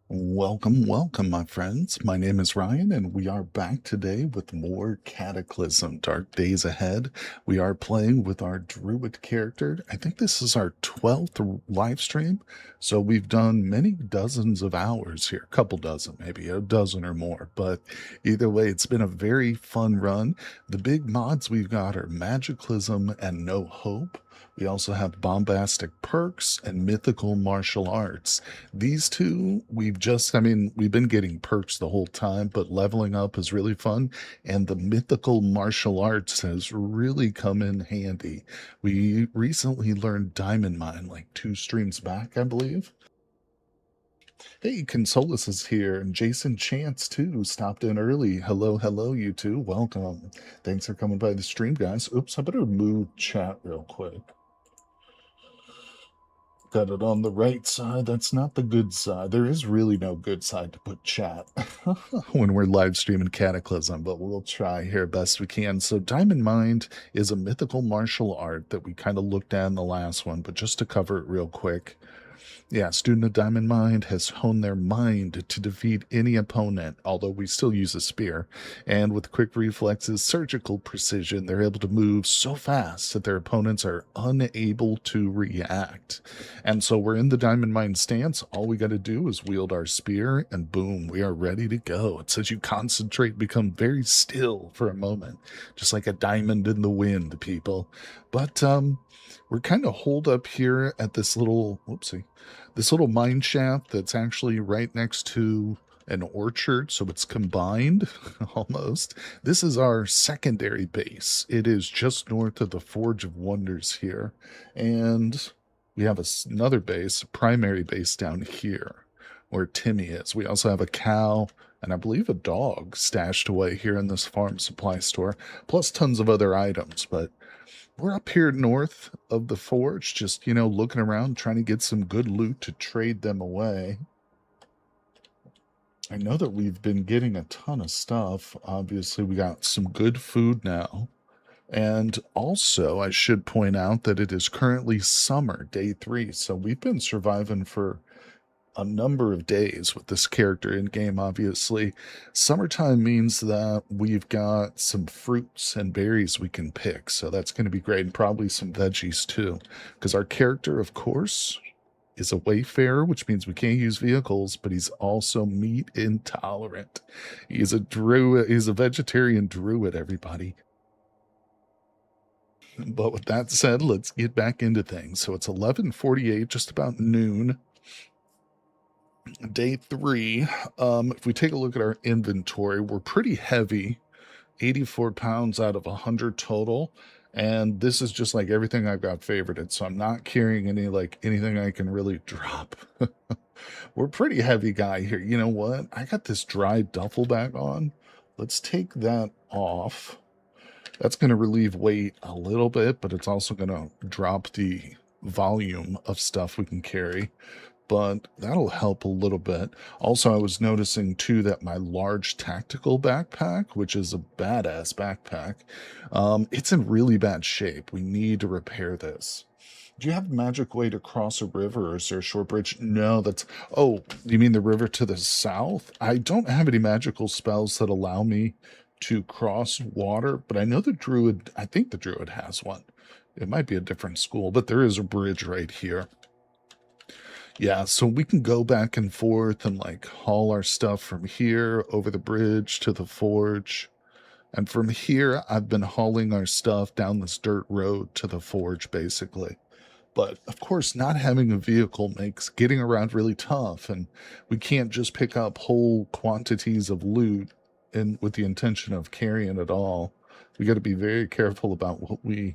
Welcome, welcome, my friends. My name is Ryan, and we are back today with more Cataclysm Dark Days Ahead. We are playing with our Druid character. I think this is our 12th live stream, so we've done many dozens of hours here, a couple dozen, maybe a dozen or more. But either way, it's been a very fun run. The big mods we've got are Magicalism and No Hope. We also have Bombastic Perks and Mythical Martial Arts. These two, we've been getting perks the whole time, but leveling up is really fun. And the mythical martial arts has really come in handy. We recently learned Diamond Mine like 2 streams back, I believe. Hey, Consolus is here, and Jason Chance too stopped in early. Hello, hello, you two. Welcome. Thanks for coming by the stream, guys. Oops, I better move chat real quick. Got it on the right side. That's not the good side. There is really no good side to put chat when we're live streaming Cataclysm, but we'll try here best we can. So Diamond Mind is a mythical martial art that we kind of looked at in the last one, but just to cover it real quick. Yeah, student of Diamond Mind has honed their mind to defeat any opponent, although we still use a spear. And with quick reflexes, surgical precision, they're able to move so fast that their opponents are unable to react. And so we're in the Diamond Mind stance. All we got to do is wield our spear, and boom, we are ready to go. It says you concentrate, become very still for a moment, just like a diamond in the wind, people. But we're kind of holed up here at this little, whoopsie, this little mine shaft that's actually right next to an orchard, so it's combined almost. This is our secondary base. It is just north of the Forge of Wonders here, and we have another base, a primary base down here where Timmy is. We also have a cow and I believe a dog stashed away here in this farm supply store, plus tons of other items, but we're up here north of the forge, just, looking around, trying to get some good loot to trade them away. I know that we've been getting a ton of stuff. Obviously, we got some good food now. And also, I should point out that it is currently summer, day 3. So we've been surviving for a number of days with this character in game. Obviously, summertime means that we've got some fruits and berries we can pick, so that's going to be great, and probably some veggies too, because our character, of course, is a wayfarer, which means we can't use vehicles, but he's also meat intolerant. He's a druid. He's a vegetarian druid, everybody. But with that said, let's get back into things. So it's 11:48, just about noon. Day 3. If we take a look at our inventory, we're pretty heavy, 84 pounds out of 100 total. And this is just like everything I've got favorited. So I'm not carrying anything I can really drop. We're pretty heavy guy here. You know what? I got this dry duffel bag on. Let's take that off. That's going to relieve weight a little bit, but it's also going to drop the volume of stuff we can carry, but that'll help a little bit. Also, I was noticing too that my large tactical backpack, which is a badass backpack, it's in really bad shape. We need to repair this. Do you have a magic way to cross a river, or is there a short bridge? No, oh, you mean the river to the south? I don't have any magical spells that allow me to cross water, but I know I think the druid has one. It might be a different school, but there is a bridge right here. Yeah, so we can go back and forth and haul our stuff from here over the bridge to the forge. And from here, I've been hauling our stuff down this dirt road to the forge, basically. But of course, not having a vehicle makes getting around really tough, and we can't just pick up whole quantities of loot with the intention of carrying it all. We got to be very careful about what we,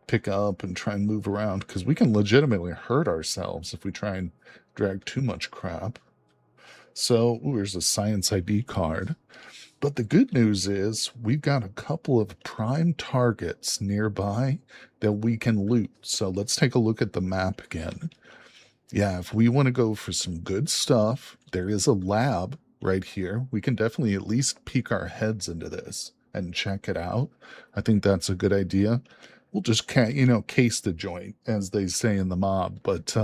pick up and try and move around, because we can legitimately hurt ourselves if we try and drag too much crap. So, there's a science ID card. But the good news is we've got a couple of prime targets nearby that we can loot. So let's take a look at the map again. Yeah, if we want to go for some good stuff, there is a lab right here. We can definitely at least peek our heads into this and check it out. I think that's a good idea. We'll just case the joint, as they say in the mob. But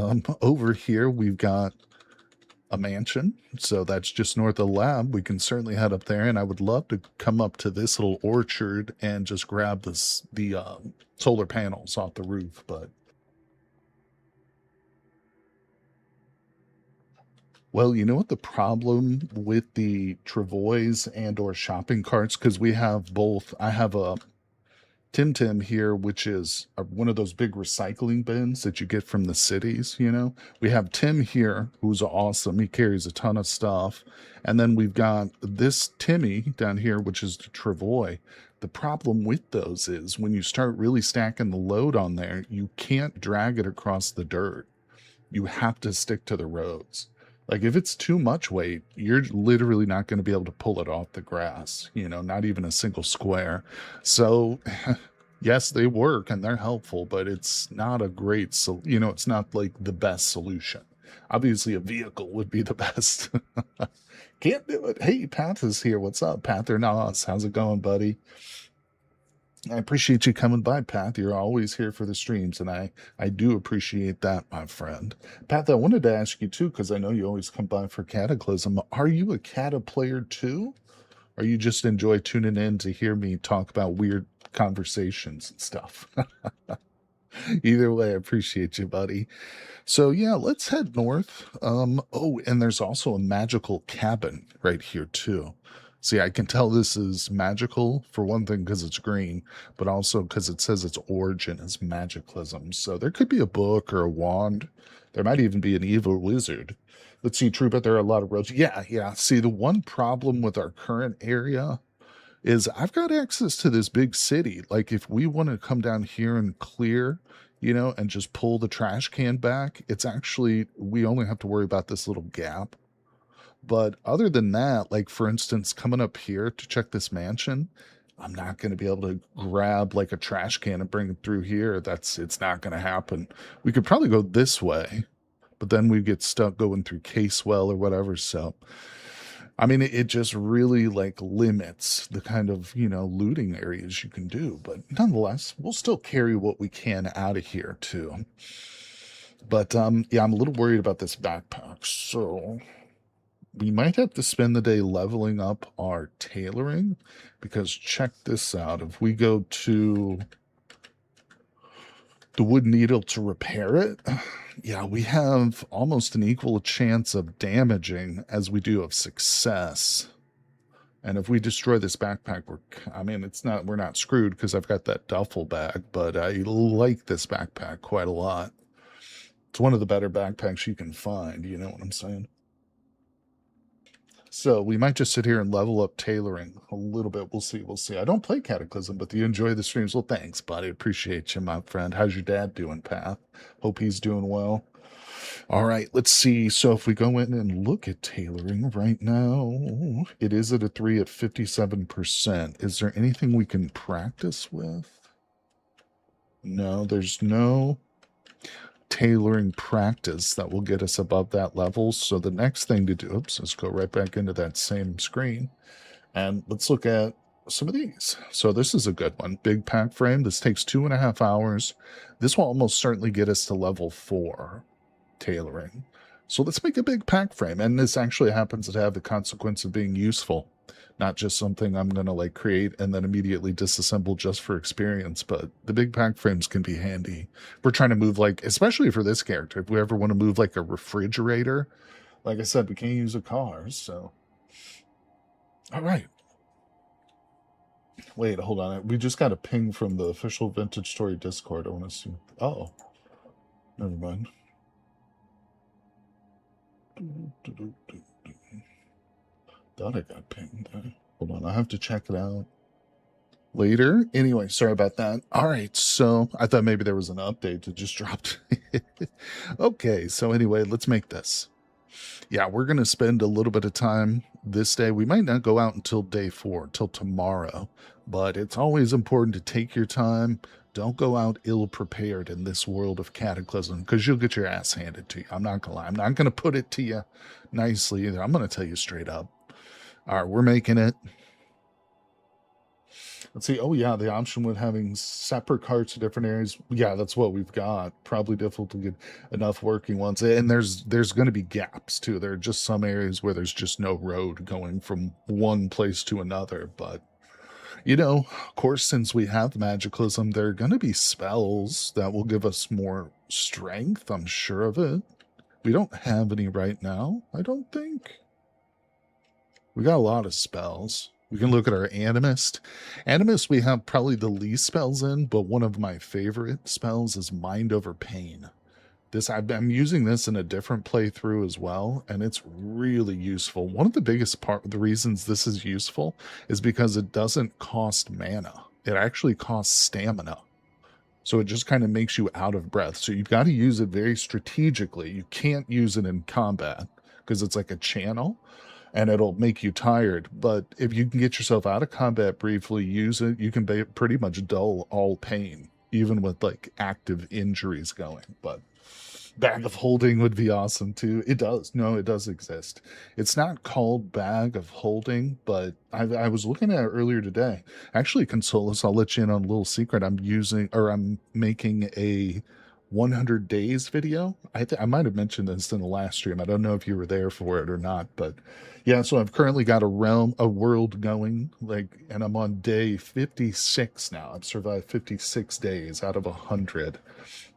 over here we've got a mansion. So that's just north of the lab. We can certainly head up there, and I would love to come up to this little orchard and just grab the solar panels off the roof. But well, you know what the problem with the travois and or shopping carts, because we have both. I have a Tim Tim here, which is one of those big recycling bins that you get from the cities. We have Tim here, who's awesome. He carries a ton of stuff. And then we've got this Timmy down here, which is the Travoy. The problem with those is when you start really stacking the load on there, you can't drag it across the dirt. You have to stick to the roads. Like if it's too much weight, you're literally not going to be able to pull it off the grass, not even a single square. So yes, they work and they're helpful, but it's not a great, it's not like the best solution. Obviously a vehicle would be the best. Can't do it. Hey, Path is here. What's up, Path or Nas? How's it going, buddy? I appreciate you coming by, Pat. You're always here for the streams, and I do appreciate that, my friend. Pat, I wanted to ask you too, because I know you always come by for Cataclysm. Are you a Cata player too? Or you just enjoy tuning in to hear me talk about weird conversations and stuff? Either way, I appreciate you, buddy. So yeah, let's head north. Oh, and there's also a magical cabin right here too. See, I can tell this is magical for one thing because it's green, but also because it says its origin is magicalism. So there could be a book or a wand. There might even be an evil wizard. Let's see, true, but there are a lot of roads. Yeah. See, the one problem with our current area is I've got access to this big city. Like if we want to come down here and clear, and just pull the trash can back, it's actually, we only have to worry about this little gap. But other than that, like for instance, coming up here to check this mansion, I'm not going to be able to grab like a trash can and bring it through here. It's not going to happen. We could probably go this way, but then we get stuck going through Casewell or whatever. So, I mean, it just really like limits the kind of, looting areas you can do. But nonetheless, we'll still carry what we can out of here too. But yeah, I'm a little worried about this backpack. So we might have to spend the day leveling up our tailoring, because check this out. If we go to the wood needle to repair it, yeah, we have almost an equal chance of damaging as we do of success. And if we destroy this backpack, we're not screwed because I've got that duffel bag, but I like this backpack quite a lot. It's one of the better backpacks you can find, you know what I'm saying? So we might just sit here and level up tailoring a little bit. We'll see. I don't play Cataclysm, but do you enjoy the streams? Well, thanks, buddy. Appreciate you, my friend. How's your dad doing, Path? Hope he's doing well. All right, let's see. So if we go in and look at tailoring right now, it is at a 3 at 57%. Is there anything we can practice with? No, there's no tailoring practice that will get us above that level. So the next thing to do, let's go right back into that same screen and let's look at some of these. So this is a good one. Big pack frame. This takes 2.5 hours. This will almost certainly get us to level 4 tailoring. So let's make a big pack frame. And this actually happens to have the consequence of being useful. Not just something I'm going to like create and then immediately disassemble just for experience, but the big pack frames can be handy. We're trying to move like, especially for this character, if we ever want to move like a refrigerator, like I said, we can't use a car, so. All right. Wait, hold on. We just got a ping from the official Vintage Story Discord. I want to see. Oh, never mind. Thought I got pinged. Hold on, I have to check it out later. Anyway, sorry about that. All right, so I thought maybe there was an update that just dropped. Okay, so anyway, let's make this. Yeah, we're going to spend a little bit of time this day. We might not go out until day 4, till tomorrow, but it's always important to take your time. Don't go out ill-prepared in this world of Cataclysm, because you'll get your ass handed to you. I'm not going to lie. I'm not going to put it to you nicely either. I'm going to tell you straight up. All right, we're making it. Let's see. Oh yeah, the option with having separate carts to different areas. Yeah, that's what we've got. Probably difficult to get enough working ones. And there's going to be gaps too. There are just some areas where there's just no road going from one place to another. But you know, of course, since we have Magicalism, there are going to be spells that will give us more strength. I'm sure of it. We don't have any right now, I don't think. We got a lot of spells. We can look at our Animist. Animist, we have probably the least spells in, but one of my favorite spells is Mind Over Pain. I'm using this in a different playthrough as well, and it's really useful. One of the biggest the reasons this is useful is because it doesn't cost mana. It actually costs stamina. So it just kind of makes you out of breath. So you've got to use it very strategically. You can't use it in combat because it's like a channel and it'll make you tired. But if you can get yourself out of combat briefly, use it, you can pretty much dull all pain, even with like active injuries going. But Bag of Holding would be awesome too. It does. No, it does exist. It's not called Bag of Holding, but I was looking at it earlier today. Actually, Consolus, I'll let you in on a little secret. I'm making a 100 days video. I might have mentioned this in the last stream. I don't know if you were there for it or not, but yeah, so I've currently got a world going, like, and I'm on day 56 now. I've survived 56 days out of 100.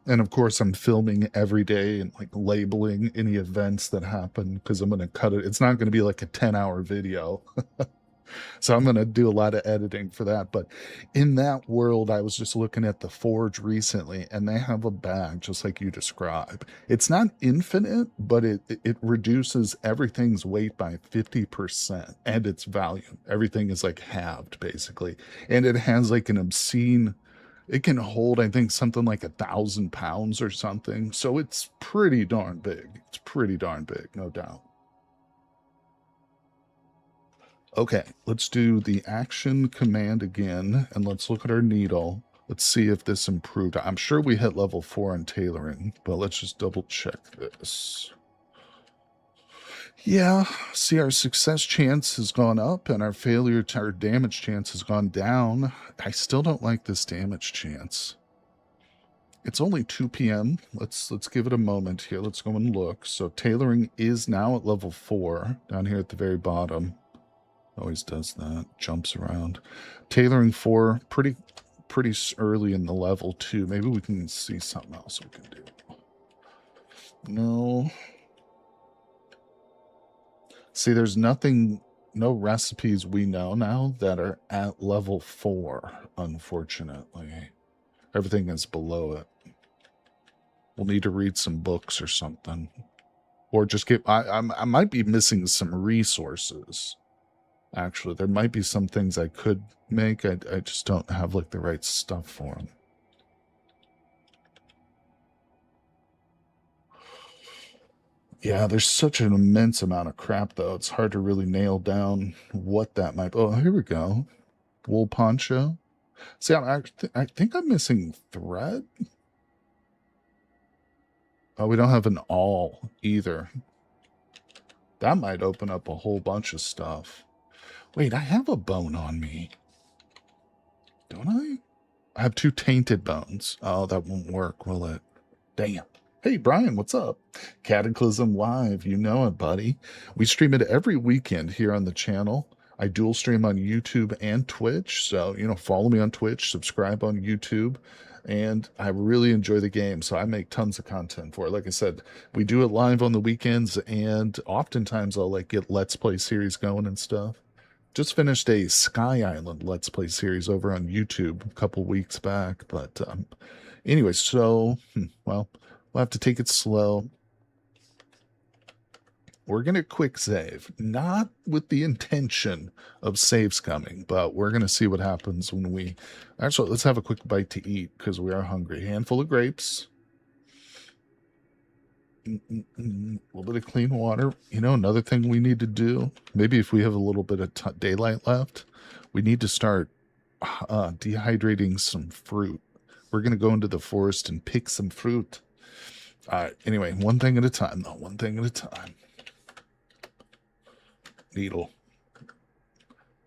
And of course, I'm filming every day and like labeling any events that happen because I'm going to cut it. It's not going to be like a 10-hour video. So I'm going to do a lot of editing for that. But in that world, I was just looking at the Forge recently, and they have a bag just like you describe. It's not infinite, but it reduces everything's weight by 50% and its value. Everything is like halved, basically. And it has like an obscene... It can hold, I think, something like 1,000 pounds or something. So it's pretty darn big. It's pretty darn big, no doubt. Okay, let's do the action command again, and let's look at our needle. Let's see if this improved. I'm sure we hit level 4 on tailoring, but let's just double check this. Yeah, see, our success chance has gone up and our damage chance has gone down. I still don't like this damage chance. It's only 2 p.m. Let's give it a moment here. Let's go and look. So tailoring is now at level 4 down here at the very bottom. Always does that. Jumps around. Tailoring 4, pretty early in the level too. Maybe we can see something else we can do. No. See, there's nothing, no recipes we know now that are at level 4, unfortunately. Everything is below it. We'll need to read some books or something. Or just get, I might be missing some resources. Actually, there might be some things I could make. I just don't have like the right stuff for them. Yeah, there's such an immense amount of crap, though. It's hard to really nail down what that might be. Oh, here we go. Wool poncho. See, I think I'm missing thread. Oh, we don't have an awl either. That might open up a whole bunch of stuff. Wait, I have a bone on me. Don't I? I have 2 tainted bones. Oh, that won't work, will it? Damn. Hey, Brian, what's up? Cataclysm Live, you know it, buddy. We stream it every weekend here on the channel. I dual stream on YouTube and Twitch, so, you know, follow me on Twitch, subscribe on YouTube, and I really enjoy the game, so I make tons of content for it. Like I said, we do it live on the weekends, and oftentimes I'll, like, get Let's Play series going and stuff. Just finished a Sky Island Let's Play series over on YouTube a couple weeks back, but anyway, so, well, we'll have to take it slow. We're going to quick save, not with the intention of saves coming, but we're going to see what happens when we... Actually, let's have a quick bite to eat because we are hungry. Handful of grapes. A little bit of clean water. You know, another thing we need to do, maybe if we have a little bit of daylight left, we need to start dehydrating some fruit. We're going to go into the forest and pick some fruit. All right, anyway, one thing at a time, though. One thing at a time. Needle.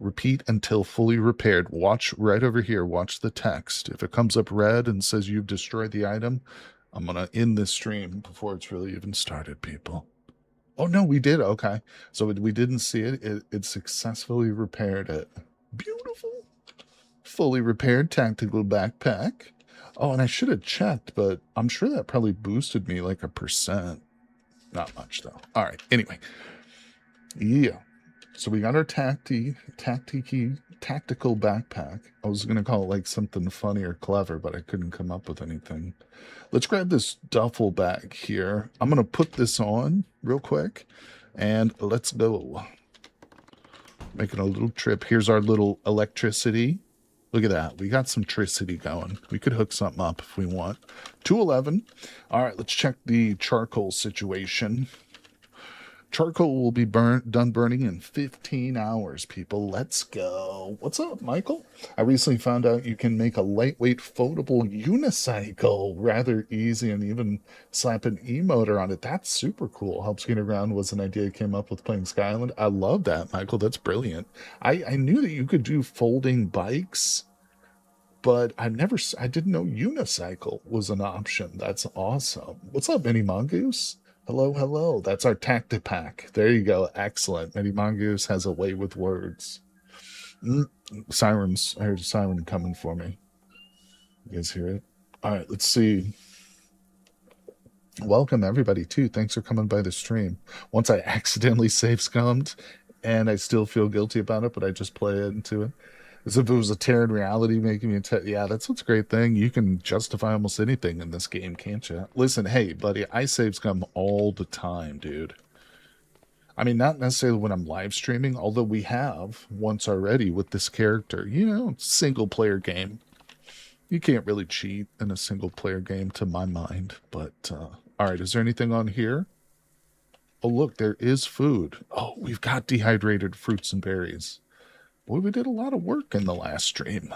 Repeat until fully repaired. Watch right over here. Watch the text. If it comes up red and says you've destroyed the item, I'm going to end this stream before it's really even started, people. Oh, no, we did. Okay. So we didn't see it. It successfully repaired it. Beautiful. Fully repaired tactical backpack. Oh, and I should have checked, but I'm sure that probably boosted me like 1%. Not much, though. All right. Anyway. Yeah. So we got our tactical backpack. I was going to call it like something funny or clever, but I couldn't come up with anything. Let's grab this duffel bag here. I'm going to put this on real quick, and let's go. Making a little trip. Here's our little electricity. Look at that. We got some tricity going. We could hook something up if we want. 211. All right, let's check the charcoal situation. Charcoal will be done burning in 15 hours, people. Let's go. What's up, Michael? I recently found out you can make a lightweight foldable unicycle rather easy and even slap an e-motor on it. That's super cool. Helps get around was an idea I came up with playing Skyland. I love that, Michael. That's brilliant. I knew that you could do folding bikes, but I didn't know unicycle was an option. That's awesome. What's up, Mini Mongoose? Hello, hello. That's our Tactipack. There you go. Excellent. Mini Mongoose has a way with words. Sirens. I heard a siren coming for me. You guys hear it? All right, let's see. Welcome, everybody, too. Thanks for coming by the stream. Once I accidentally save scummed, and I still feel guilty about it, but I just play it into it. As if it was a Terran reality making me yeah, that's what's a great thing. You can justify almost anything in this game, can't you? Listen, hey, buddy, I save scum all the time, dude. I mean, not necessarily when I'm live streaming, although we have once already with this character. You know, single-player game. You can't really cheat in a single-player game, to my mind. But, all right, is there anything on here? Oh, look, there is food. Oh, we've got dehydrated fruits and berries. Boy, we did a lot of work in the last stream.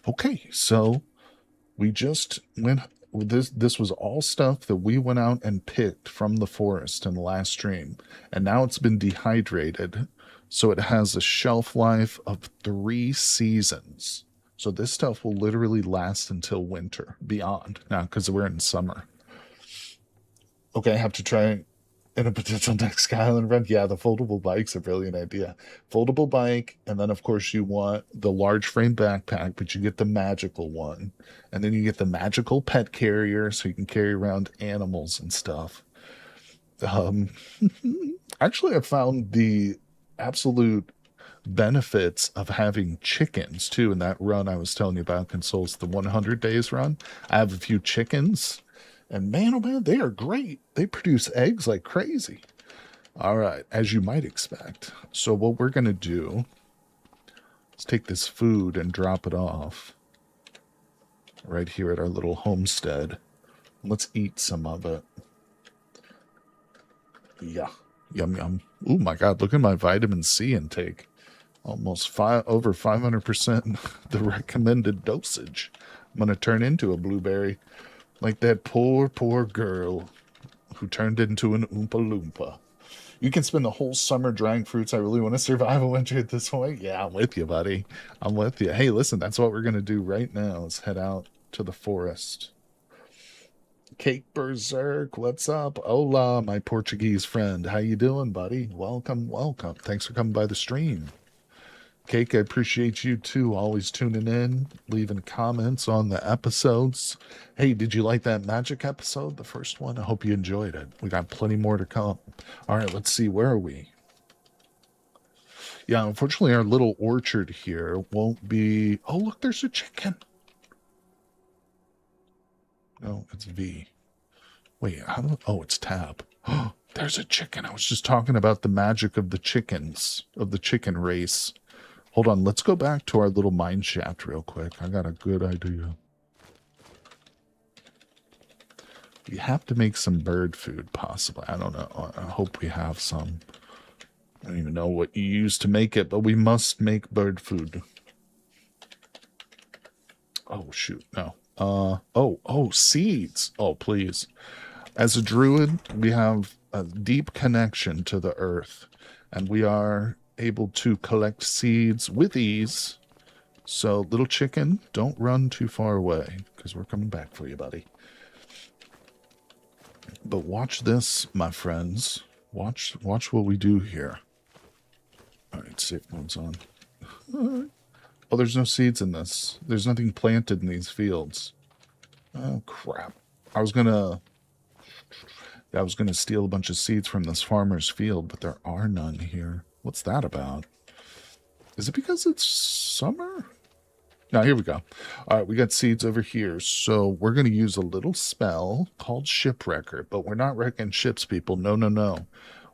Okay, so we just went... This was all stuff that we went out and picked from the forest in the last stream. And now it's been dehydrated, so it has a shelf life of 3 seasons. So this stuff will literally last until winter, beyond. Now, because we're in summer. Okay, I have to try... in a potential next Skyland run. Yeah, the foldable bike's a brilliant idea. Foldable bike, and then of course you want the large frame backpack, but you get the magical one. And then you get the magical pet carrier so you can carry around animals and stuff. Actually, I found the absolute benefits of having chickens too in that run I was telling you about, Consoles, the 100 days run. I have a few chickens. And man, oh man, they are great. They produce eggs like crazy. All right, as you might expect. So what we're going to do is take this food and drop it off right here at our little homestead. Let's eat some of it. Yeah, yum, yum. Oh my God, look at my vitamin C intake. Almost over 500% the recommended dosage. I'm going to turn into a blueberry. Like that poor, poor girl who turned into an Oompa Loompa. You can spend the whole summer drying fruits. I really want to survive a winter at this point. Yeah, I'm with you, buddy. I'm with you. Hey, listen, that's what we're going to do right now. Let's head out to the forest. Cake Berserk, what's up? Hola, my Portuguese friend. How you doing, buddy? Welcome, welcome. Thanks for coming by the stream. Cake, I appreciate you too, always tuning in, leaving comments on the episodes. Hey, did you like that magic episode, the first one? I hope you enjoyed it. We got plenty more to come. All right, let's see, where are we? Yeah, unfortunately, our little orchard here won't be... Oh, look, there's a chicken. No, it's V. Wait, how do... Oh, it's Tab. Oh, there's a chicken. I was just talking about the magic of the chickens, of the chicken race. Hold on, let's go back to our little mine shaft real quick. I got a good idea. We have to make some bird food, possibly. I don't know. I hope we have some. I don't even know what you use to make it, but we must make bird food. Oh, shoot, no. Oh, seeds. Oh, please. As a druid, we have a deep connection to the earth, and we are able to collect seeds with ease. So, little chicken, don't run too far away, because we're coming back for you, buddy. But watch this, my friends. Watch what we do here. All right, safe mode's on. Oh, there's no seeds in this. There's nothing planted in these fields. Oh, crap. I was gonna steal a bunch of seeds from this farmer's field, but there are none here. What's that about? Is it because it's summer? Now, here we go. All right, we got seeds over here. So we're going to use a little spell called Shipwrecker, but we're not wrecking ships, people. No, no, no.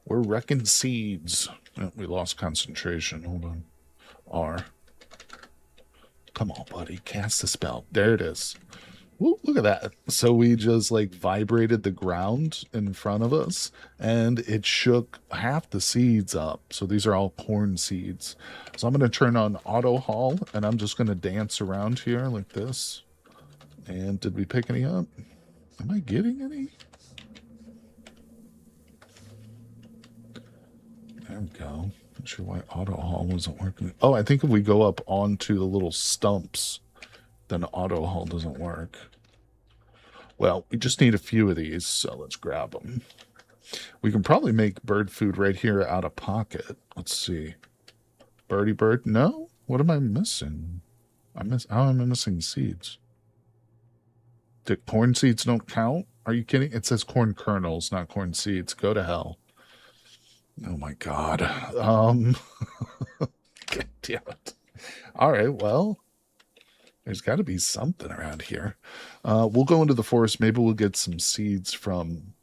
We're wrecking seeds. Oh, we lost concentration. Hold on. R. Come on, buddy. Cast the spell. There it is. Ooh, look at that. So we just like vibrated the ground in front of us and it shook half the seeds up. So these are all corn seeds. So I'm going to turn on auto haul and I'm just going to dance around here like this. And did we pick any up? Am I getting any? There we go. Not sure why auto haul wasn't working. Oh, I think if we go up onto the little stumps, then auto haul doesn't work. Well, we just need a few of these, so let's grab them. We can probably make bird food right here out of pocket. Let's see. Birdie bird? No? What am I missing? How am I missing seeds? The corn seeds don't count? Are you kidding? It says corn kernels, not corn seeds. Go to hell. Oh my god. God damn it. All right, well, there's got to be something around here. We'll go into the forest. Maybe we'll get some seeds from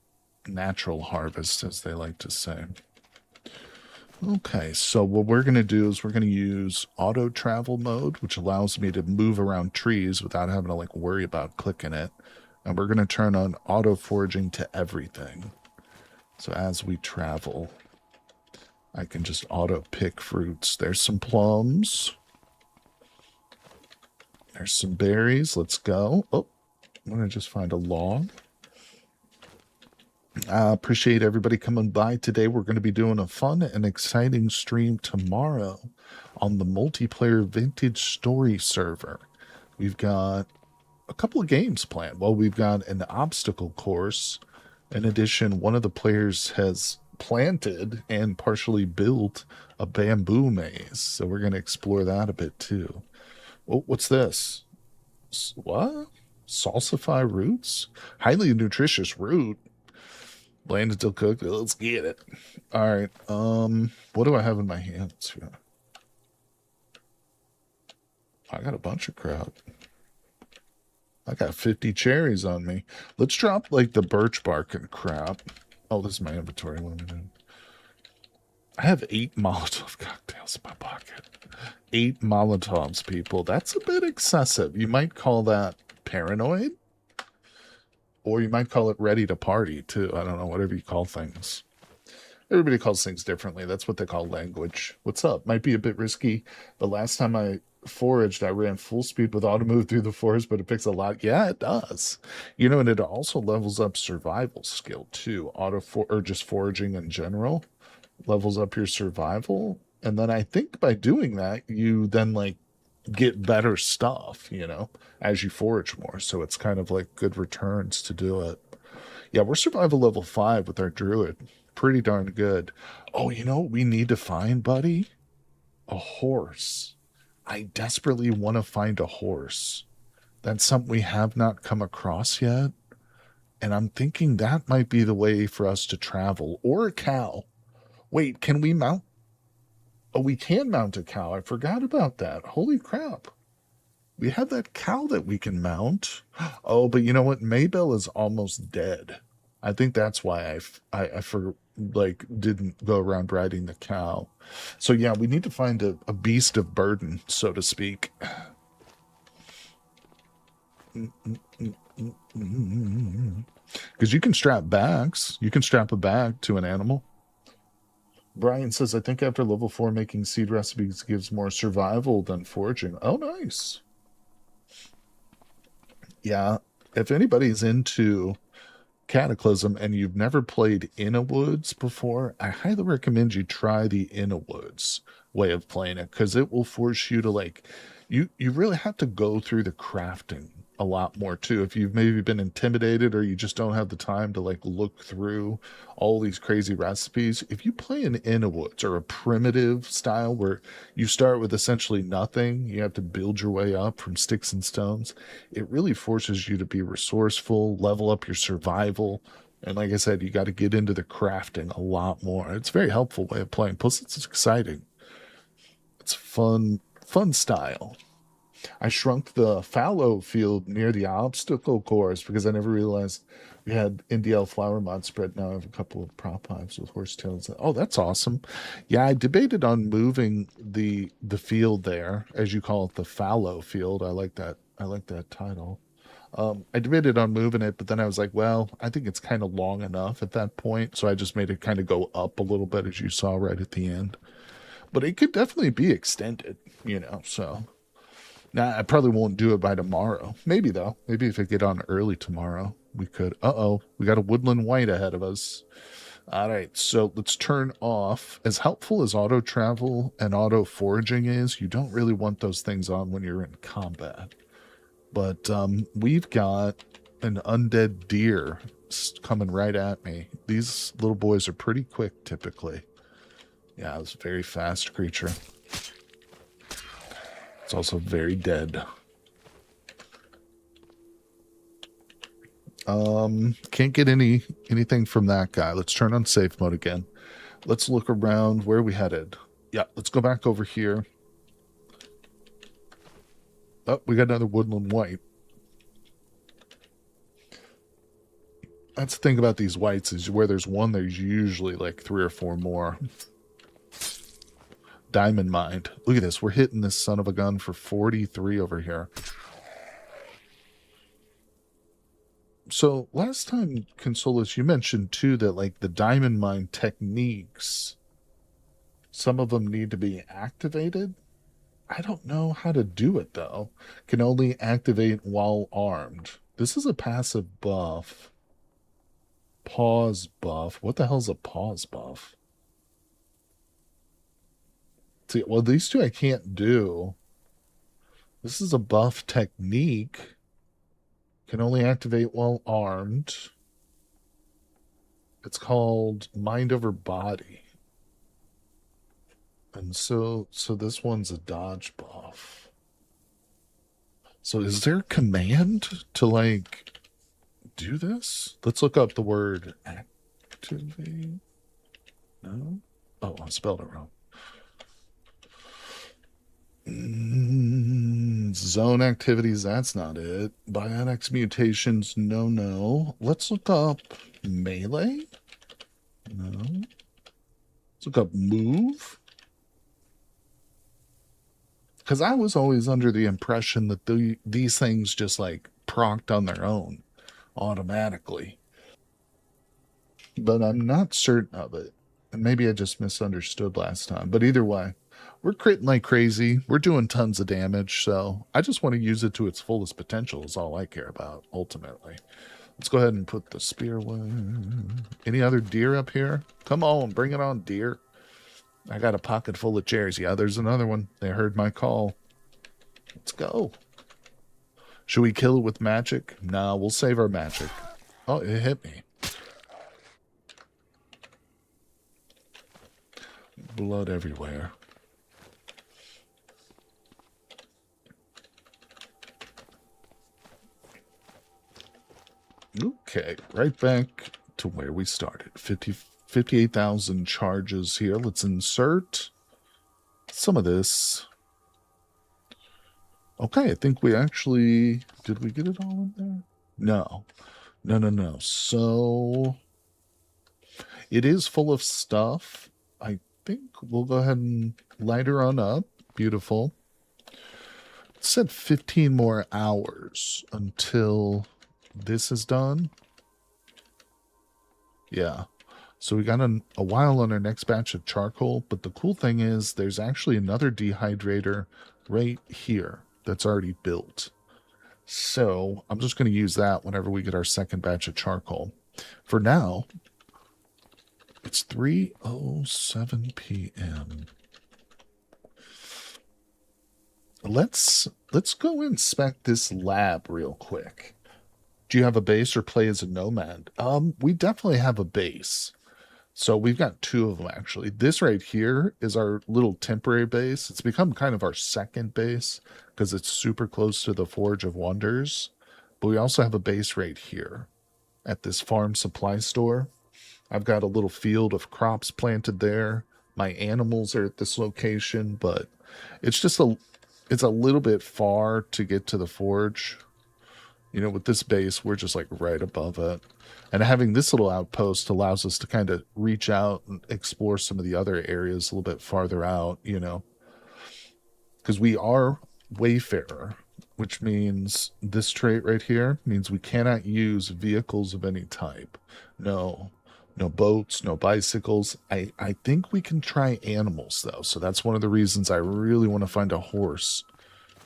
natural harvest, as they like to say. Okay, so what we're going to do is we're going to use auto travel mode, which allows me to move around trees without having to like worry about clicking it. And we're going to turn on auto foraging to everything. So as we travel, I can just auto pick fruits. There's some plums. There's some berries. Let's go. Oh, I'm going to just find a log. I appreciate everybody coming by today. We're going to be doing a fun and exciting stream tomorrow on the multiplayer vintage story server. We've got a couple of games planned. Well, we've got an obstacle course. In addition, one of the players has planted and partially built a bamboo maze. So we're going to explore that a bit too. Oh, what's this? What? Salsify roots? Highly nutritious root. Bland until cooked. Let's get it. All right. What do I have in my hands here? I got a bunch of crap. I got 50 cherries on me. Let's drop like the birch bark and crap. Oh, this is my inventory. What am I doing? I have 8 Molotov cocktails in my pocket. 8 Molotovs, people. That's a bit excessive. You might call that paranoid. Or you might call it ready to party, too. I don't know, whatever you call things. Everybody calls things differently. That's what they call language. What's up? Might be a bit risky, but last time I foraged, I ran full speed with auto move through the forest, but it picks a lot. Yeah, it does. You know, and it also levels up survival skill, too. Or just foraging in general levels up your survival. And then I think by doing that, you then, like, get better stuff, you know, as you forage more. So it's kind of like good returns to do it. Yeah, we're survival level 5 with our druid. Pretty darn good. Oh, you know what we need to find, buddy? A horse. I desperately want to find a horse. That's something we have not come across yet. And I'm thinking that might be the way for us to travel. Or a cow. Wait, can we mount? Oh, we can mount a cow. I forgot about that. Holy crap. We have that cow that we can mount. Oh, but you know what? Maybell is almost dead. I think that's why I didn't go around riding the cow. So yeah, we need to find a beast of burden, so to speak. Because you can strap bags. You can strap a bag to an animal. Brian says, I think after level 4, making seed recipes gives more survival than foraging. Oh, nice. Yeah, if anybody's into Cataclysm and you've never played In a Woods before, I highly recommend you try the In a Woods way of playing it, because it will force you to like you really have to go through the crafting a lot more too. If you've maybe been intimidated or you just don't have the time to like look through all these crazy recipes, if you play an In a Woods or a primitive style where you start with essentially nothing, you have to build your way up from sticks and stones, it really forces you to be resourceful, level up your survival. And like I said, you got to get into the crafting a lot more. It's a very helpful way of playing. Plus, it's exciting. It's fun style. I shrunk the fallow field near the obstacle course because I never realized we had NDL flower mod spread. Now I have a couple of prop hives with horsetails. Oh, that's awesome. Yeah, I debated on moving the field there, as you call it, the fallow field. I like that. I like that title. I debated on moving it, but then I was like, well, I think it's kind of long enough at that point. So I just made it kind of go up a little bit, as you saw right at the end. But it could definitely be extended, so. Nah, I probably won't do it by tomorrow. Maybe though. Maybe if I get on early tomorrow, we could. Uh-oh, we got a woodland white ahead of us. All right, so let's turn off. As helpful as auto travel and auto foraging is, you don't really want those things on when you're in combat. But we've got an undead deer coming right at me. These little boys are pretty quick typically. Yeah, it's a very fast creature. It's also very dead. Can't get anything from that guy. Let's turn on safe mode again. Let's look around. Where are we headed? Yeah, let's go back over here. Oh, we got another woodland white. That's the thing about these whites, is where there's one, there's usually like 3 or 4 more. Diamond Mind. Look at this. We're hitting this son of a gun for 43 over here. So last time, Consolas, you mentioned too that like the Diamond Mine techniques, some of them need to be activated. I don't know how to do it though. Can only activate while armed. This is a passive buff. Pause buff. What the hell's a pause buff? See, well, these two I can't do. This is a buff technique. Can only activate while armed. It's called Mind Over Body. And so this one's a dodge buff. So is there a command to like do this? Let's look up the word activate. No? Oh, I spelled it wrong. Zone activities, that's not it. Biotics mutations, no. Let's look up melee. No. Let's look up move. Because I was always under the impression that these things just like procced on their own automatically. But I'm not certain of it. And maybe I just misunderstood last time. But either way, we're critting like crazy. We're doing tons of damage. So I just want to use it to its fullest potential is all I care about, ultimately. Let's go ahead and put the spear away. Any other deer up here? Come on, bring it on, deer. I got a pocket full of cherries. Yeah, there's another one. They heard my call. Let's go. Should we kill it with magic? No, we'll save our magic. Oh, it hit me. Blood everywhere. Okay, right back to where we started. 58,000 charges here. Let's insert some of this. Okay, I think we actually... Did we get it all in there? No. No. So... It is full of stuff. I think we'll go ahead and light her on up. Beautiful. It said 15 more hours until this is done. Yeah. So we got a while on our next batch of charcoal, but the cool thing is there's actually another dehydrator right here that's already built. So I'm just going to use that whenever we get our second batch of charcoal. For now, it's 3:07 p.m. Let's go inspect this lab real quick. Do you have a base or play as a nomad? We definitely have a base. So we've got two of them actually. This right here is our little temporary base. It's become kind of our second base because it's super close to the Forge of Wonders. But we also have a base right here at this farm supply store. I've got a little field of crops planted there. My animals are at this location, but it's just it's a little bit far to get to the forge. You know, with this base, we're just like right above it. And having this little outpost allows us to kind of reach out and explore some of the other areas a little bit farther out, you know, because we are Wayfarer, which means this trait right here means we cannot use vehicles of any type. No, no boats, no bicycles. I think we can try animals though. So that's one of the reasons I really want to find a horse.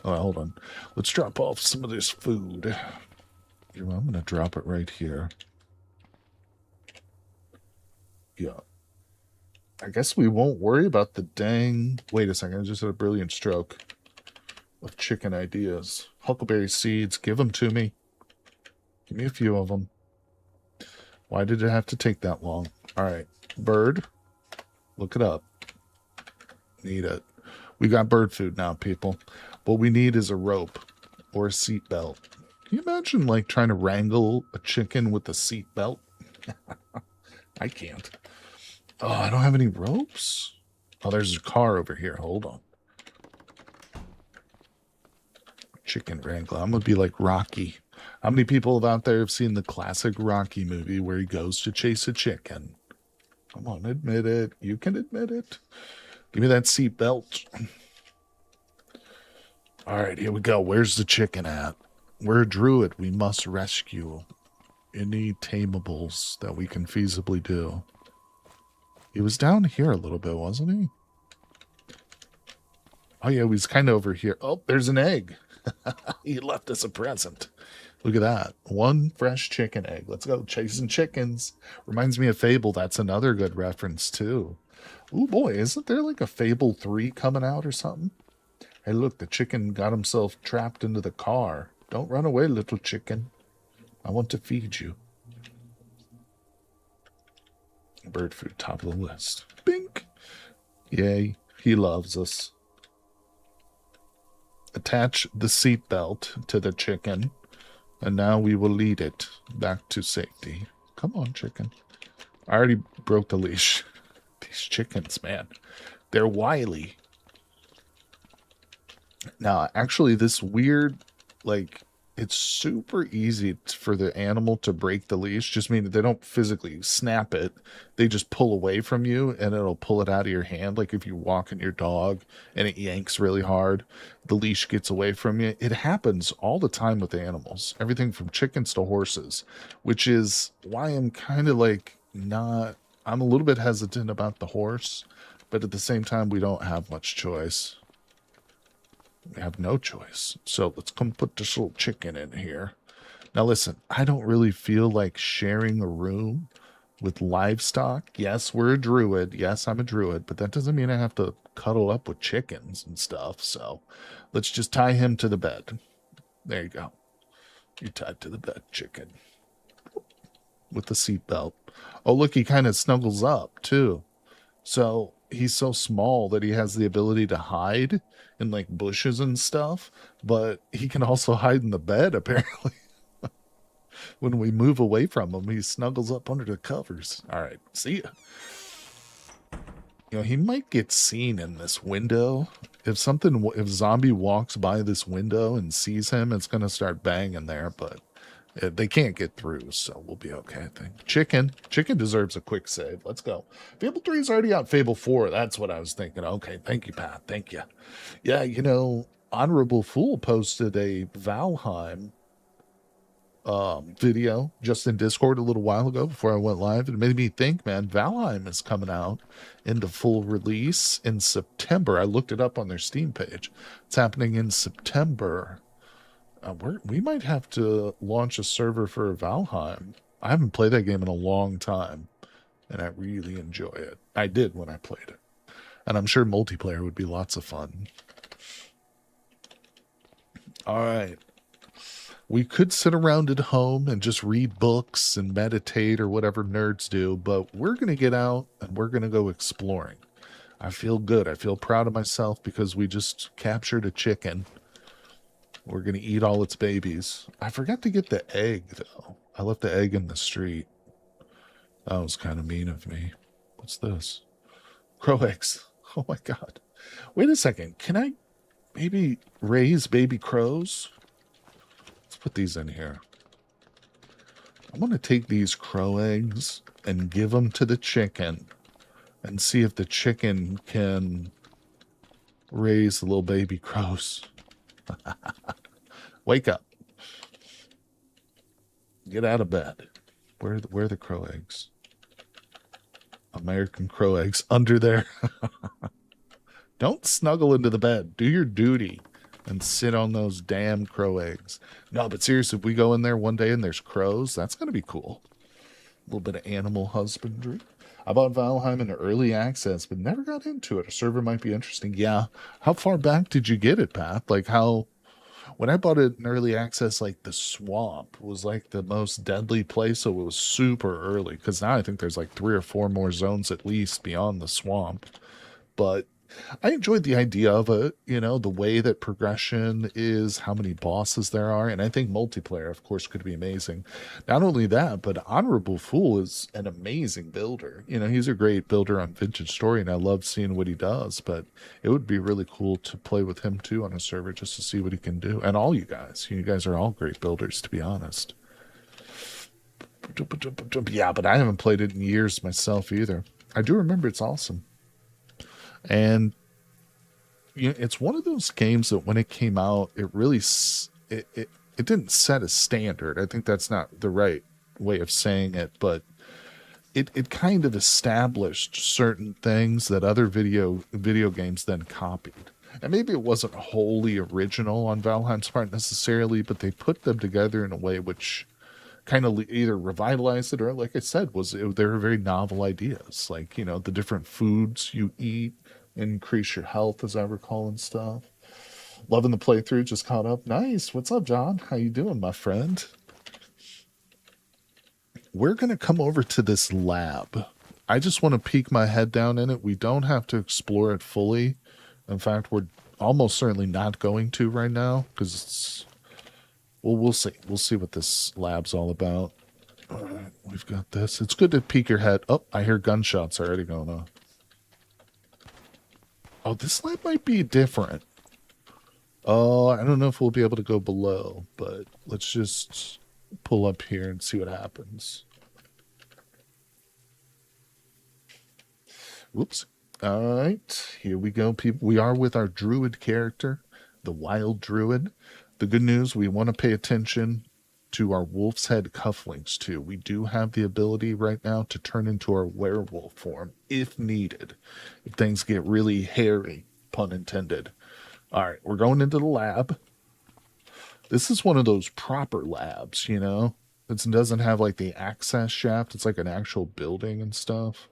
Oh, hold on. Let's drop off some of this food. I'm going to drop it right here. Yeah. I guess we won't worry about the dang... Wait a second. I just had a brilliant stroke of chicken ideas. Huckleberry seeds. Give them to me. Give me a few of them. Why did it have to take that long? All right. Bird. Look it up. Need it. We got bird food now, people. What we need is a rope or a seat belt. Can you imagine, like, trying to wrangle a chicken with a seat belt? I can't. Oh, I don't have any ropes. Oh, there's a car over here. Hold on. Chicken wrangler. I'm going to be like Rocky. How many people out there have seen the classic Rocky movie where he goes to chase a chicken? Come on, admit it. You can admit it. Give me that seat belt. All right, here we go. Where's the chicken at? We're a druid. We must rescue any tamables that we can feasibly do. He was down here a little bit, wasn't he? Oh, yeah, he's kind of over here. Oh, there's an egg. He left us a present. Look at that. One fresh chicken egg. Let's go chasing chickens. Reminds me of Fable. That's another good reference, too. Oh, boy, isn't there like a Fable 3 coming out or something? Hey, look, the chicken got himself trapped into the car. Don't run away, little chicken. I want to feed you. Bird food, top of the list. Bink! Yay, he loves us. Attach the seatbelt to the chicken, and now we will lead it back to safety. Come on, chicken. I already broke the leash. These chickens, man. They're wily. Now, actually, this weird, like, it's super easy for the animal to break the leash. Just meaning they don't physically snap it. They just pull away from you, and it'll pull it out of your hand. Like if you're walking your dog and it yanks really hard, the leash gets away from you. It happens all the time with animals. Everything from chickens to horses, which is why I'm kind of like not... I'm a little bit hesitant about the horse, but at the same time, we don't have much choice. We have no choice. So let's come put this little chicken in here. Now listen, I don't really feel like sharing a room with livestock. Yes, we're a druid. Yes, I'm a druid, but that doesn't mean I have to cuddle up with chickens and stuff. So let's just tie him to the bed. There you go. You're tied to the bed, chicken. With the seatbelt. Oh, look, he kind of snuggles up too. So he's so small that he has the ability to hide in like bushes and stuff, but he can also hide in the bed apparently. When we move away from him, he snuggles up under the covers. All right, see ya. You know, he might get seen in this window. If zombie walks by this window and sees him, it's going to start banging there, but they can't get through, so we'll be okay, I think. Chicken deserves a quick save. Let's go. Fable 3 is already out. Fable 4, that's what I was thinking. Okay, thank you, Pat. Thank you. Yeah, you know, Honorable Fool posted a Valheim video just in Discord a little while ago before I went live. It made me think, man, Valheim is coming out into full release in September. I looked it up on their Steam page. It's happening in September. We might have to launch a server for Valheim. I haven't played that game in a long time, and I really enjoy it. I did when I played it. And I'm sure multiplayer would be lots of fun. All right. We could sit around at home and just read books and meditate or whatever nerds do, but we're going to get out and we're going to go exploring. I feel good. I feel proud of myself because we just captured a chicken. We're going to eat all its babies. I forgot to get the egg, though. I left the egg in the street. That was kind of mean of me. What's this? Crow eggs. Oh my God. Wait a second. Can I maybe raise baby crows? Let's put these in here. I'm going to take these crow eggs and give them to the chicken and see if the chicken can raise little baby crows. Wake up. Get out of bed. Where are the crow eggs? American crow eggs under there. Don't snuggle into the bed. Do your duty and sit on those damn crow eggs. No, but seriously, if we go in there one day and there's crows, that's going to be cool. A little bit of animal husbandry. I bought Valheim in early access, but never got into it. A server might be interesting. Yeah. How far back did you get it, Pat? Like how... When I bought it in early access, like the swamp was like the most deadly place, so it was super early. Because now I think there's like 3 or 4 more zones at least beyond the swamp. But I enjoyed the idea of it, you know, the way that progression is, how many bosses there are, and I think multiplayer, of course, could be amazing. Not only that, but Honorable Fool is an amazing builder. You know, he's a great builder on Vintage Story, and I love seeing what he does, but it would be really cool to play with him too on a server just to see what he can do. And all you guys are all great builders, to be honest. Yeah, but I haven't played it in years myself either. I do remember it's awesome. And you know, it's one of those games that when it came out, it really it didn't set a standard. I think that's not the right way of saying it, but it kind of established certain things that other video games then copied. And maybe it wasn't wholly original on Valheim's part necessarily, but they put them together in a way which kind of either revitalized it or, like I said, they were very novel ideas. Like, you know, the different foods you eat increase your health, as I recall, and stuff. Loving the playthrough, just caught up. Nice. What's up, John? How you doing, my friend? We're going to come over to this lab. I just want to peek my head down in it. We don't have to explore it fully. In fact, we're almost certainly not going to right now because it's... Well, we'll see. We'll see what this lab's all about. All right, we've got this. It's good to peek your head. Oh, I hear gunshots already going on. Oh, this lab might be different. Oh, I don't know if we'll be able to go below, but let's just pull up here and see what happens. Whoops. All right, here we go, people. We are with our druid character, the wild druid. The good news, we want to pay attention to our wolf's head cufflinks too. We do have the ability right now to turn into our werewolf form if needed. If things get really hairy, pun intended. All right, we're going into the lab. This is one of those proper labs, you know? It doesn't have like the access shaft. It's like an actual building and stuff.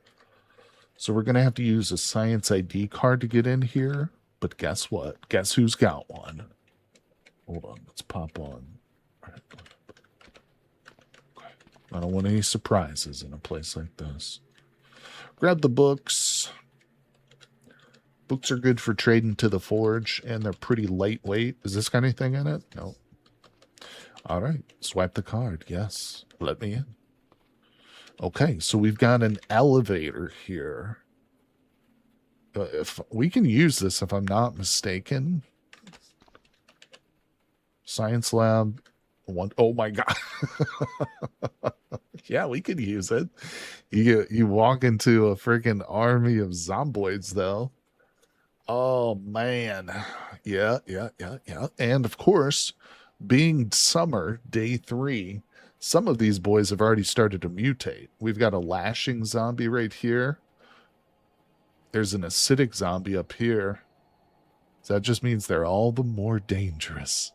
So we're going to have to use a science ID card to get in here. But guess what? Guess who's got one? Hold on, let's pop on. Right. Okay. I don't want any surprises in a place like this. Grab the books. Books are good for trading to the forge, and they're pretty lightweight. Is this got anything in it? No. All right, swipe the card. Yes, let me in. Okay, so we've got an elevator here. If we can use this, if I'm not mistaken. Science lab. One. Oh my God. Yeah, we could use it. You walk into a freaking army of zomboids, though. Oh man. Yeah. And of course, being summer, day 3, some of these boys have already started to mutate. We've got a lashing zombie right here. There's an acidic zombie up here. So that just means they're all the more dangerous.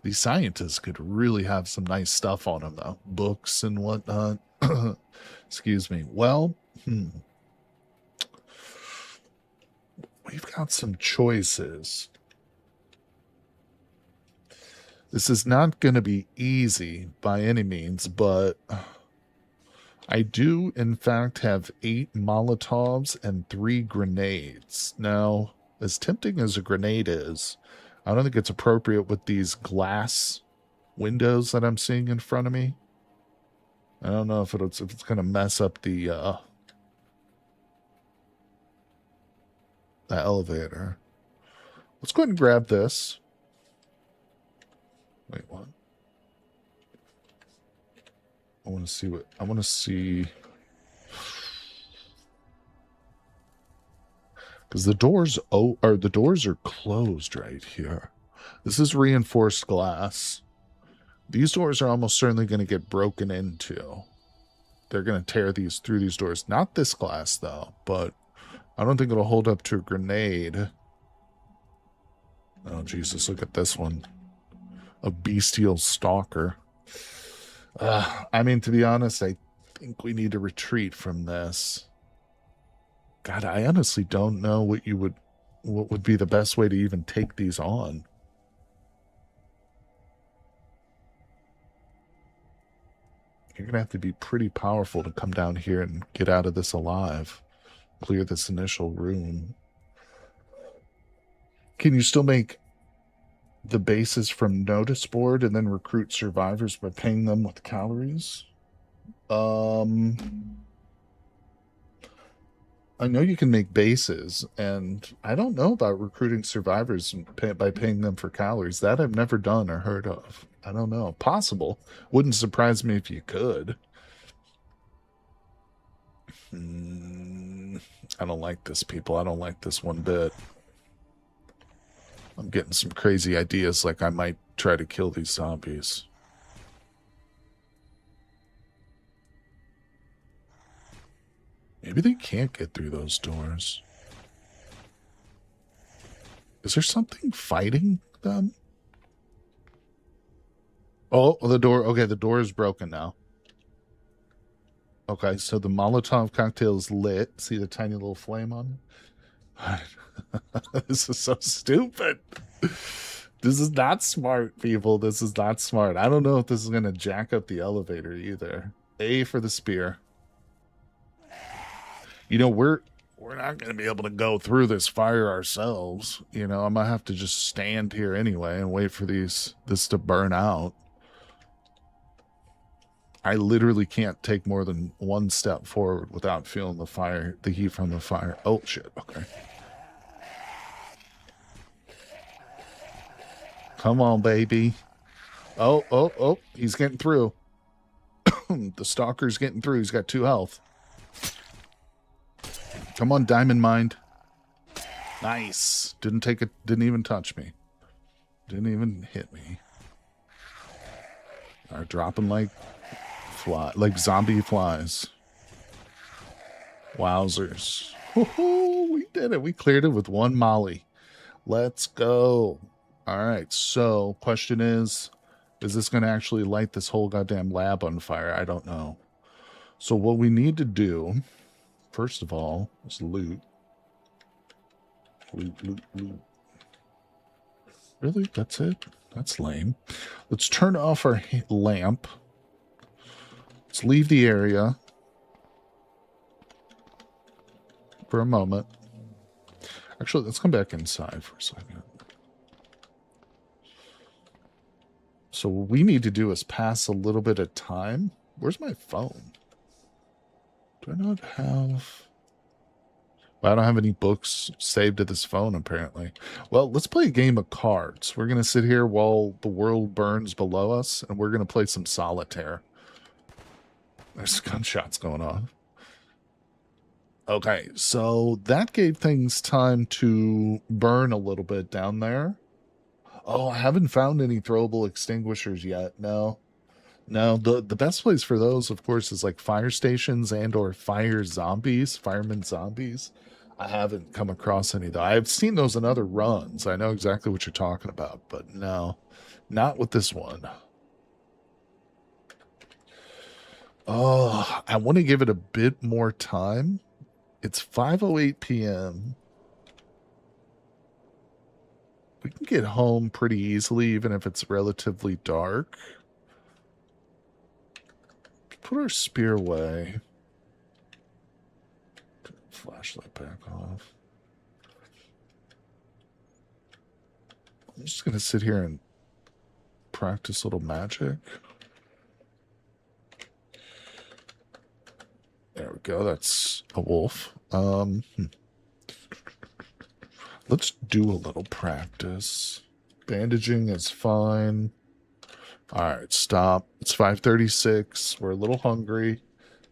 These scientists could really have some nice stuff on them, though. Books and whatnot. Excuse me. Well, we've got some choices. This is not going to be easy by any means, but I do, in fact, have 8 Molotovs and 3 grenades. Now, as tempting as a grenade is, I don't think it's appropriate with these glass windows that I'm seeing in front of me. I don't know if it's going to mess up the elevator. Let's go ahead and grab this. Wait, what? I want to see. Because the doors are closed right here. This is reinforced glass. These doors are almost certainly going to get broken into. They're going to tear through these doors. Not this glass though, but I don't think it'll hold up to a grenade. Oh Jesus, look at this one. A bestial stalker. I mean, to be honest, I think we need to retreat from this. God, I honestly don't know what would be the best way to even take these on. You're going to have to be pretty powerful to come down here and get out of this alive. Clear this initial room. Can you still make the bases from notice board and then recruit survivors by paying them with calories? I know you can make bases, and I don't know about recruiting survivors by paying them for calories. That I've never done or heard of. I don't know. Possible. Wouldn't surprise me if you could. I don't like this, people. I don't like this one bit. I'm getting some crazy ideas, like I might try to kill these zombies. Maybe they can't get through those doors. Is there something fighting them? Oh, the door. Okay, the door is broken now. Okay, so the Molotov cocktail is lit. See the tiny little flame on it? This is so stupid. This is not smart, people. This is not smart. I don't know if this is going to jack up the elevator either. A for the spear. You know, we're not going to be able to go through this fire ourselves. You know, I might have to just stand here anyway and wait for this to burn out. I literally can't take more than one step forward without feeling the heat from the fire. Oh, shit. Okay. Come on, baby. Oh, he's getting through. The stalker's getting through. He's got 2 health. Come on, Diamond Mind. Nice. Didn't even touch me. Didn't even hit me. Are dropping like zombie flies. Wowzers. We did it. We cleared it with 1 molly. Let's go. All right. So, question is this going to actually light this whole goddamn lab on fire? I don't know. So, what we need to do, first of all, is loot. Loot. Really? That's it? That's lame. Let's turn off our lamp. Let's leave the area for a moment. Actually, let's come back inside for a second. So what we need to do is pass a little bit of time. Where's my phone? Do I not have... Well, I don't have any books saved to this phone, apparently. Well, let's play a game of cards. We're going to sit here while the world burns below us, and we're going to play some solitaire. There's gunshots going on. Okay, so that gave things time to burn a little bit down there. Oh, I haven't found any throwable extinguishers yet. No. The best place for those, of course, is like fire stations and or firemen zombies. I haven't come across any though. I've seen those in other runs. I know exactly what you're talking about, but no, not with this one. Oh, I want to give it a bit more time. It's 5:08 p.m. We can get home pretty easily, even if it's relatively dark. Put our spear away. Flashlight back off. I'm just going to sit here and practice a little magic. There we go. That's a wolf. Let's do a little practice. Bandaging is fine. All right, stop. It's 5:36. We're a little hungry.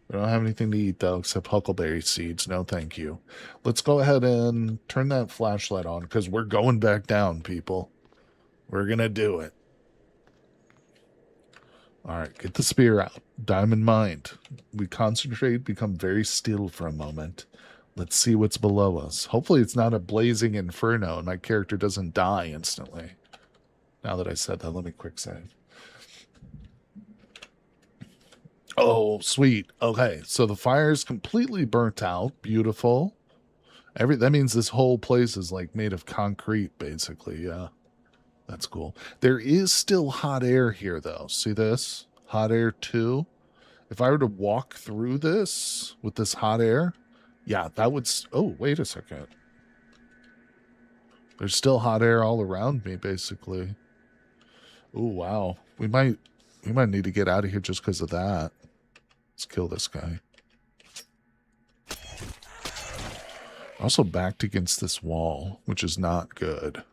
We don't have anything to eat, though, except huckleberry seeds. No, thank you. Let's go ahead and turn that flashlight on, because we're going back down, people. We're going to do it. All right, get the spear out. Diamond mind. We concentrate, become very still for a moment. Let's see what's below us. Hopefully it's not a blazing inferno and my character doesn't die instantly. Now that I said that, let me quick save. Oh, sweet. Okay, so the fire is completely burnt out. Beautiful. That means this whole place is like made of concrete, basically. Yeah, that's cool. There is still hot air here, though. See this? Hot air 2. If I were to walk through this with this hot air, yeah, that would... Oh, wait a second. There's still hot air all around me, basically. Oh, wow. We might need to get out of here just because of that. Let's kill this guy. Also backed against this wall, which is not good.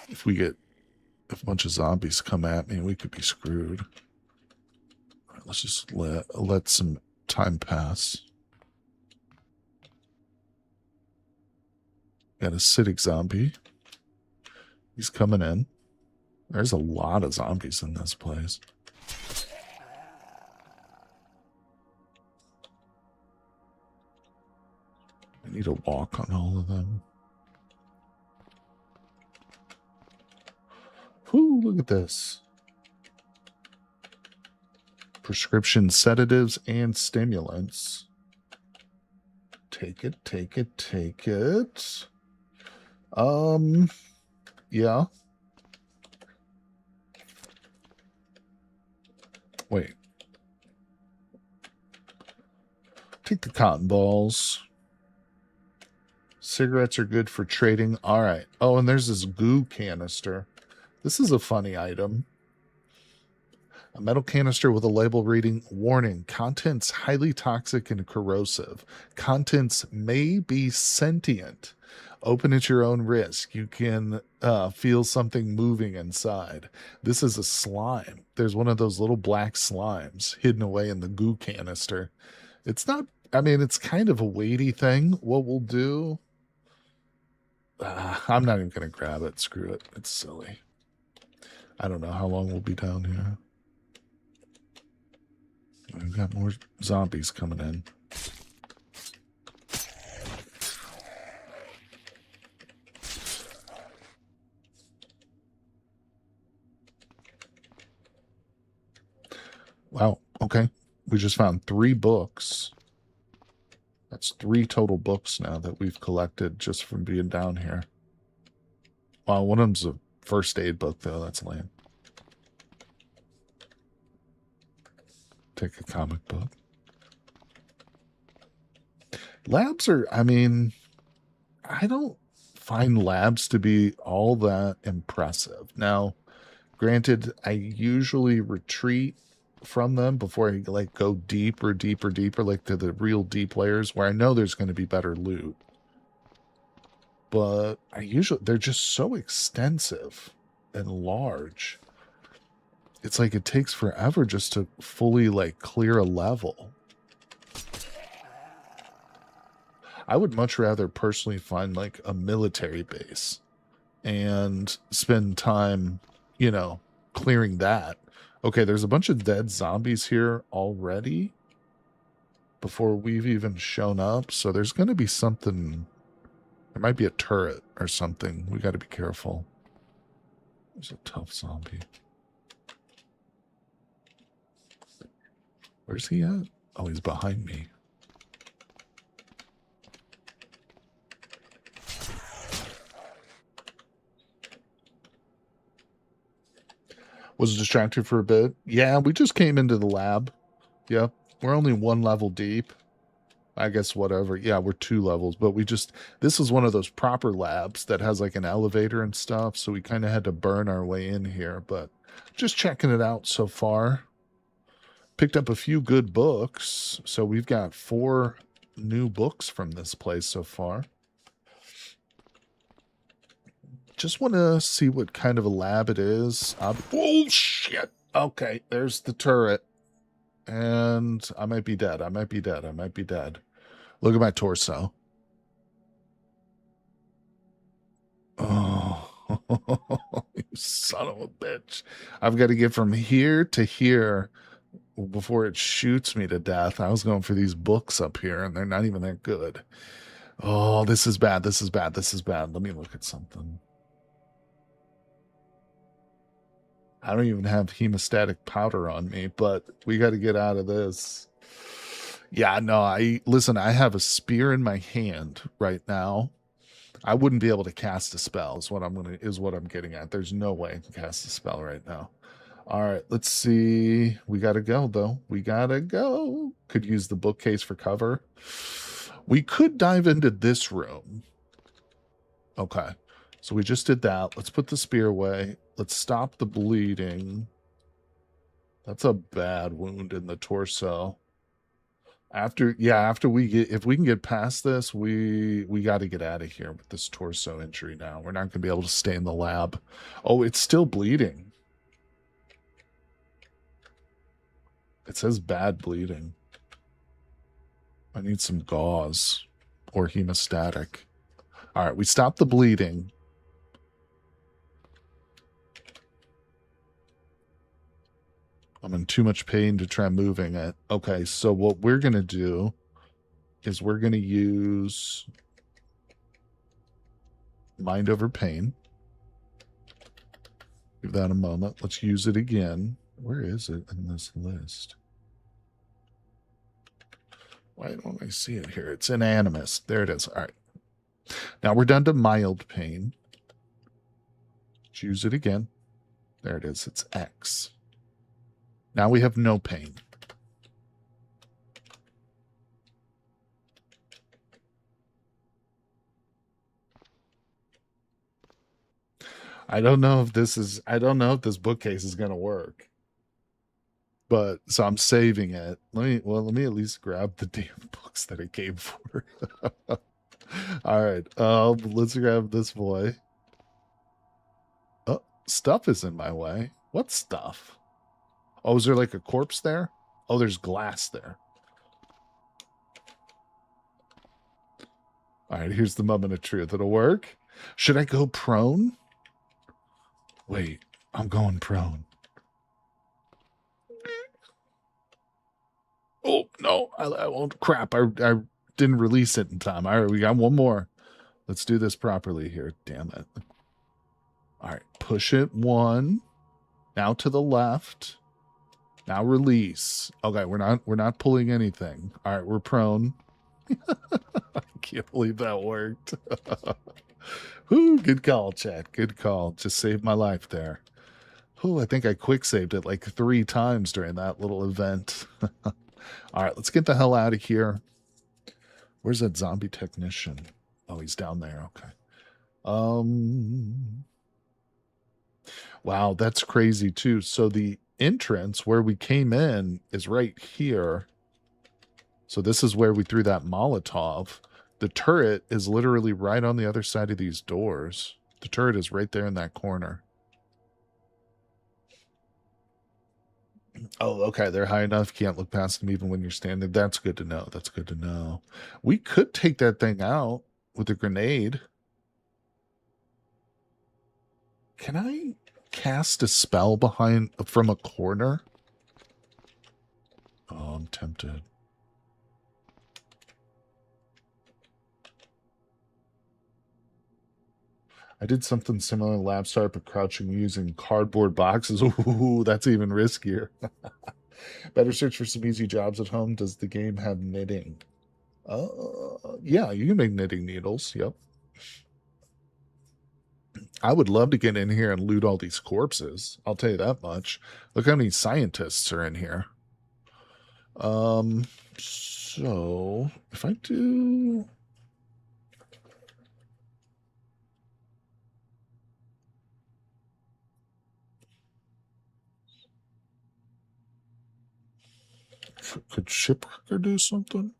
If a bunch of zombies come at me, we could be screwed. All right, let's just let some time pass. Got a acidic zombie. He's coming in. There's a lot of zombies in this place. I need to walk on all of them. Whoo, look at this. Prescription sedatives and stimulants. Take it, take it, take it. Yeah. Wait. Take the cotton balls. Cigarettes are good for trading. All right. Oh, and there's this goo canister. This is a funny item. A metal canister with a label reading, warning, contents highly toxic and corrosive. Contents may be sentient. Open at your own risk. You can feel something moving inside. This is a slime. There's one of those little black slimes hidden away in the goo canister. It's not, I mean, it's kind of a weighty thing. What we'll do, I'm not even going to grab it. Screw it. It's silly. I don't know how long we'll be down here. We've got more zombies coming in. Wow. Okay. We just found 3 books. That's 3 total books now that we've collected just from being down here. Wow, one of them's a first aid book, though. That's lame. Take a comic book. Labs are, I mean, I don't find labs to be all that impressive. Now, granted, I usually retreat from them before I like go deeper, like to the real deep layers where I know there's going to be better loot. But they're just so extensive and large. It's like it takes forever just to fully like clear a level. I would much rather personally find like a military base and spend time, you know, clearing that. Okay, there's a bunch of dead zombies here already, before we've even shown up. So there's going to be something. There might be a turret or something. We got to be careful. There's a tough zombie. Where's he at? Oh, he's behind me. Was distracted for a bit. Yeah, we just came into the lab. Yep. We're only 1 level deep. I guess whatever. Yeah, we're 2 levels, but this is one of those proper labs that has like an elevator and stuff, so we kind of had to burn our way in here, but just checking it out so far. Picked up a few good books, so we've got 4 new books from this place so far. Just want to see what kind of a lab it is. Oh, shit. Okay, there's the turret. And I might be dead. I might be dead. I might be dead. Look at my torso. Oh, you son of a bitch. I've got to get from here to here before it shoots me to death. I was going for these books up here, and they're not even that good. Oh, this is bad. This is bad. This is bad. Let me look at something. I don't even have hemostatic powder on me, but we got to get out of this. Yeah, no, listen, I have a spear in my hand right now. I wouldn't be able to cast a spell is what I'm getting at. There's no way I can cast a spell right now. All right, let's see. We got to go though. We got to go. Could use the bookcase for cover. We could dive into this room. Okay. So we just did that. Let's put the spear away. Let's stop the bleeding. That's a bad wound in the torso. If we can get past this, we got to get out of here with this torso injury now. We're not going to be able to stay in the lab. Oh, it's still bleeding. It says bad bleeding. I need some gauze or hemostatic. All right, we stopped the bleeding. I'm in too much pain to try moving it. Okay, so what we're going to do is we're going to use Mind Over Pain. Give that a moment. Let's use it again. Where is it in this list? Why don't I see it here? It's in Animus. There it is. All right. Now we're down to mild pain. Let's use it again. There it is. It's X. Now we have no pain. I don't know if this bookcase is going to work. But so I'm saving it. Let me at least grab the damn books that it came for. All right. Let's grab this boy. Oh, stuff is in my way. What stuff? Oh, is there like a corpse there? Oh, there's glass there. All right, here's the moment of truth. It'll work. Should I go prone? Wait, I'm going prone. Oh, no, I won't. Crap, I didn't release it in time. All right, we got one more. Let's do this properly here. Damn it. All right, push it 1. Now to the left. Now release. Okay, we're not pulling anything. All right, we're prone. I can't believe that worked. Ooh, good call, chat. Good call. Just saved my life there. Ooh, I think I quick saved it like 3 times during that little event. All right, let's get the hell out of here. Where's that zombie technician? Oh, he's down there. Okay. Wow, that's crazy too. So the entrance where we came in is right here. So this is where we threw that Molotov. The turret is literally right on the other side of these doors. The turret is right there in that corner. Oh, okay. They're high enough. Can't look past them even when you're standing. That's good to know. That's good to know. We could take that thing out with a grenade. Can I cast a spell from a corner? Oh, I'm tempted. I did something similar in lab start, but crouching using cardboard boxes. Ooh, that's even riskier. Better search for some easy jobs at home. Does the game have knitting? Yeah, you can make knitting needles. Yep. I would love to get in here and loot all these corpses. I'll tell you that much. Look how many scientists are in here. So if I do, could Shipwrecker do something?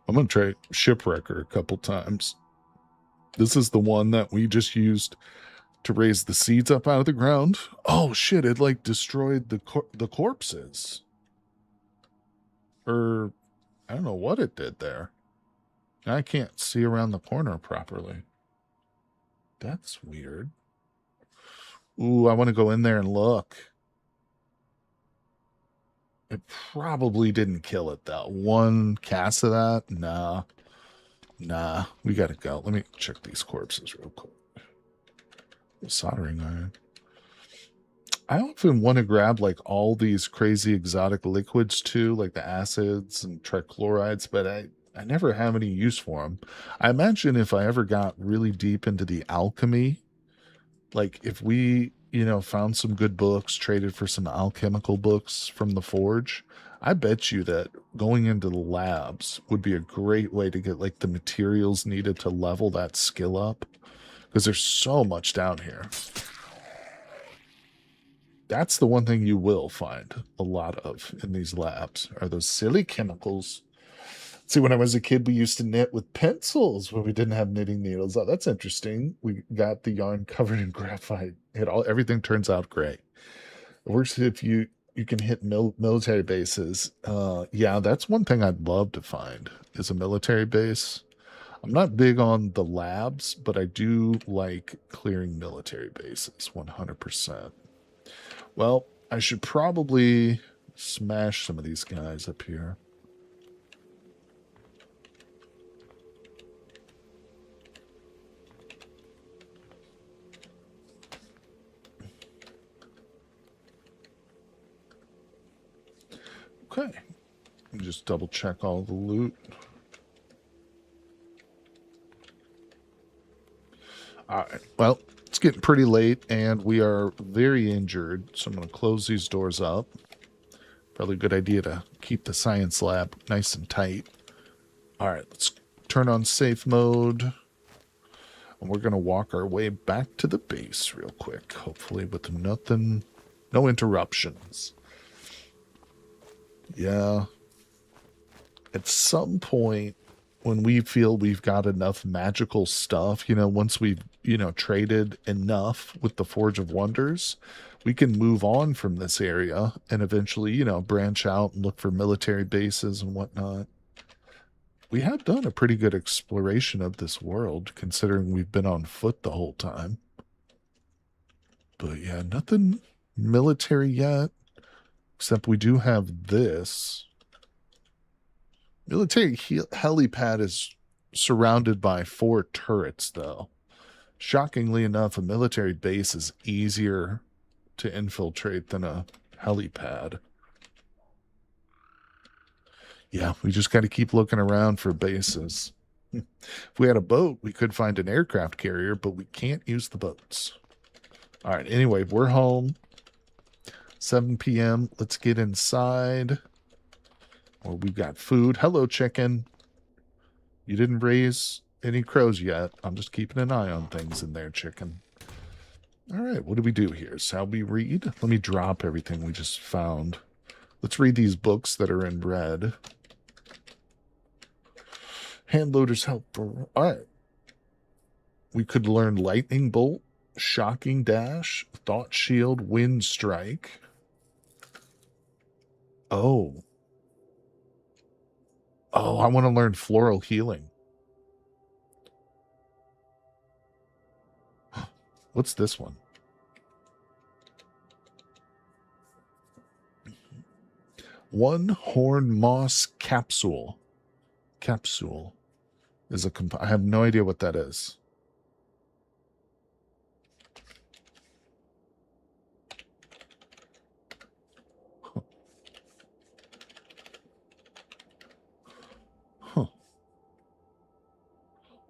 I'm gonna try Shipwrecker a couple times. This is the one that we just used to raise the seeds up out of the ground. Oh shit! It like destroyed the corpses, or I don't know what it did there. I can't see around the corner properly. That's weird. Ooh, I want to go in there and look. It probably didn't kill it though. One cast of that? Nah. Nah. We gotta go. Let me check these corpses real quick. Soldering iron. I often want to grab like all these crazy exotic liquids too, like the acids and trichlorides, but I never have any use for them. I imagine if I ever got really deep into the alchemy, like if we, found some good books, traded for some alchemical books from the forge, I bet you that going into the labs would be a great way to get like the materials needed to level that skill up because there's so much down here. That's the one thing you will find a lot of in these labs are those silly chemicals. See, when I was a kid, we used to knit with pencils when we didn't have knitting needles. Oh, that's interesting. We got the yarn covered in graphite. Everything turns out great. It works if you can hit military bases. Yeah, that's one thing I'd love to find is a military base. I'm not big on the labs, but I do like clearing military bases 100%. Well, I should probably smash some of these guys up here. Okay. Just double check all the loot. All right. Well, it's getting pretty late and we are very injured. So I'm going to close these doors up. Probably a good idea to keep the science lab nice and tight. All right. Let's turn on safe mode. And we're going to walk our way back to the base real quick. Hopefully with no interruptions. Yeah. At some point, when we feel we've got enough magical stuff, once we've, traded enough with the Forge of Wonders, we can move on from this area and eventually, branch out and look for military bases and whatnot. We have done a pretty good exploration of this world, considering we've been on foot the whole time. But yeah, nothing military yet, except we do have this. Military helipad is surrounded by 4 turrets, though. Shockingly enough, a military base is easier to infiltrate than a helipad. Yeah, we just got to keep looking around for bases. If we had a boat, we could find an aircraft carrier, but we can't use the boats. All right, anyway, we're home. 7 p.m. Let's get inside. Or we've got food. Hello, chicken. You didn't raise any crows yet. I'm just keeping an eye on things in there, chicken. All right, what do we do here? Shall we read? Let me drop everything we just found. Let's read these books that are in red. Hand loaders help for... All right. We could learn lightning bolt, shocking dash, thought shield, wind strike. Oh. Oh, I want to learn floral healing. What's this one? One horn moss capsule. Capsule is a I have no idea what that is. Huh.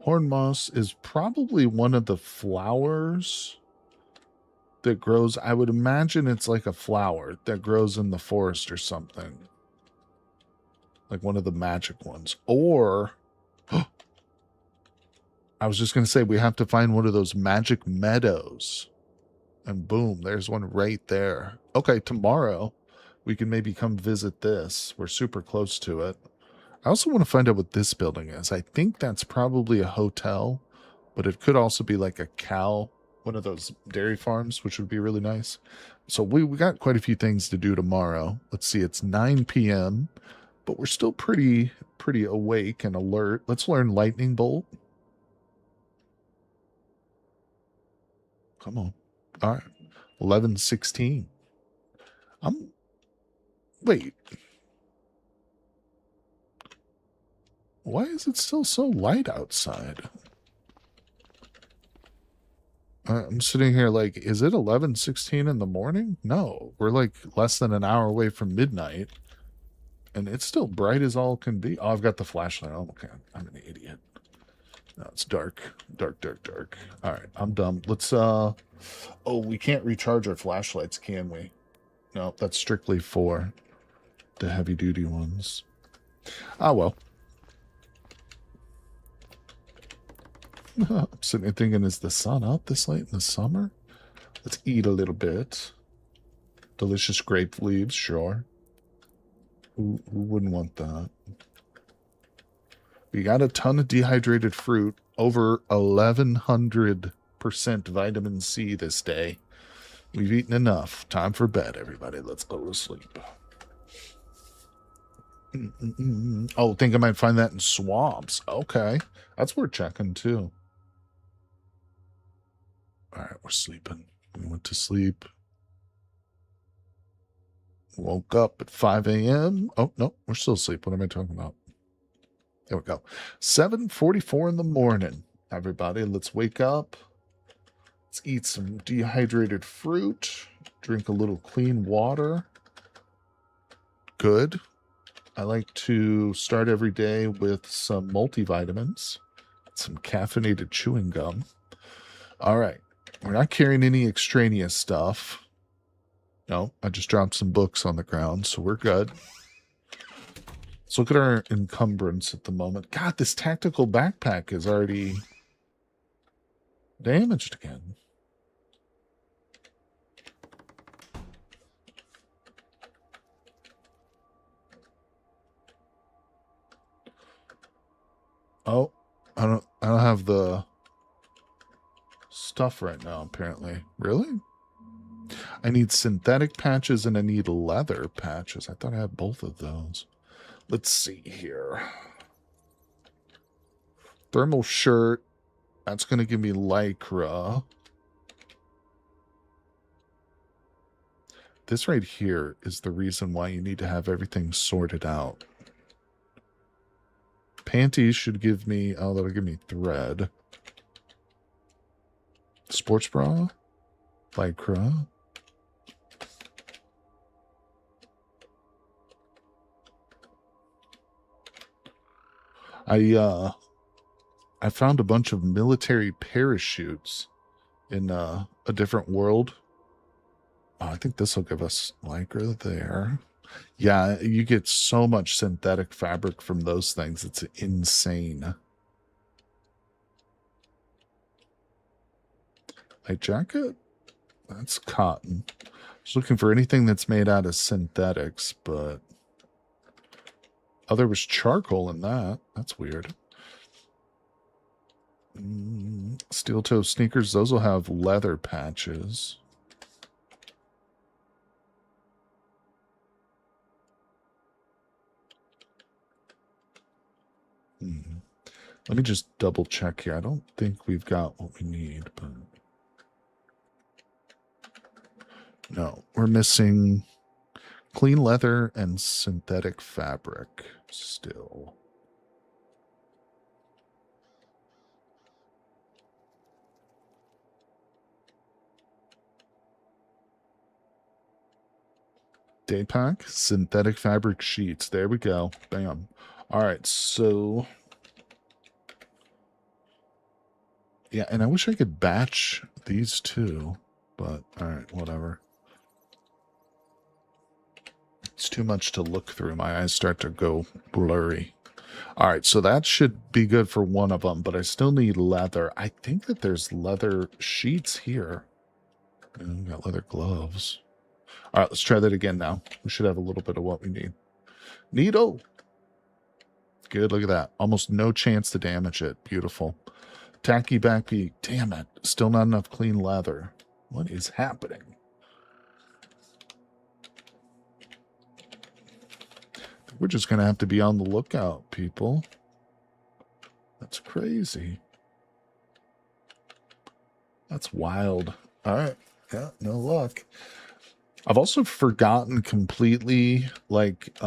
Horn moss is probably one of the flowers that grows. I would imagine it's like a flower that grows in the forest or something. Like one of the magic ones. Or I was just going to say we have to find one of those magic meadows. And boom, there's one right there. Okay, tomorrow we can maybe come visit this. We're super close to it. I also want to find out what this building is. I think that's probably a hotel, but it could also be like a cow, one of those dairy farms, which would be really nice. So we got quite a few things to do tomorrow. Let's see, it's 9 p.m., but we're still pretty awake and alert. Let's learn Lightning Bolt. Come on. All right. 11:16. Wait. Why is it still so light outside? I'm sitting here like, is it 11:16 in the morning? No, we're like less than an hour away from midnight. And it's still bright as all can be. Oh, I've got the flashlight. Oh, okay. I'm an idiot. No, it's dark. Dark. All right, I'm dumb. Let's, oh, we can't recharge our flashlights, can we? No, that's strictly for the heavy-duty ones. Ah, well. I'm sitting here thinking, is the sun up this late in the summer? Let's eat a little bit. Delicious grape leaves, sure. Who wouldn't want that? We got a ton of dehydrated fruit, over 1,100% vitamin C this day. We've eaten enough. Time for bed, everybody. Let's go to sleep. Oh, think I might find that in swamps. Okay. That's worth checking, too. All right, we're sleeping. We went to sleep. Woke up at 5 a.m. Oh, no, we're still asleep. What am I talking about? There we go. 7:44 in the morning, everybody. Let's wake up. Let's eat some dehydrated fruit. Drink a little clean water. Good. I like to start every day with some multivitamins, some caffeinated chewing gum. All right. We're not carrying any extraneous stuff. No, I just dropped some books on the ground, so we're good. Let's look at our encumbrance at the moment. God, this tactical backpack is already damaged again. Oh, I don't have the stuff right now, apparently. Really? I need synthetic patches and I need leather patches. I thought I had both of those. Let's see here. Thermal shirt. That's going to give me lycra. This right here is the reason why you need to have everything sorted out. Panties should give me, oh, that'll give me thread. Sports bra. Lycra. I found a bunch of military parachutes in a different world. Oh, I think this will give us lycra there. Yeah, you get so much synthetic fabric from those things. It's insane. Light jacket? That's cotton. I was looking for anything that's made out of synthetics, but... Oh, there was charcoal in that. That's weird. Steel toe sneakers. Those will have leather patches. Let me just double check here. I don't think we've got what we need, but... No, we're missing Clean leather and synthetic fabric still. Day pack, synthetic fabric sheets. There we go. Bam. All right, so yeah, and I wish I could batch these two, but all right, whatever. It's too much to look through. My eyes start to go blurry. All right, so that should be good for one of them, but I still need leather. I think that there's leather sheets here. And we got leather gloves. All right, let's try that again now. We should have a little bit of what we need. Needle. Good, look at that. Almost no chance to damage it. Beautiful. Tacky backbeat. Damn it. Still not enough clean leather. What is happening? We're just going to have to be on the lookout, people. That's crazy. That's wild. All right. Yeah, no luck. I've also forgotten completely, like,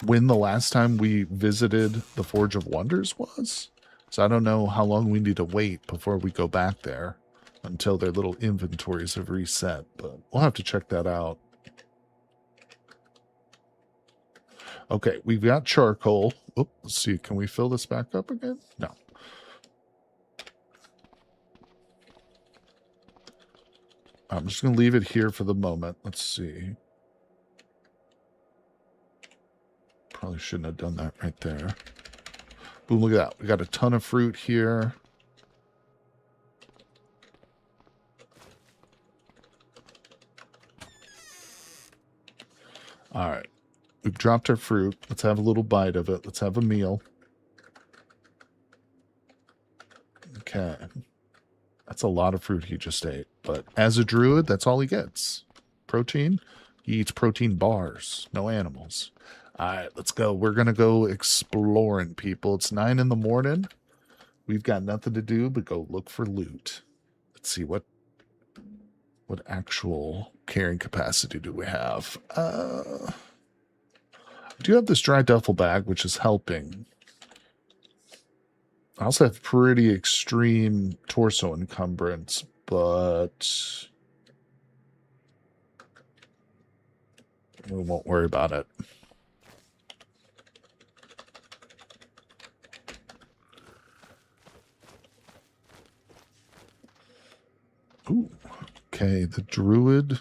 when the last time we visited the Forge of Wonders was. So I don't know how long we need to wait before we go back there until their little inventories have reset, but we'll have to check that out. Okay, we've got charcoal. Oop, let's see. Can we fill this back up again? No. I'm just going to leave it here for the moment. Let's see. Probably shouldn't have done that right there. Boom, look at that. We got a ton of fruit here. All right. We've dropped our fruit. Let's have a little bite of it. Let's have a meal. Okay. That's a lot of fruit he just ate. But as a druid, that's all he gets. Protein. He eats protein bars. No animals. All right, let's go. We're going to go exploring, people. It's 9 in the morning. We've got nothing to do but go look for loot. Let's see what actual carrying capacity do we have. I do have this dry duffel bag, which is helping. I also have pretty extreme torso encumbrance, but we won't worry about it. Ooh, okay, the druid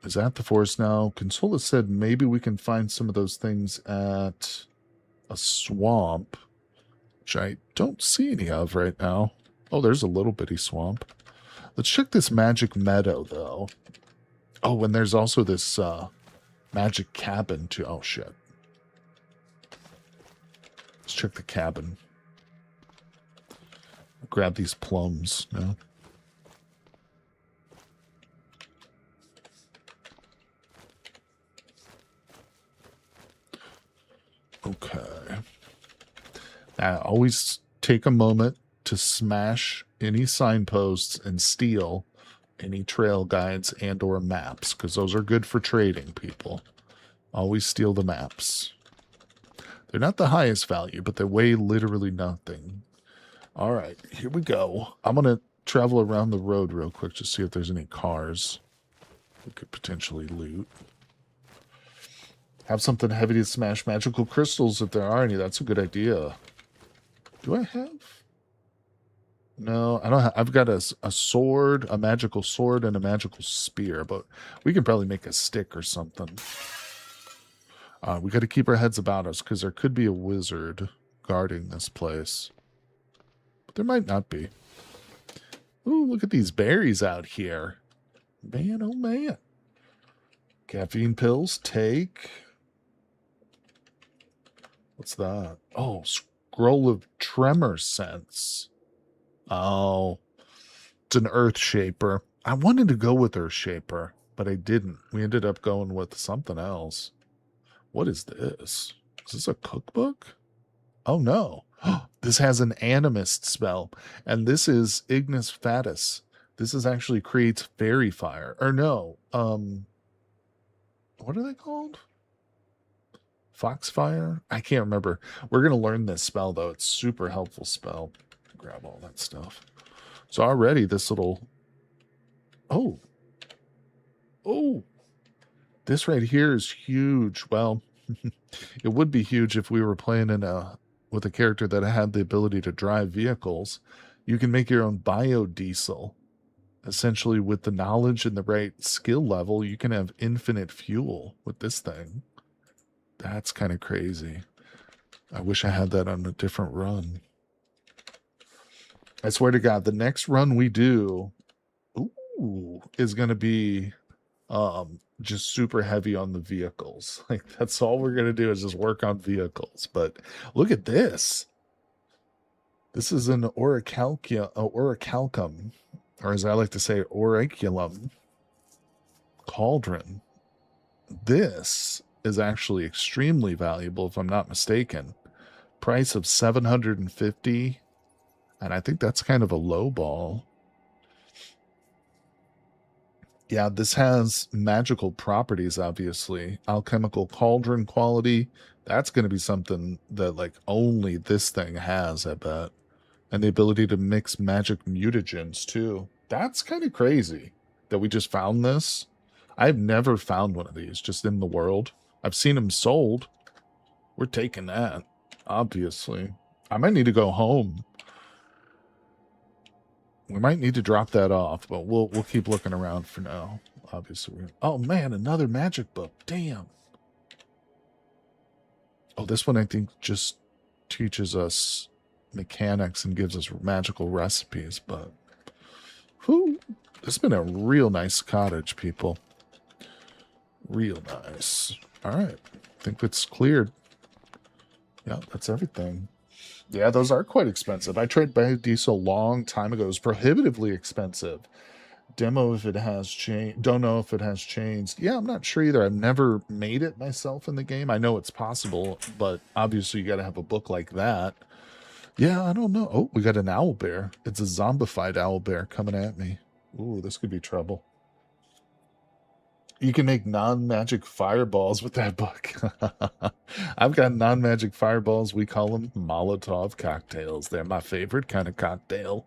is at the forest now. Consola said maybe we can find some of those things at a swamp, which I don't see any of right now. Oh, there's a little bitty swamp. Let's check this magic meadow, though. Oh, and there's also this magic cabin, too. Oh, shit. Let's check the cabin. Grab these plums, no? Okay. Now, always take a moment to smash any signposts and steal any trail guides and or maps, because those are good for trading, people. Always steal the maps. They're not the highest value, but they weigh literally nothing. All right, here we go. I'm going to travel around the road real quick to see if there's any cars we could potentially loot. Have something heavy to smash magical crystals if there are any. That's a good idea. Do I have? No, I don't have. I've got a sword, a magical sword, and a magical spear, but we can probably make a stick or something. We got to keep our heads about us because there could be a wizard guarding this place. But there might not be. Ooh, look at these berries out here. Man, oh man. Caffeine pills, take. What's that? Oh, scroll of tremor sense. Oh, it's an earth shaper. I wanted to go with earth shaper, but I didn't. We ended up going with something else. What is this? Is this a cookbook? Oh no. This has an animist spell, and this is Ignis Fatus. This is actually creates fairy fire. Or no, What are they called? Foxfire? I can't remember. We're going to learn this spell, though. It's super helpful spell. Grab all that stuff. So already this little... Oh. Oh. This right here is huge. Well, it would be huge if we were playing with a character that had the ability to drive vehicles. You can make your own biodiesel. Essentially, with the knowledge and the right skill level, you can have infinite fuel with this thing. That's kind of crazy. I wish I had that on a different run. I swear to God, the next run we do is going to be just super heavy on the vehicles. Like, that's all we're going to do is just work on vehicles. But look at this. This is an orichalcum, or as I like to say, auriculum cauldron. This is actually extremely valuable, if I'm not mistaken. Price of 750, and I think that's kind of a low ball. Yeah, this has magical properties, obviously. Alchemical cauldron quality. That's going to be something that, like, only this thing has, I bet. And the ability to mix magic mutagens, too. That's kind of crazy that we just found this. I've never found one of these just in the world. I've seen them sold. We're taking that, obviously. I might need to go home. We might need to drop that off, but we'll keep looking around for now. Obviously. Oh man, another magic book. Damn. Oh, this one I think just teaches us mechanics and gives us magical recipes, but whew, this has been a real nice cottage, people. Real nice. All right. I think it's cleared. Yeah, that's everything. Yeah, those are quite expensive. I tried biodiesel a long time ago. It was prohibitively expensive. Demo if it has changed. Don't know if it has changed. Yeah, I'm not sure either. I've never made it myself in the game. I know it's possible, but obviously you got to have a book like that. Yeah, I don't know. Oh, we got an owlbear. It's a zombified owlbear coming at me. Ooh, this could be trouble. You can make non-magic fireballs with that book. I've got non-magic fireballs. We call them Molotov cocktails. They're my favorite kind of cocktail.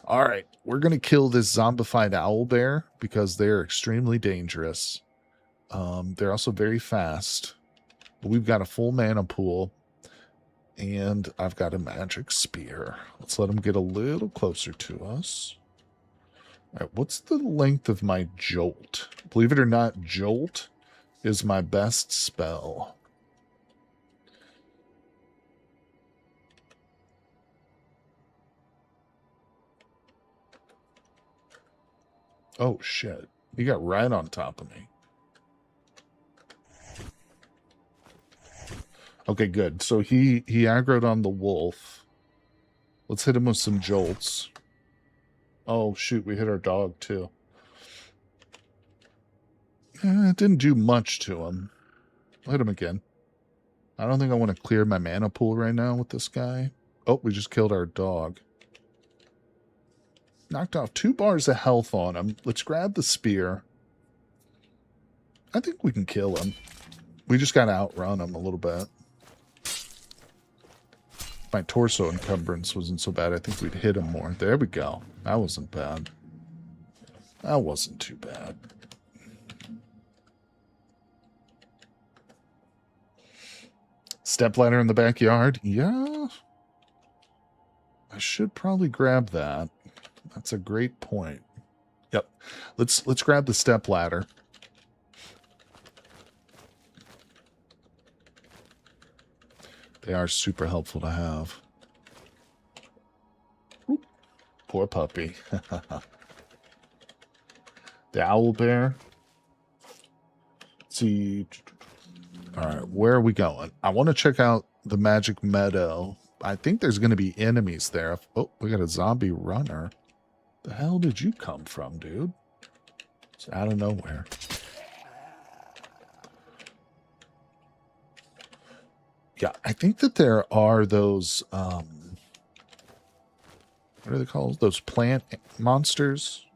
All right, we're going to kill this zombified owlbear because they're extremely dangerous. They're also very fast. We've got a full mana pool. And I've got a magic spear. Let's let them get a little closer to us. All right, what's the length of my jolt? Believe it or not, jolt is my best spell. Oh, shit. He got right on top of me. Okay, good. So he aggroed on the wolf. Let's hit him with some jolts. Oh, shoot. We hit our dog, too. It didn't do much to him. I'll hit him again. I don't think I want to clear my mana pool right now with this guy. Oh, we just killed our dog. Knocked off 2 bars of health on him. Let's grab the spear. I think we can kill him. We just got to outrun him a little bit. My torso encumbrance wasn't so bad. I think we'd hit him more. There we go. That wasn't bad. That wasn't too bad. Stepladder in the backyard? Yeah. I should probably grab that. That's a great point. Yep. Let's grab the stepladder. They are super helpful to have. Oop. Poor puppy. The owlbear. Let's see. All right, where are we going? I want to check out the magic meadow. I think there's going to be enemies there. Oh, we got a zombie runner. The hell did you come from, dude? It's out of nowhere. Yeah, I think that there are those, what are they called? Those plant monsters?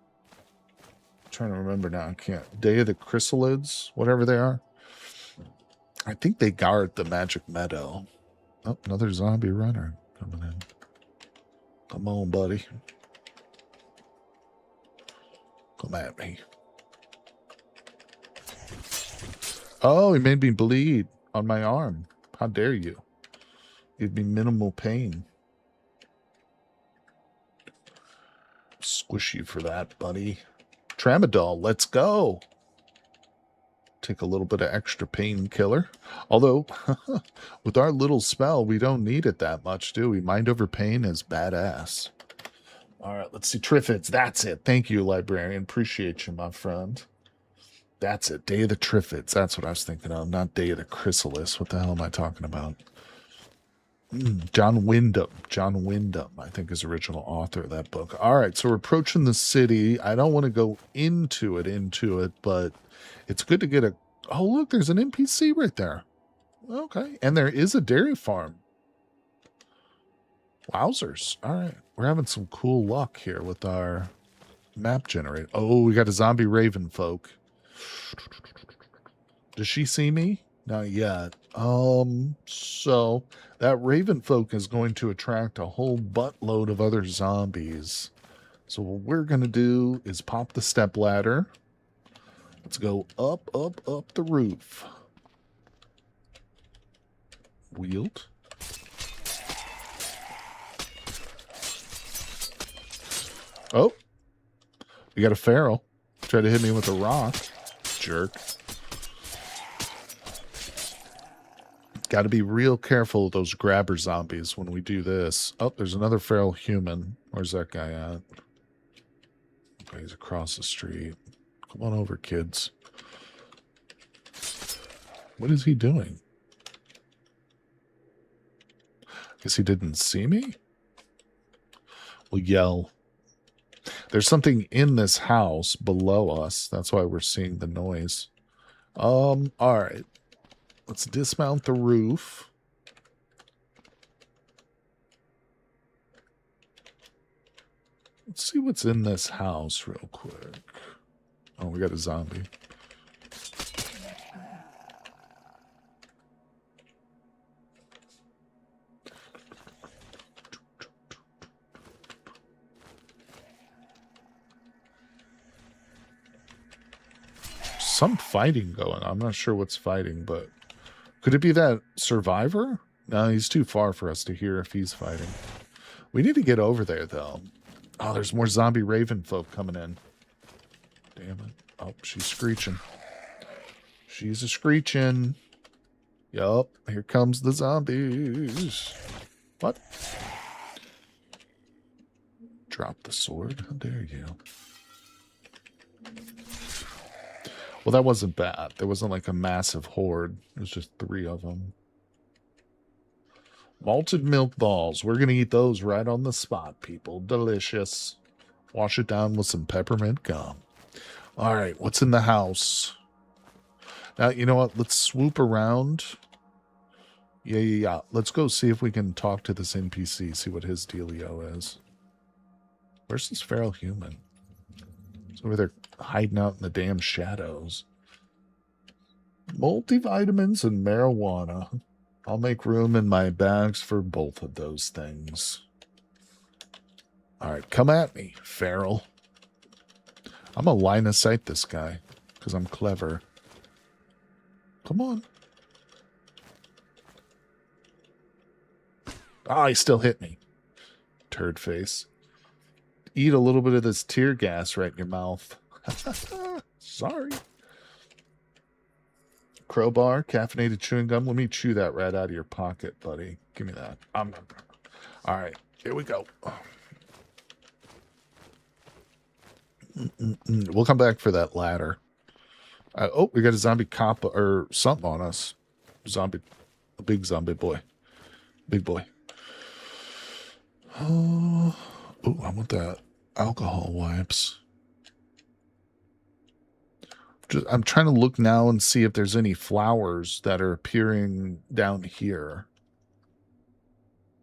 trying to remember now. I can't. Day of the Chrysalids, whatever they are. I think they guard the Magic Meadow. Oh, another zombie runner coming in. Come on, buddy. Come at me. Oh, he made me bleed on my arm. How dare you? Give me minimal pain. Squish you for that, buddy. Tramadol, let's go. Take a little bit of extra painkiller. Although, with our little spell, we don't need it that much, do we? Mind over pain is badass. All right, let's see. Triffids, that's it. Thank you, librarian. Appreciate you, my friend. That's it. Day of the Triffids. That's what I was thinking of. Not Day of the Chrysalis. What the hell am I talking about? John Wyndham. John Wyndham, I think, is original author of that book. All right, so we're approaching the city. I don't want to go into it, but it's good to get a... Oh, look, there's an NPC right there. Okay, and there is a dairy farm. Wowzers. All right, we're having some cool luck here with our map generator. Oh, we got a zombie raven folk. Does she see me? Not yet. So that raven folk is going to attract a whole buttload of other zombies. So what we're going to do is pop the step ladder. Let's go up, up, up the roof. Wield. Oh, we got a feral. Try to hit me with a rock. Jerk. Got to be real careful with those grabber zombies when we do this. Oh, there's another feral human. Where's that guy at? Okay, he's across the street. Come on over, kids. What is he doing? Guess he didn't see me? We'll yell. There's something in this house below us. That's why we're seeing the noise. All right. Let's dismount the roof. Let's see what's in this house real quick. Oh, we got a zombie. Some fighting going on. I'm not sure what's fighting, but could it be that survivor? No, he's too far for us to hear if he's fighting. We need to get over there, though. Oh, there's more zombie raven folk coming in. Damn it. Oh, she's screeching. She's a screeching. Yup, here comes the zombies. What? Drop the sword? How dare you? Well, that wasn't bad. There wasn't like a massive horde. It was just 3 of them. Malted milk balls. We're going to eat those right on the spot, people. Delicious. Wash it down with some peppermint gum. All right, what's in the house? Now, you know what? Let's swoop around. Yeah. Let's go see if we can talk to this NPC, see what his dealio is. Where's this feral human? He's over there hiding out in the damn shadows. Multivitamins and marijuana. I'll make room in my bags for both of those things. All right, come at me, feral. I'm gonna line of sight this guy because I'm clever. Come on. Ah, he still hit me. Turd face. Eat a little bit of this tear gas right in your mouth. Sorry. Crowbar, caffeinated chewing gum. Let me chew that right out of your pocket, buddy. Give me that. All right, here we go. We'll come back for that ladder. Oh, we got a zombie cop or something on us. Zombie, a big zombie boy. Big boy. Oh, I want that alcohol wipes. I'm trying to look now and see if there's any flowers that are appearing down here.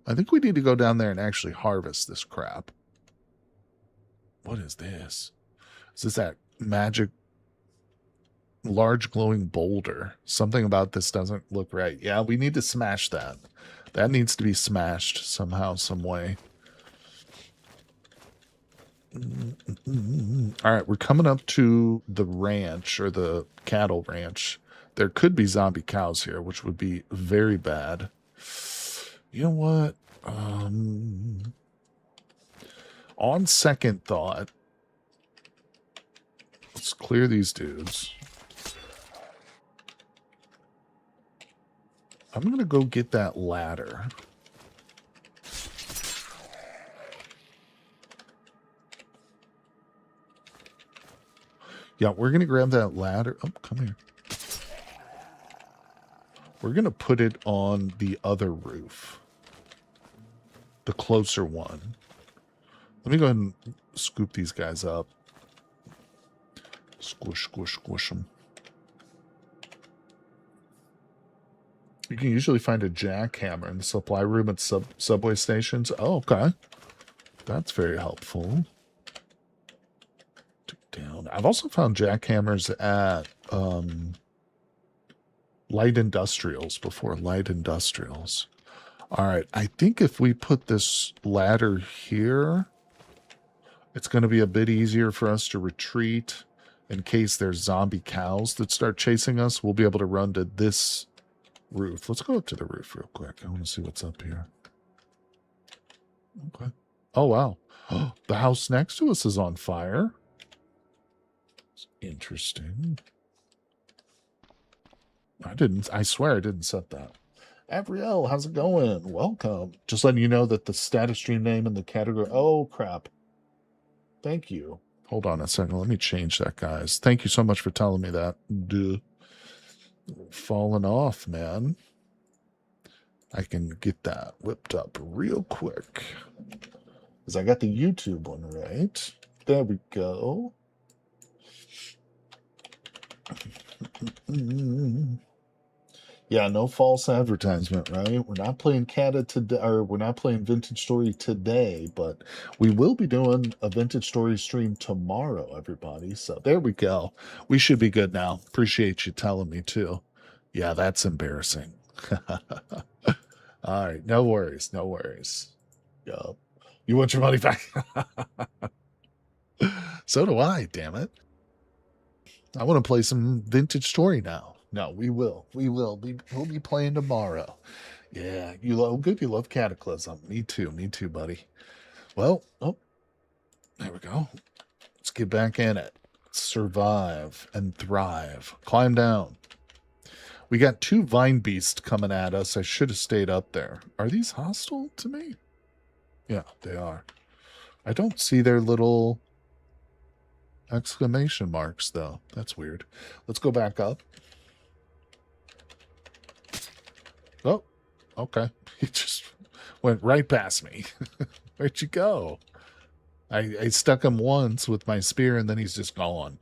I think we need to go down there and actually harvest this crap. What is this? Is this that magic large glowing boulder. Something about this doesn't look right. Yeah, we need to smash that. That needs to be smashed somehow, some way. All right, we're coming up to the ranch, or the cattle ranch. There could be zombie cows here, which would be very bad. You know what? On second thought, let's clear these dudes. I'm going to go get that ladder. Yeah, we're going to grab that ladder. Oh, come here. We're going to put it on the other roof. The closer one. Let me go ahead and scoop these guys up. Squish, squish, squish them. You can usually find a jackhammer in the supply room at subway stations. Oh, okay. That's very helpful. Down. I've also found jackhammers at light industrials before. Light industrials. All right. I think if we put this ladder here, it's going to be a bit easier for us to retreat in case there's zombie cows that start chasing us. We'll be able to run to this roof. Let's go up to the roof real quick. I want to see what's up here. Okay. Oh, wow. The house next to us is on fire. It's interesting. I swear I didn't set that. Avriel, how's it going? Welcome. Just letting you know that the status stream name and the category. Oh, crap. Thank you. Hold on a second. Let me change that, guys. Thank you so much for telling me that. Duh. Falling off, man. I can get that whipped up real quick. Because I got the YouTube one right. There we go. Yeah, no false advertisement, right? We're not playing Cata today, or we're not playing Vintage Story today, but we will be doing a Vintage Story stream tomorrow, everybody. So there we go. We should be good now. Appreciate you telling me too. Yeah, that's embarrassing. All right, no worries, no worries. Yup. You want your money back? So do I, damn it. I want to play some Vintage Story now. No, we will. We'll be playing tomorrow. Yeah, you love good. You love Cataclysm. Me too, buddy. Well, oh, there we go. Let's get back in it. Survive and thrive. Climb down. We got 2 vine beasts coming at us. I should have stayed up there. Are these hostile to me? Yeah, they are. I don't see their little exclamation marks, though. That's weird. Let's go back up. Oh, okay. He just went right past me. Where'd you go? I stuck him once with my spear, and then he's just gone.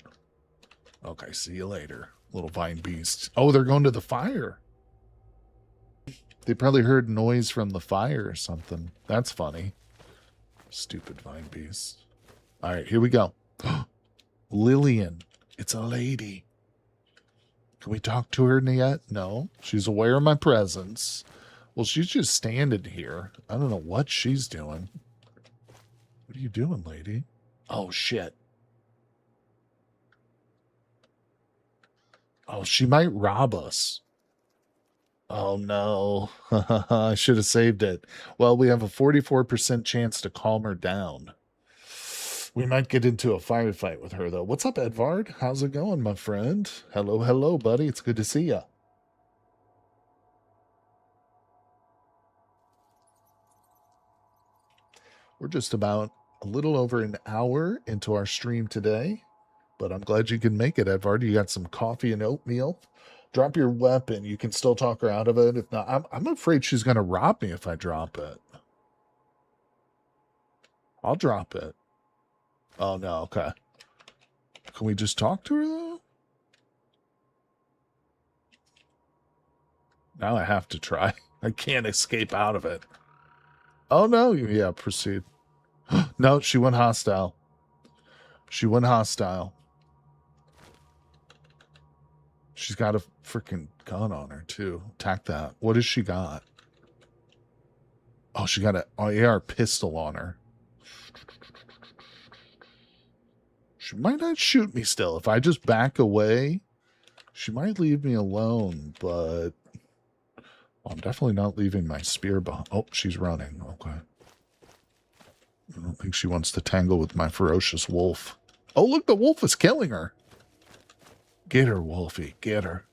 Okay, see you later, little vine beast. Oh, they're going to the fire. They probably heard noise from the fire or something. That's funny. Stupid vine beast. All right, here we go. Lillian. It's a lady. Can we talk to her yet? No. She's aware of my presence. Well, she's just standing here. I don't know what she's doing. What are you doing, lady? Oh, shit. Oh, she might rob us. Oh, no. I should have saved it. Well, we have a 44% chance to calm her down. We might get into a firefight with her, though. What's up, Edvard? How's it going, my friend? Hello, hello, buddy. It's good to see you. We're just about a little over an hour into our stream today, but I'm glad you can make it, Edvard. You got some coffee and oatmeal. Drop your weapon. You can still talk her out of it. If not, I'm afraid she's going to rob me if I drop it. I'll drop it. Oh, no. Okay. Can we just talk to her, though? Now I have to try. I can't escape out of it. Oh, no. Yeah, proceed. No, she went hostile. She went hostile. She's got a freaking gun on her, too. Attack that. What has she got? Oh, she got an AR pistol on her. She might not shoot me still. If I just back away, she might leave me alone, but I'm definitely not leaving my spear behind. Oh, she's running. Okay. I don't think she wants to tangle with my ferocious wolf. Oh, look, the wolf is killing her. Get her, Wolfie. Get her.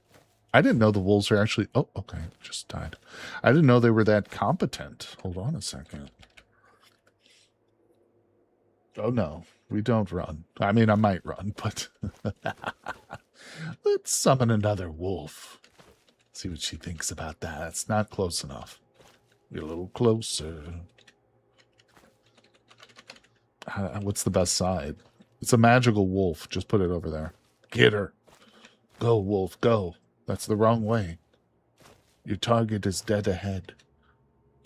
I didn't know the wolves are actually... Oh, okay. Just died. I didn't know they were that competent. Hold on a second. Oh, no. We don't run. I mean, I might run, but... Let's summon another wolf. See what she thinks about that. It's not close enough. Get a little closer. What's the best side? It's a magical wolf. Just put it over there. Get her. Go, wolf, go. That's the wrong way. Your target is dead ahead.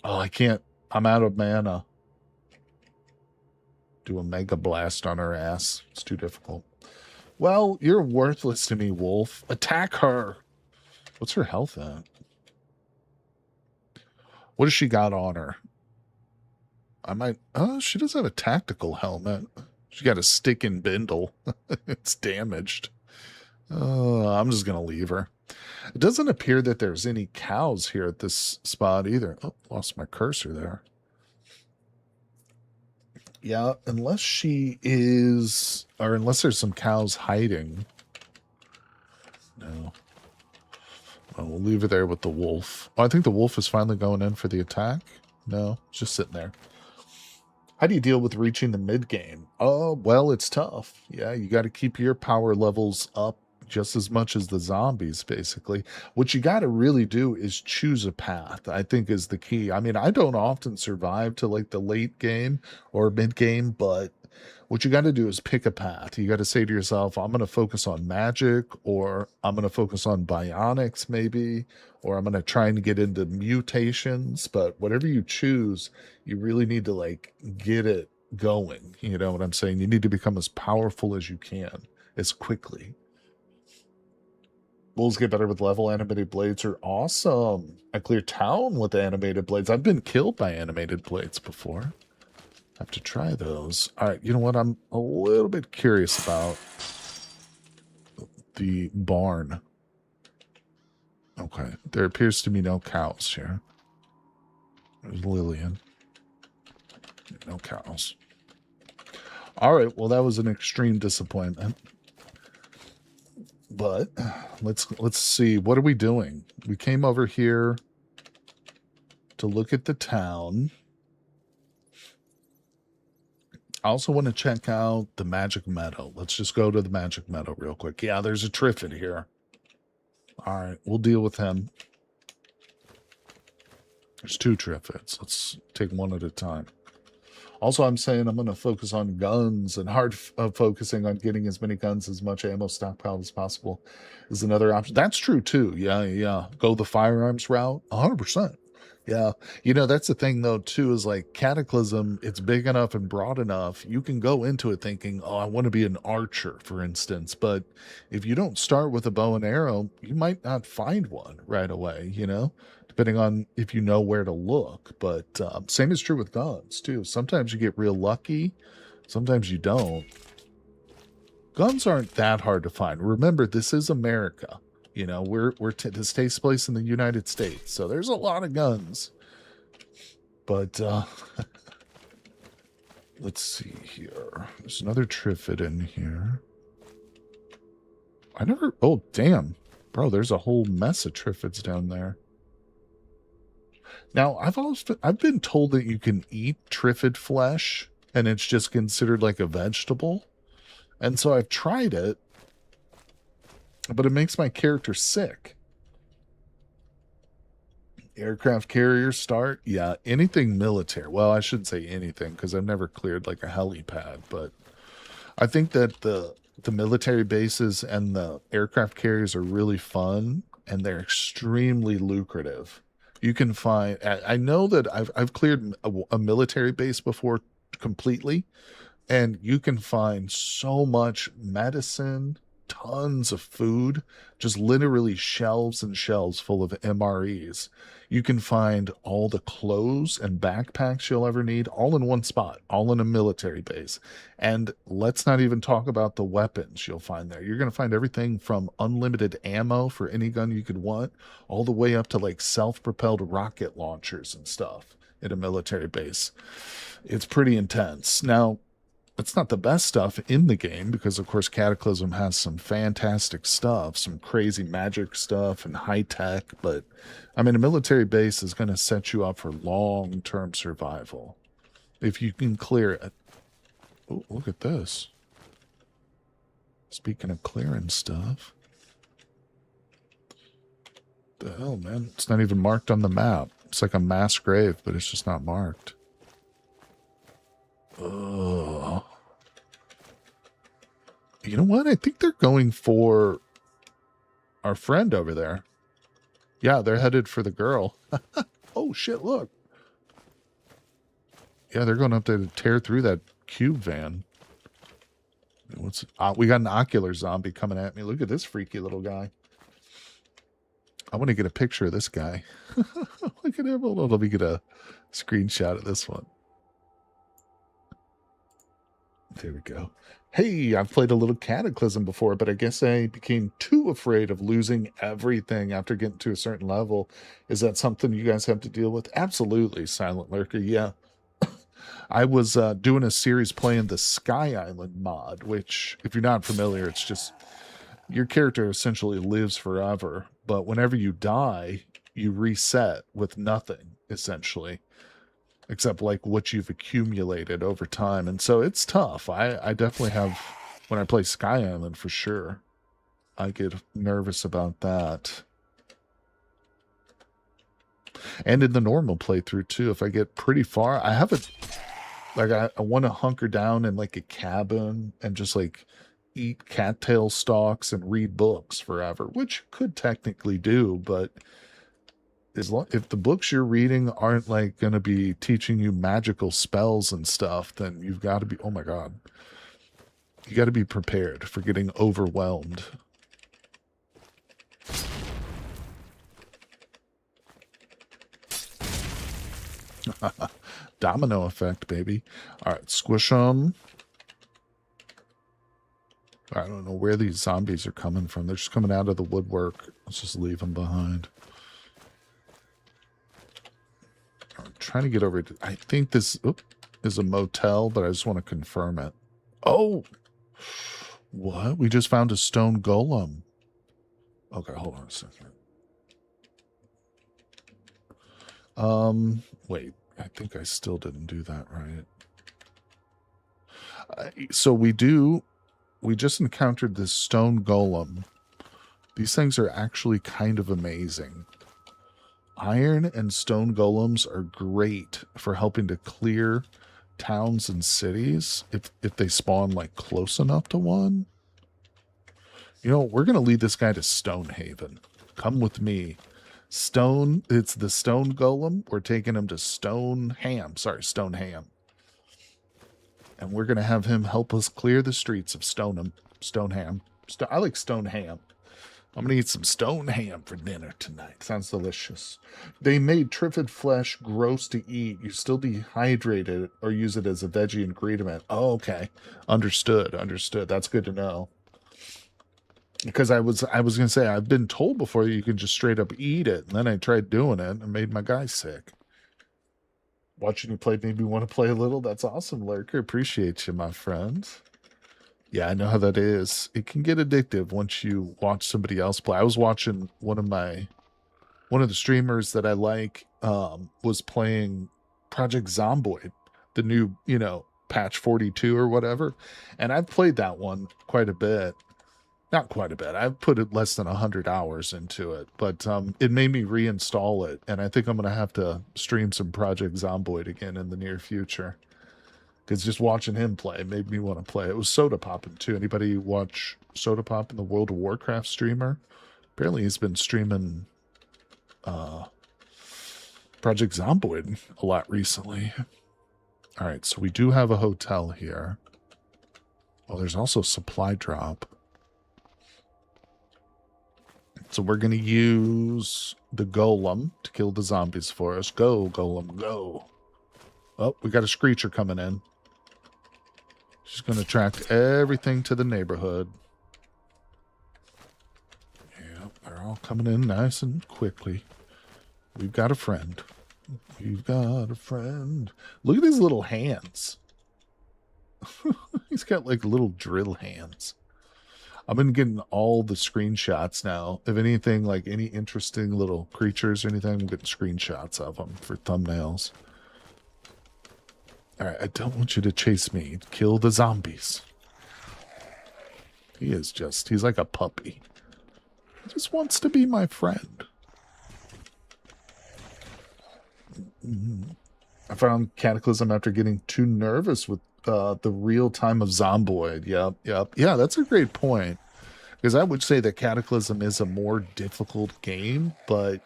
Oh, I can't. I'm out of mana. Do a mega blast on her ass. It's too difficult. Well, you're worthless to me, wolf. Attack her. What's her health at? What has she got on her? I might... Oh, she does have a tactical helmet. She got a stick and bindle. It's damaged. I'm just going to leave her. It doesn't appear that there's any cows here at this spot either. Oh, lost my cursor there. Yeah, unless she is... Or unless there's some cows hiding. No. Well, we'll leave it there with the wolf. Oh, I think the wolf is finally going in for the attack. No, it's just sitting there. How do you deal with reaching the mid game? Oh, well, it's tough. Yeah, you got to keep your power levels up just as much as the zombies, basically. What you got to really do is choose a path, I think, is the key. I mean, I don't often survive to like the late game or mid game, but what you got to do is pick a path. You got to say to yourself, I'm going to focus on magic, or I'm going to focus on bionics, maybe, or I'm going to try and get into mutations. But whatever you choose, you really need to like get it going. You know what I'm saying? You need to become as powerful as you can, as quickly. Wolves get better with level. Animated blades are awesome. I clear town with animated blades. I've been killed by animated blades before. Have to try those. All right, you know what? I'm a little bit curious about the barn. Okay, there appears to be no cows here. There's Lillian. No cows. All right, well, that was an extreme disappointment. But let's see. What are we doing? We came over here to look at the town. I also want to check out the Magic Meadow. Let's just go to the Magic Meadow real quick. Yeah, there's a Triffid here. All right, we'll deal with him. There's two Triffids. Let's take one at a time. Also, I'm saying I'm going to focus on guns, and hard focusing on getting as many guns, as much ammo stockpile as possible is another option. That's true, too. Yeah. Go the firearms route, 100%. Yeah. You know, that's the thing, though, too, is like Cataclysm, it's big enough and broad enough. You can go into it thinking, oh, I want to be an archer, for instance. But if you don't start with a bow and arrow, you might not find one right away, you know, depending on if you know where to look. But same is true with guns, too. Sometimes you get real lucky. Sometimes you don't. Guns aren't that hard to find. Remember, this is America. You know, this takes place in the United States, so there's a lot of guns. But let's see here. There's another Triffid in here. Oh, damn. Bro, there's a whole mess of Triffids down there. Now, I've been told that you can eat Triffid flesh, and it's just considered like a vegetable. And so I've tried it, but it makes my character sick. Aircraft carrier start? Yeah, anything military. Well, I shouldn't say anything, because I've never cleared like a helipad, but I think that the military bases and the aircraft carriers are really fun, and they're extremely lucrative. You can find... I know that I've cleared a military base before completely, and you can find so much medicine tons of food, just literally shelves and shelves full of MREs. You can find all the clothes and backpacks you'll ever need all in one spot, all in a military base. And let's not even talk about the weapons you'll find there. You're going to find everything from unlimited ammo for any gun you could want, all the way up to like self-propelled rocket launchers and stuff at a military base. It's pretty intense. Now, it's not the best stuff in the game because, of course, Cataclysm has some fantastic stuff, some crazy magic stuff and high tech. But, I mean, a military base is going to set you up for long-term survival if you can clear it. Oh, look at this. Speaking of clearing stuff. The hell, man? It's not even marked on the map. It's like a mass grave, but it's just not marked. Oh. You know what? I think they're going for our friend over there. Yeah, they're headed for the girl. Oh, shit, look. Yeah, they're going up there to tear through that cube van. What's we got an ocular zombie coming at me. Look at this freaky little guy. I want to get a picture of this guy. Look at him. Hold on, let me get a screenshot of this one. There we go. Hey, I've played a little Cataclysm before, but I guess I became too afraid of losing everything after getting to a certain level. Is that something you guys have to deal with? Absolutely, Silent Lurker. Yeah. I was doing a series playing the Sky Island mod, which, if you're not familiar, it's just your character essentially lives forever, but whenever you die, you reset with nothing, essentially. Except like what you've accumulated over time. And so it's tough. I definitely have, when I play Sky Island for sure, I get nervous about that. And in the normal playthrough too, if I get pretty far, I haven't, like I want to hunker down in like a cabin and just like eat cattail stalks and read books forever, which could technically do, but if the books you're reading aren't like going to be teaching you magical spells and stuff, then you've got to be, oh my God, you got to be prepared for getting overwhelmed. Domino effect, baby. All right, squish them. I don't know where these zombies are coming from. They're just coming out of the woodwork. Let's just leave them behind. I'm trying to get over to, I think this is a motel, but I just want to confirm it. Oh, what? We just found a stone golem. Okay, hold on a second. Wait, I think I still didn't do that right. So we just encountered this stone golem. These things are actually kind of amazing. Iron and stone golems are great for helping to clear towns and cities if they spawn like close enough to one. You know, we're going to lead this guy to Stonehaven. Come with me. It's the stone golem. We're taking him to Stoneham. And we're going to have him help us clear the streets of Stoneham. I like Stoneham. I'm going to eat some stone ham for dinner tonight. Sounds delicious. They made tryptid flesh gross to eat. You still dehydrate it or use it as a veggie ingredient. Oh, okay. Understood. That's good to know. Because I was going to say, I've been told before you can just straight up eat it. And then I tried doing it and made my guy sick. Watching you play made me want to play a little. That's awesome, Lurker. Appreciate you, my friend. Yeah, I know how that is. It can get addictive once you watch somebody else play. I was watching one of the streamers that I like was playing Project Zomboid, the new, patch 42 or whatever. And I've played that one quite a bit. Not quite a bit. I've put it less than 100 hours into it, but it made me reinstall it. And I think I'm going to have to stream some Project Zomboid again in the near future. Because just watching him play made me want to play. It was Soda Poppin' too. Anybody watch Soda Poppin', the World of Warcraft streamer? Apparently he's been streaming Project Zomboid a lot recently. All right, so we do have a hotel here. Oh, there's also supply drop. So we're going to use the golem to kill the zombies for us. Go, golem, go. Oh, we got a screecher coming in. She's going to attract everything to the neighborhood. Yeah, they're all coming in nice and quickly. We've got a friend. We've got a friend. Look at his little hands. He's got like little drill hands. I've been getting all the screenshots now. If anything, like any interesting little creatures or anything, I'm getting screenshots of them for thumbnails. All right, I don't want you to chase me. Kill the zombies. He's like a puppy. He just wants to be my friend. I found Cataclysm after getting too nervous with the real time of Zomboid. Yep. Yeah, that's a great point. Because I would say that Cataclysm is a more difficult game, but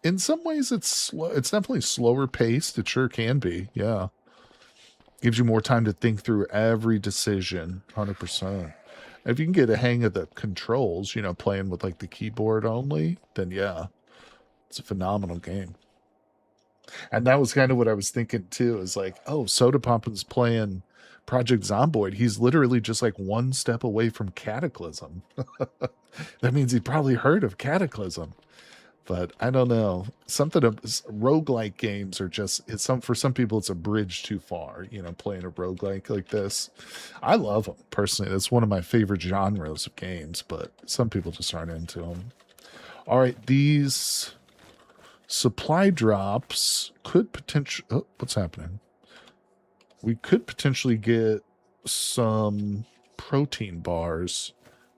in some ways it's slow. It's definitely slower paced. It sure can be. Yeah. Gives you more time to think through every decision. 100%. If you can get a hang of the controls, you know, playing with like the keyboard only, then yeah, it's a phenomenal game. And that was kind of what I was thinking too, is like, oh, Soda Poppin's playing Project Zomboid. He's literally just like one step away from Cataclysm. That means he probably heard of Cataclysm. But I don't know. Something of roguelike games are just, for some people it's a bridge too far, you know, playing a roguelike like this. I love them personally. It's one of my favorite genres of games, but some people just aren't into them. All right, these supply drops could potentially... Oh, what's happening? We could potentially get some protein bars,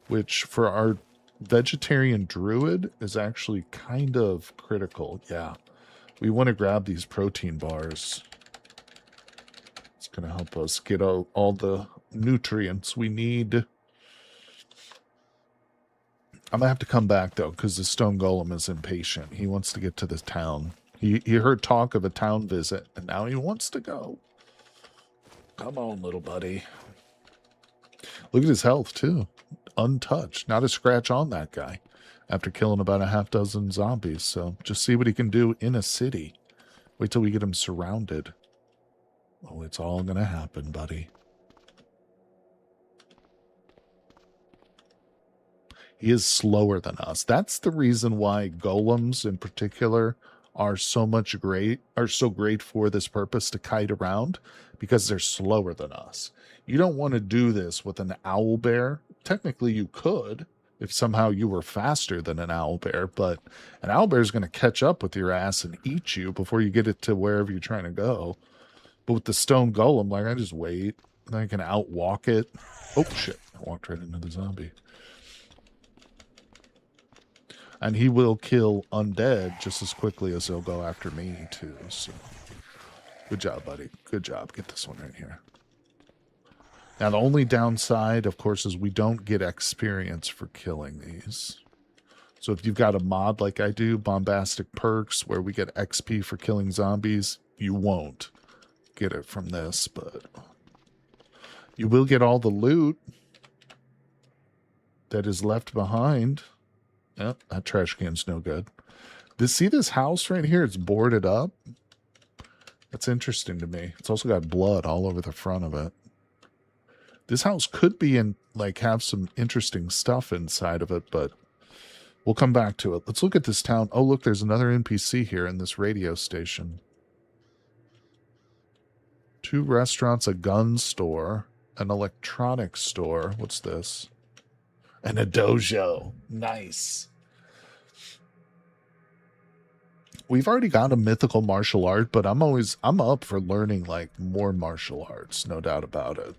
which for our vegetarian druid is actually kind of critical. Yeah, we want to grab these protein bars. It's going to help us get all the nutrients we need. I'm going to have to come back, though, because the stone golem is impatient. He wants to get to the town. He heard talk of a town visit, and now he wants to go. Come on, little buddy. Look at his health, too. Untouched. Not a scratch on that guy after killing about a half dozen zombies. So just see what he can do in a city. Wait till we get him surrounded. Oh, it's all going to happen, buddy. He is slower than us. That's the reason why golems in particular are so great for this purpose, to kite around, because they're slower than us. You don't want to do this with an owlbear. Technically you could if somehow you were faster than an owlbear, but an owlbear is going to catch up with your ass and eat you before you get it to wherever you're trying to go. But with the stone golem, like, I just wait and I can outwalk it. Oh shit, I walked right into the zombie. And he will kill undead just as quickly as he'll go after me, too. So, good job, buddy. Good job. Get this one right here. Now, the only downside, of course, is we don't get experience for killing these. So if you've got a mod like I do, Bombastic Perks, where we get XP for killing zombies, you won't get it from this, but you will get all the loot that is left behind. Yep, that trash can's no good. See this house right here? It's boarded up. That's interesting to me. It's also got blood all over the front of it. This house could be have some interesting stuff inside of it, but we'll come back to it. Let's look at this town. Oh, look, there's another NPC here in this radio station. 2 restaurants, a gun store, an electronics store. What's this? And a dojo. Nice. We've already got a mythical martial art, but I'm up for learning like more martial arts, no doubt about it.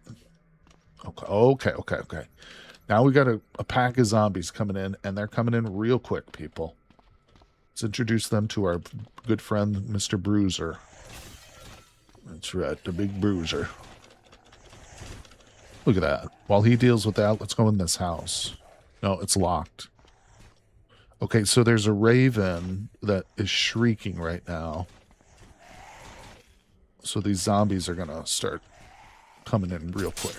Okay. Now we got a pack of zombies coming in, and they're coming in real quick, people. Let's introduce them to our good friend, Mr. Bruiser. That's right, the big bruiser. Look at that. While he deals with that, let's go in this house. No, it's locked. Okay, so there's a raven that is shrieking right now. So these zombies are going to start coming in real quick.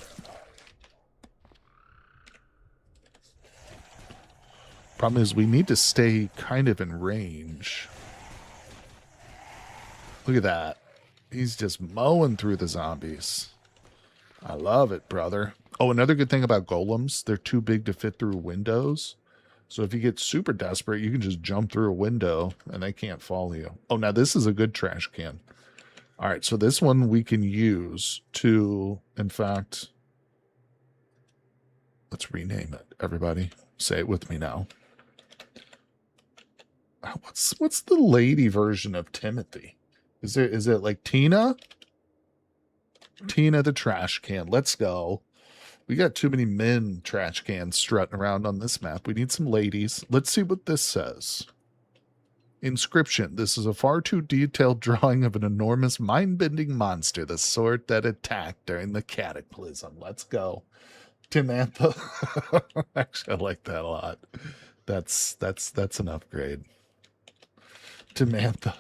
Problem is we need to stay kind of in range. Look at that. He's just mowing through the zombies. I love it, brother. Oh, another good thing about golems, they're too big to fit through windows. So if you get super desperate, you can just jump through a window and they can't follow you. Oh, now this is a good trash can. All right, so this one we can use to, in fact, let's rename it, everybody. Say it with me now. What's the lady version of Timothy? Is it like Tina? Tina the trash can. Let's go. We got too many men trash cans strutting around on this map. We need some ladies. Let's see what this says. Inscription. This is a far too detailed drawing of an enormous mind-bending monster, the sort that attacked during the Cataclysm. Let's go. Timantha. Actually, I like that a lot. That's an upgrade. Timantha.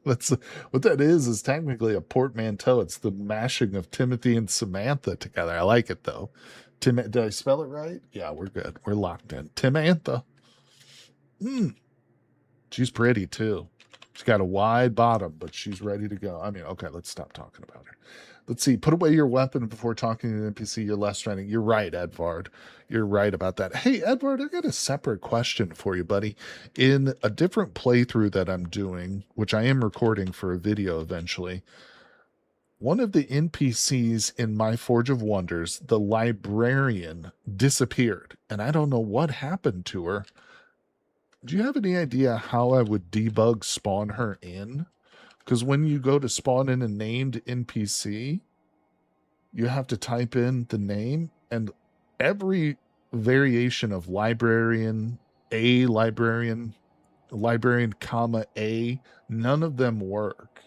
That's what that is technically a portmanteau. It's the mashing of Timothy and Samantha together. I like it though. Did I spell it right? Yeah, we're good. We're locked in. Timantha. She's pretty too. She's got a wide bottom, but she's ready to go. I mean, okay, let's stop talking about her. Let's see. Put away your weapon before talking to an NPC. You're less threatening. You're right, Edvard. You're right about that. Hey, Edvard, I got a separate question for you, buddy. In a different playthrough that I'm doing, which I am recording for a video eventually, one of the NPCs in my Forge of Wonders, the librarian, disappeared, and I don't know what happened to her. Do you have any idea how I would debug spawn her in? Because when you go to spawn in a named NPC, you have to type in the name, and every variation of librarian, comma, A, none of them work.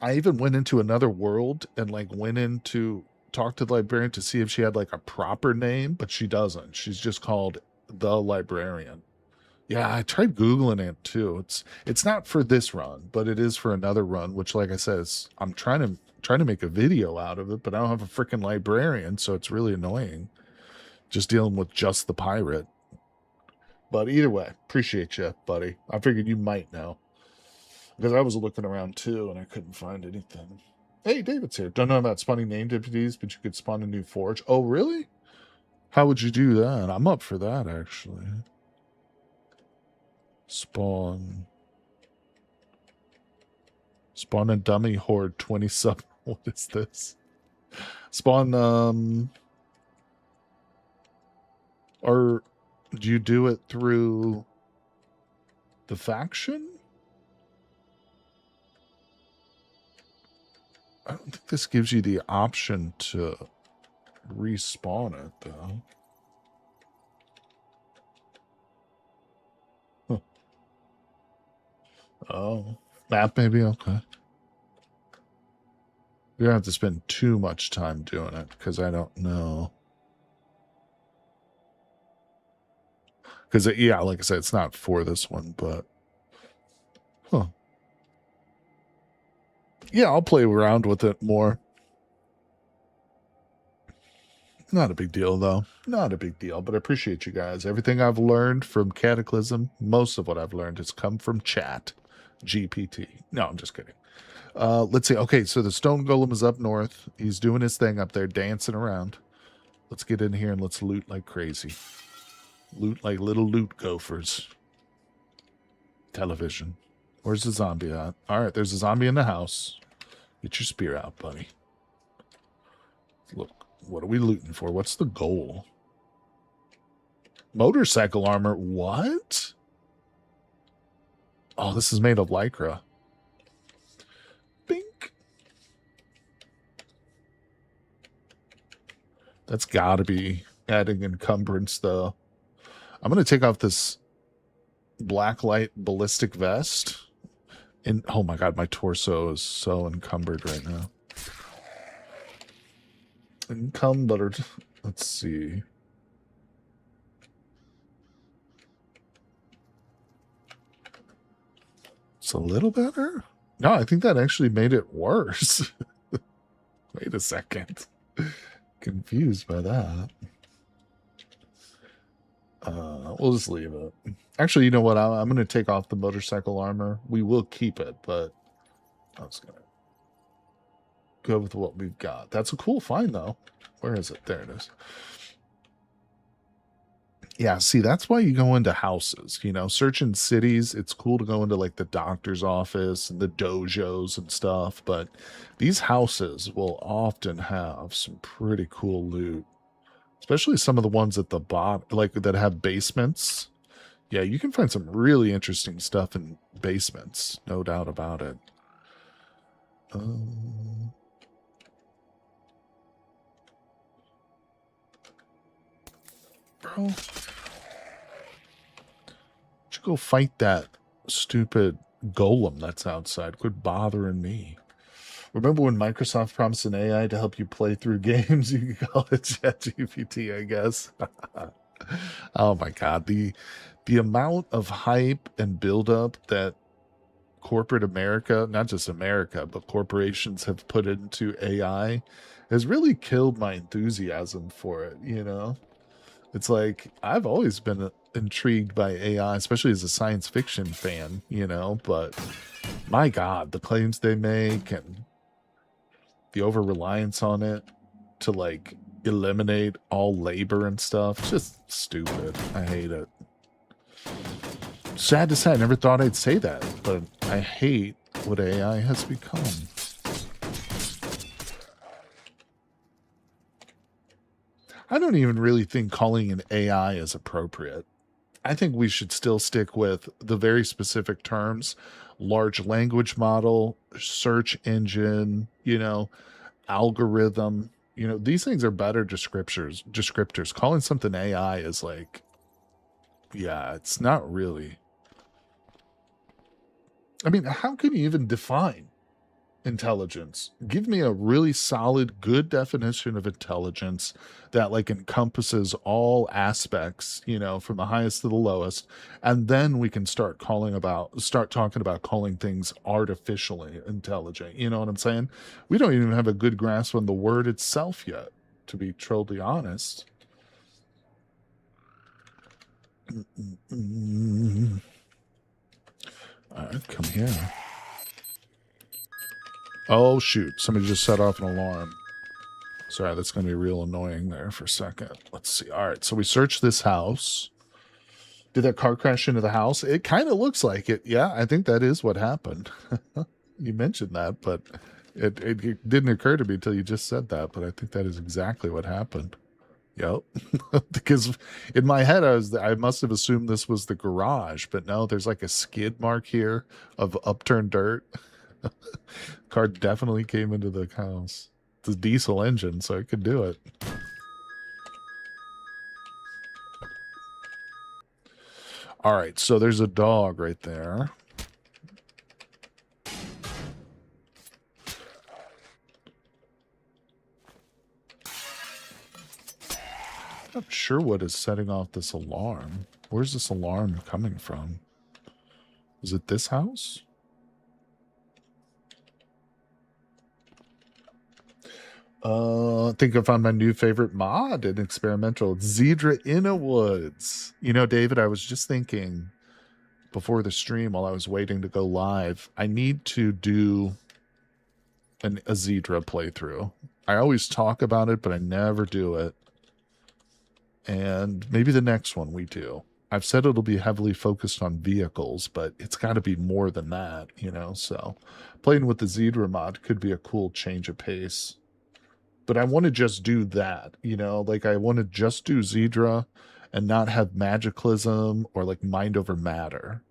I even went into another world and went in to talk to the librarian to see if she had a proper name, but she doesn't. She's just called the librarian. Yeah, I tried Googling it too. It's not for this run, but it is for another run, which, like I said, I'm trying to make a video out of it, but I don't have a freaking librarian, so it's really annoying. Just dealing with just the pirate. But either way, appreciate you, buddy. I figured you might know. Because I was looking around too, and I couldn't find anything. Hey, David's here. Don't know about spawning named entities, but you could spawn a new forge. Oh, really? How would you do that? I'm up for that, actually. Spawn a dummy horde 20 sub. What is this? Spawn or do you do it through the faction? I don't think this gives you the option to respawn it though. Oh, map maybe? Okay. We don't have to spend too much time doing it, because I don't know. Because, yeah, like I said, it's not for this one, but... Huh. Yeah, I'll play around with it more. Not a big deal, though. Not a big deal, but I appreciate you guys. Everything I've learned from Cataclysm, most of what I've learned has come from chat. GPT. No, I'm just kidding. Let's see. Okay, so the stone golem is up north. He's doing his thing up there, dancing around. Let's get in here and let's loot like crazy. Loot like little loot gophers. Television. Where's the zombie at? All right, there's a zombie in the house. Get your spear out, buddy. Look, what are we looting for? What's the goal? Motorcycle armor. What? Oh, this is made of lycra. Bink. That's gotta be adding encumbrance, though. I'm gonna take off this blacklight ballistic vest. And oh my god, my torso is so encumbered right now. Encumbered. Let's see. It's a little better? No, I think that actually made it worse. Wait a second. Confused by that. we'll just leave it. Actually, you know what? I'm going to take off the motorcycle armor. We will keep it, but I was going to go with what we've got. That's a cool find, though. Where is it? There it is. Yeah, see, that's why you go into houses. You know, searching cities, it's cool to go into like the doctor's office and the dojos and stuff, but these houses will often have some pretty cool loot, especially some of the ones at the bottom, like that have basements. Yeah, you can find some really interesting stuff in basements, no doubt about it. Bro, why don't you go fight that stupid golem that's outside? Quit bothering me. Remember when Microsoft promised an AI to help you play through games? You could call it ChatGPT, I guess. Oh my god, the amount of hype and buildup that corporate America, not just America, but corporations have put into AI has really killed my enthusiasm for it, you know? It's like I've always been intrigued by AI, especially as a science fiction fan, you know, but my god, the claims they make and the over reliance on it to like eliminate all labor and stuff, it's just stupid. I hate it. Sad to say, I never thought I'd say that, but I hate what AI has become. I don't even really think calling an AI is appropriate. I think we should still stick with the very specific terms: large language model, search engine, you know, algorithm. You know, these things are better descriptors. Calling something AI is like, yeah, it's not really. I mean, how can you even define intelligence? Give me a really solid, good definition of intelligence that like encompasses all aspects, you know, from the highest to the lowest, and then we can start talking about calling things artificially intelligent. You know what I'm saying? We don't even have a good grasp on the word itself yet, to be totally honest. All right, come here. Oh, shoot. Somebody just set off an alarm. Sorry, that's going to be real annoying there for a second. Let's see. All right, so we searched this house. Did that car crash into the house? It kind of looks like it. Yeah, I think that is what happened. You mentioned that, but it didn't occur to me until you just said that, but I think that is exactly what happened. Yep. Because in my head, I must have assumed this was the garage, but no, there's like a skid mark here of upturned dirt. Car definitely came into the house. It's a diesel engine, so it could do it. All right, so there's a dog right there. I'm not sure what is setting off this alarm. Where's this alarm coming from? Is it this house? I think I found my new favorite mod and experimental. Zedra in a Woods. You know, David, I was just thinking before the stream while I was waiting to go live, I need to do a Zedra playthrough. I always talk about it, but I never do it. And maybe the next one we do. I've said it'll be heavily focused on vehicles, but it's got to be more than that, you know? So playing with the Zedra mod could be a cool change of pace. But I want to just do that, you know? Like, I want to just do Zedra and not have Magicalism or, like, Mind Over Matter.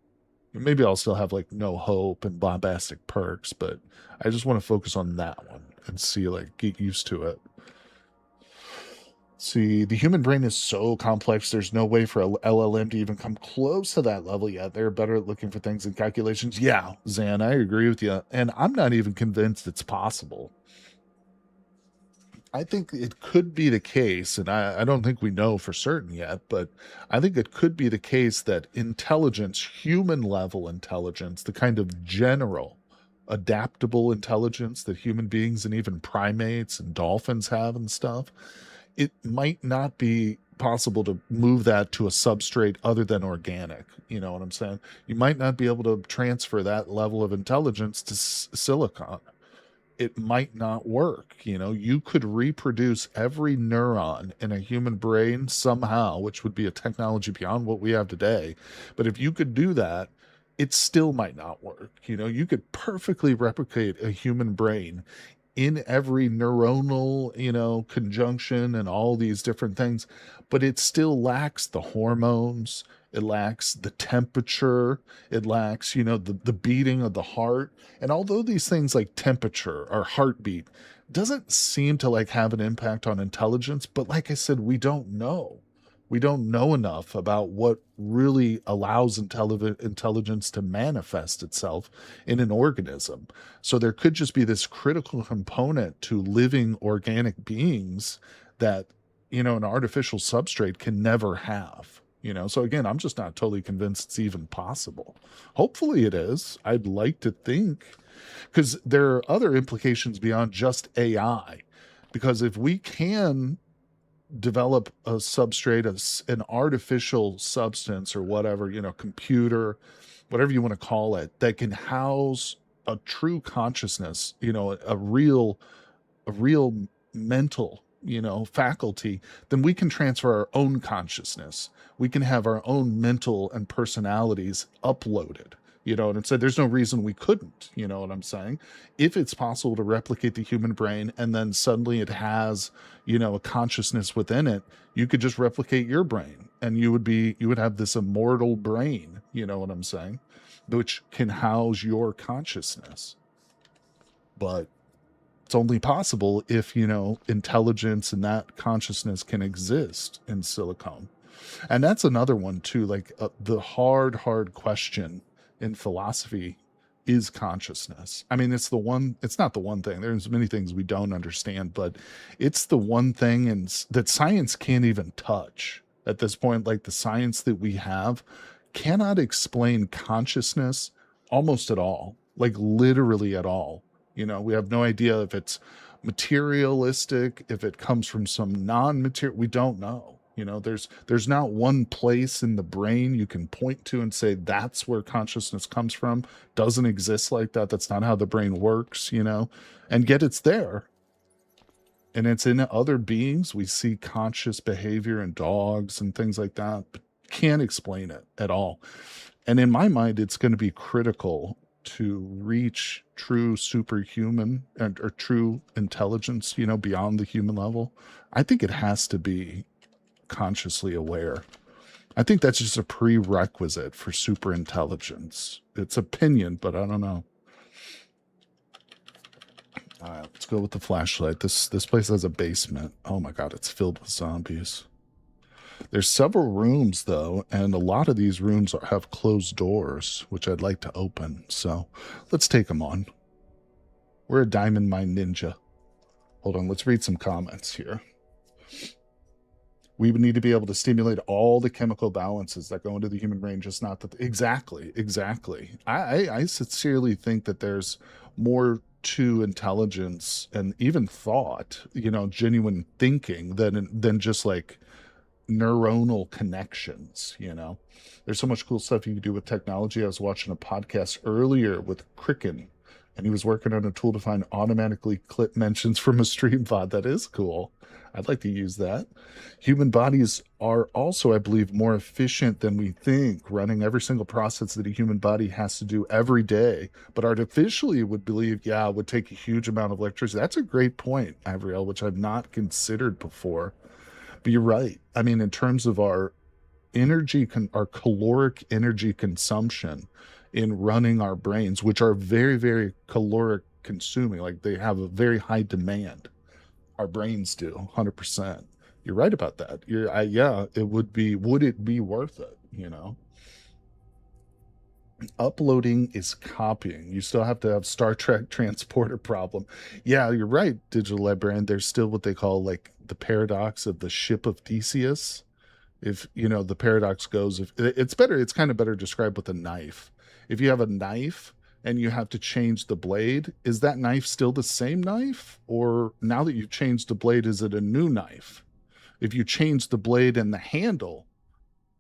Maybe I'll still have, like, No Hope and Bombastic Perks, but I just want to focus on that one and see, like, get used to it. See, the human brain is so complex, there's no way for a LLM to even come close to that level yet. They're better at looking for things in calculations. Yeah, Zan, I agree with you. And I'm not even convinced it's possible. I think it could be the case, and I don't think we know for certain yet, but I think it could be the case that intelligence, human level intelligence, the kind of general adaptable intelligence that human beings and even primates and dolphins have and stuff, it might not be possible to move that to a substrate other than organic. You know what I'm saying? You might not be able to transfer that level of intelligence to silicon. It might not work. You know, you could reproduce every neuron in a human brain somehow, which would be a technology beyond what we have today. But if you could do that, it still might not work. You know, you could perfectly replicate a human brain in every neuronal, you know, conjunction and all these different things, but it still lacks the hormones. It lacks the temperature. It lacks, you know, the beating of the heart. And although these things like temperature or heartbeat doesn't seem to like have an impact on intelligence, but like I said, we don't know. We don't know enough about what really allows intelligence to manifest itself in an organism. So there could just be this critical component to living organic beings that, you know, an artificial substrate can never have. You know, so again, I'm just not totally convinced it's even possible. Hopefully it is. I'd like to think, because there are other implications beyond just AI. Because if we can develop a substrate, an artificial substance or whatever, you know, computer, whatever you want to call it, that can house a true consciousness, you know, a real mental, you know, faculty, then we can transfer our own consciousness. We can have our own mental and personalities uploaded. You know what I'm saying? There's no reason we couldn't, you know what I'm saying? If it's possible to replicate the human brain and then suddenly it has, you know, a consciousness within it, you could just replicate your brain and you would have this immortal brain, you know what I'm saying? Which can house your consciousness. But it's only possible if, you know, intelligence and that consciousness can exist in silicone. And that's another one too, like the hard question in philosophy is consciousness. I mean, it's not the one thing. There's many things we don't understand, but it's the one thing that science can't even touch at this point. Like the science that we have cannot explain consciousness almost at all, like literally at all. You know, we have no idea if it's materialistic, if it comes from some non-material, we don't know. You know, there's not one place in the brain you can point to and say that's where consciousness comes from. Doesn't exist like that. That's not how the brain works, you know. And yet it's there. And it's in other beings. We see conscious behavior in dogs and things like that, but can't explain it at all. And in my mind, it's going to be critical to reach true superhuman or true intelligence, you know, beyond the human level. I think it has to be consciously aware. I think that's just a prerequisite for super intelligence. It's opinion, but I don't know. All right, let's go with the flashlight. This place has a basement. Oh my god, it's filled with zombies. There's several rooms though, and a lot of these rooms have closed doors, which I'd like to open. So let's take them on. We're a diamond mine ninja. Hold on, let's read some comments here. We would need to be able to stimulate all the chemical balances that go into the human brain, just not that. Exactly. I sincerely think that there's more to intelligence and even thought, you know, genuine thinking than just like neuronal connections, you know. There's so much cool stuff you can do with technology. I was watching a podcast earlier with KorGgenT, and he was working on a tool to find automatically clip mentions from a stream pod. That is cool. I'd like to use that. Human bodies are also, I believe, more efficient than we think, running every single process that a human body has to do every day. But artificially would believe, yeah, it would take a huge amount of electricity. That's a great point, Avriel, which I've not considered before. But you're right. I mean, in terms of our energy, our caloric energy consumption in running our brains, which are very, very caloric consuming, like they have a very high demand. Our brains do 100%. You're right about that. Yeah, would it be worth it? You know, uploading is copying. You still have to have Star Trek transporter problem. Yeah, you're right, Digital Librarian. There's still what they call like the paradox of the ship of Theseus. If you know, the paradox goes, if it's kind of better described with a knife. If you have a knife and you have to change the blade, is that knife still the same knife? Or now that you've changed the blade, is it a new knife? If you change the blade and the handle,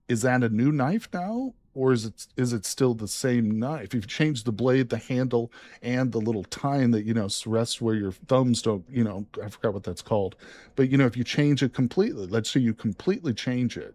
is that a new knife now? Or is it still the same knife? If you've changed the blade, the handle, and the little tine that, rests where your thumbs don't, I forgot what that's called. But, if you change it completely, let's say you completely change it,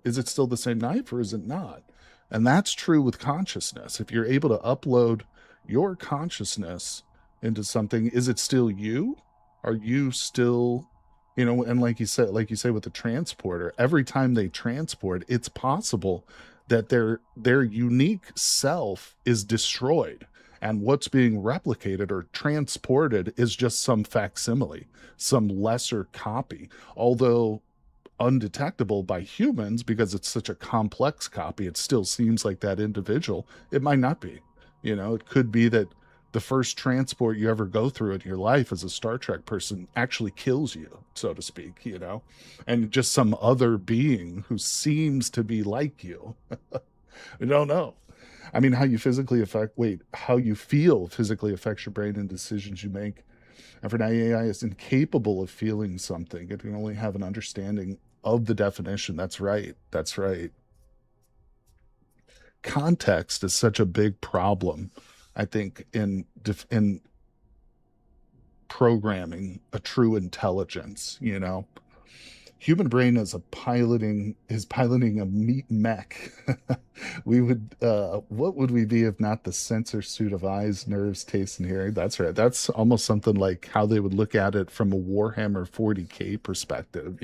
is it still the same knife or is it not? And that's true with consciousness. If you're able to upload your consciousness into something, is it still you? Are you still, and like you say with the transporter, every time they transport, it's possible that their unique self is destroyed, and what's being replicated or transported is just some facsimile, some lesser copy, although undetectable by humans because it's such a complex copy. It still seems like that individual. It might not be. It could be that the first transport you ever go through in your life as a Star Trek person actually kills you, so to speak, and just some other being who seems to be like you. We don't know. I mean, how you feel physically affects your brain and decisions you make. And for now, AI is incapable of feeling something. It can only have an understanding of the definition. That's right. That's right. Context is such a big problem, I think, in programming a true intelligence. Human brain is piloting a meat mech. We would what would we be if not the sensor suit of eyes, nerves, taste, and hearing? That's right. That's almost something like how they would look at it from a Warhammer 40K perspective.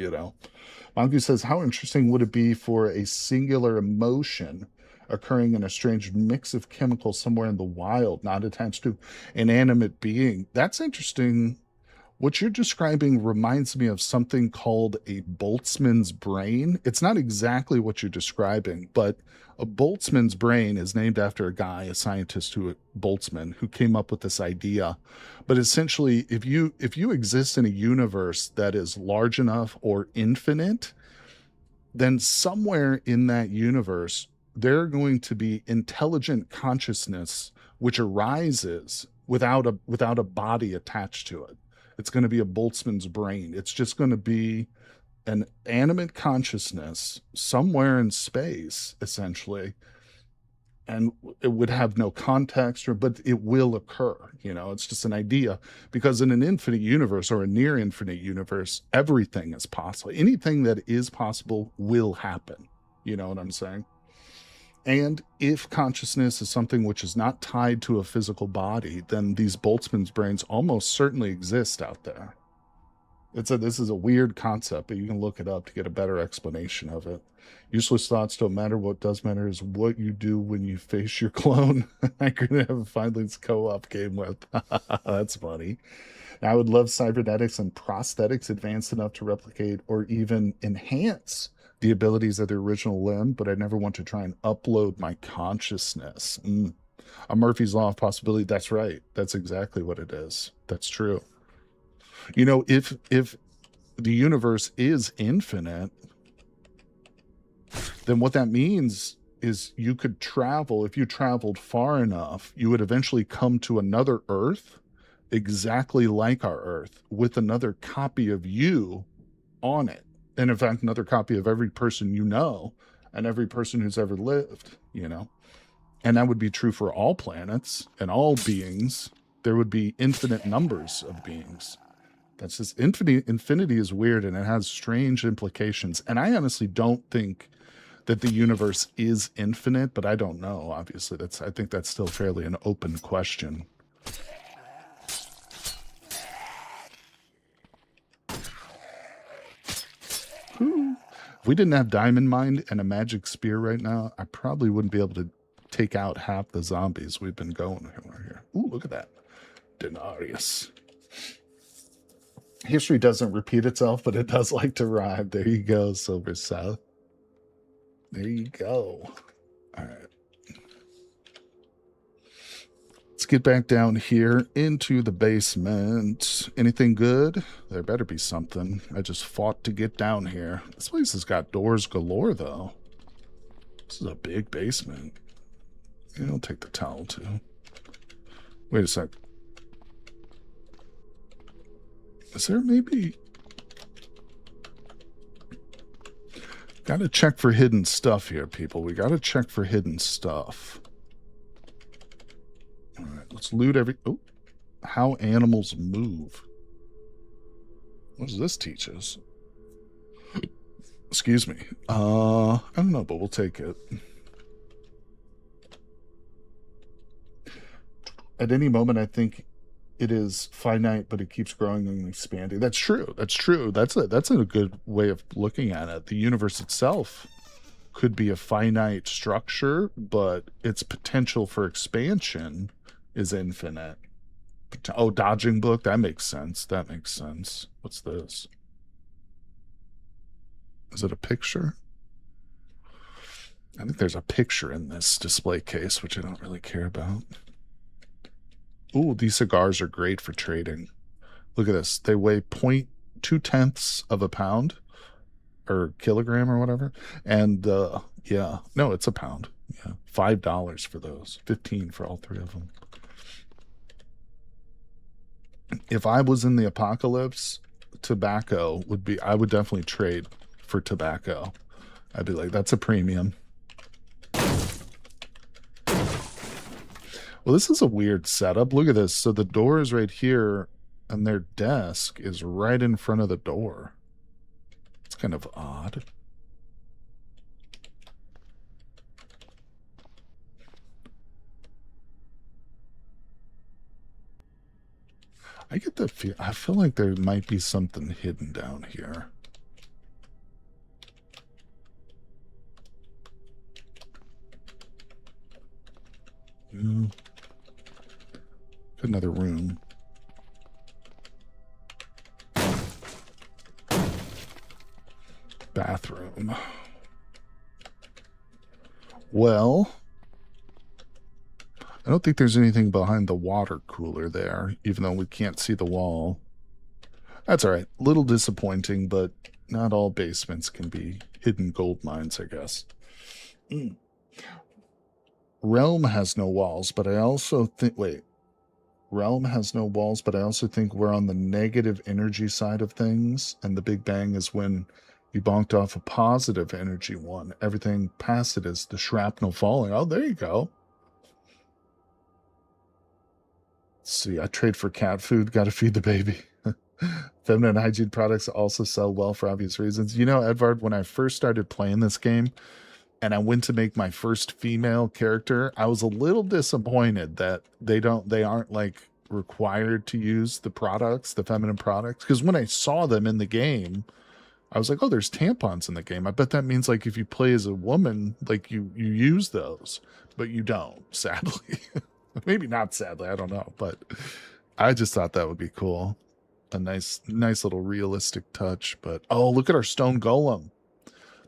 Mongu says, how interesting would it be for a singular emotion occurring in a strange mix of chemicals somewhere in the wild, not attached to an animate being? That's interesting. What you're describing reminds me of something called a Boltzmann's brain. It's not exactly what you're describing, but a Boltzmann's brain is named after a guy, a scientist Boltzmann, who came up with this idea. But essentially, if you exist in a universe that is large enough or infinite, then somewhere in that universe, there are going to be intelligent consciousness which arises without a body attached to it. It's going to be a Boltzmann's brain. It's just going to be an animate consciousness somewhere in space, essentially. And it would have no context, but it will occur. It's just an idea, because in an infinite universe or a near infinite universe, everything is possible. Anything that is possible will happen. You know what I'm saying? And if consciousness is something which is not tied to a physical body, then these Boltzmann's brains almost certainly exist out there. This is a weird concept, but you can look it up to get a better explanation of it. Useless thoughts don't matter. What does matter is what you do when you face your clone. I'm going to have a Findlings co-op game with. That's funny. I would love cybernetics and prosthetics advanced enough to replicate or even enhance the abilities of the original limb, but I never want to try and upload my consciousness. A Murphy's Law of possibility. That's right. That's exactly what it is. That's true. If the universe is infinite, then what that means is you could travel. If you traveled far enough, you would eventually come to another Earth exactly like our Earth with another copy of you on it. And in fact, another copy of every person and every person who's ever lived, And that would be true for all planets and all beings. There would be infinite numbers of beings. That's just infinity is weird, and it has strange implications. And I honestly don't think that the universe is infinite, but I don't know. Obviously, I think that's still fairly an open question. If we didn't have Diamond Mine and a magic spear right now, I probably wouldn't be able to take out half the zombies we've been going here. Ooh, look at that. Denarius. History doesn't repeat itself, but it does like to rhyme. There you go, Silver South. There you go. All right. Let's get back down here into the basement. Anything good? There better be something. I just fought to get down here. This place has got doors galore, though. This is a big basement. Yeah, I'll take the towel, too. Wait a sec. Is there maybe... Gotta check for hidden stuff here, people. We gotta check for hidden stuff. All right, let's loot every... Oh, how animals move. What does this teach us? Excuse me. I don't know, but we'll take it. At any moment, I think it is finite, but it keeps growing and expanding. That's true. That's true. That's a good way of looking at it. The universe itself could be a finite structure, but its potential for expansion is infinite. Oh, dodging book. That makes sense. That makes sense. What's this? Is it a picture? I think there's a picture in this display case, which I don't really care about. Ooh, these cigars are great for trading. Look at this. They weigh 0.2 of a pound or kilogram or whatever. And yeah, no, it's a pound. Yeah, $5 for those. 15 for all three of them. If I was in the apocalypse, tobacco would be, I would definitely trade for tobacco. I'd be like, that's a premium. Well, this is a weird setup. Look at this. So the door is right here, and their desk is right in front of the door. It's kind of odd. I get the feel. I feel like there might be something hidden down here. Another room. Bathroom. Well, I don't think there's anything behind the water cooler there, even though we can't see the wall. That's all right. Little disappointing, but not all basements can be hidden gold mines, I guess. Realm has no walls, but I also think... Wait. Realm has no walls, but I also think we're on the negative energy side of things, and the Big Bang is when you bonked off a positive energy one. Everything past it is the shrapnel falling. Oh, there you go. Let's see, I trade for cat food. Got to feed the baby. Feminine hygiene products also sell well for obvious reasons. You know, Edvard, when I first started playing this game, and I went to make my first female character, I was a little disappointed that they aren't like required to use the products, the feminine products. Because when I saw them in the game, I was like, oh, there's tampons in the game. I bet that means like if you play as a woman, like you use those, but you don't, sadly. Maybe not sadly, I don't know. But I just thought that would be cool. A nice little realistic touch. But oh, look at our stone golem.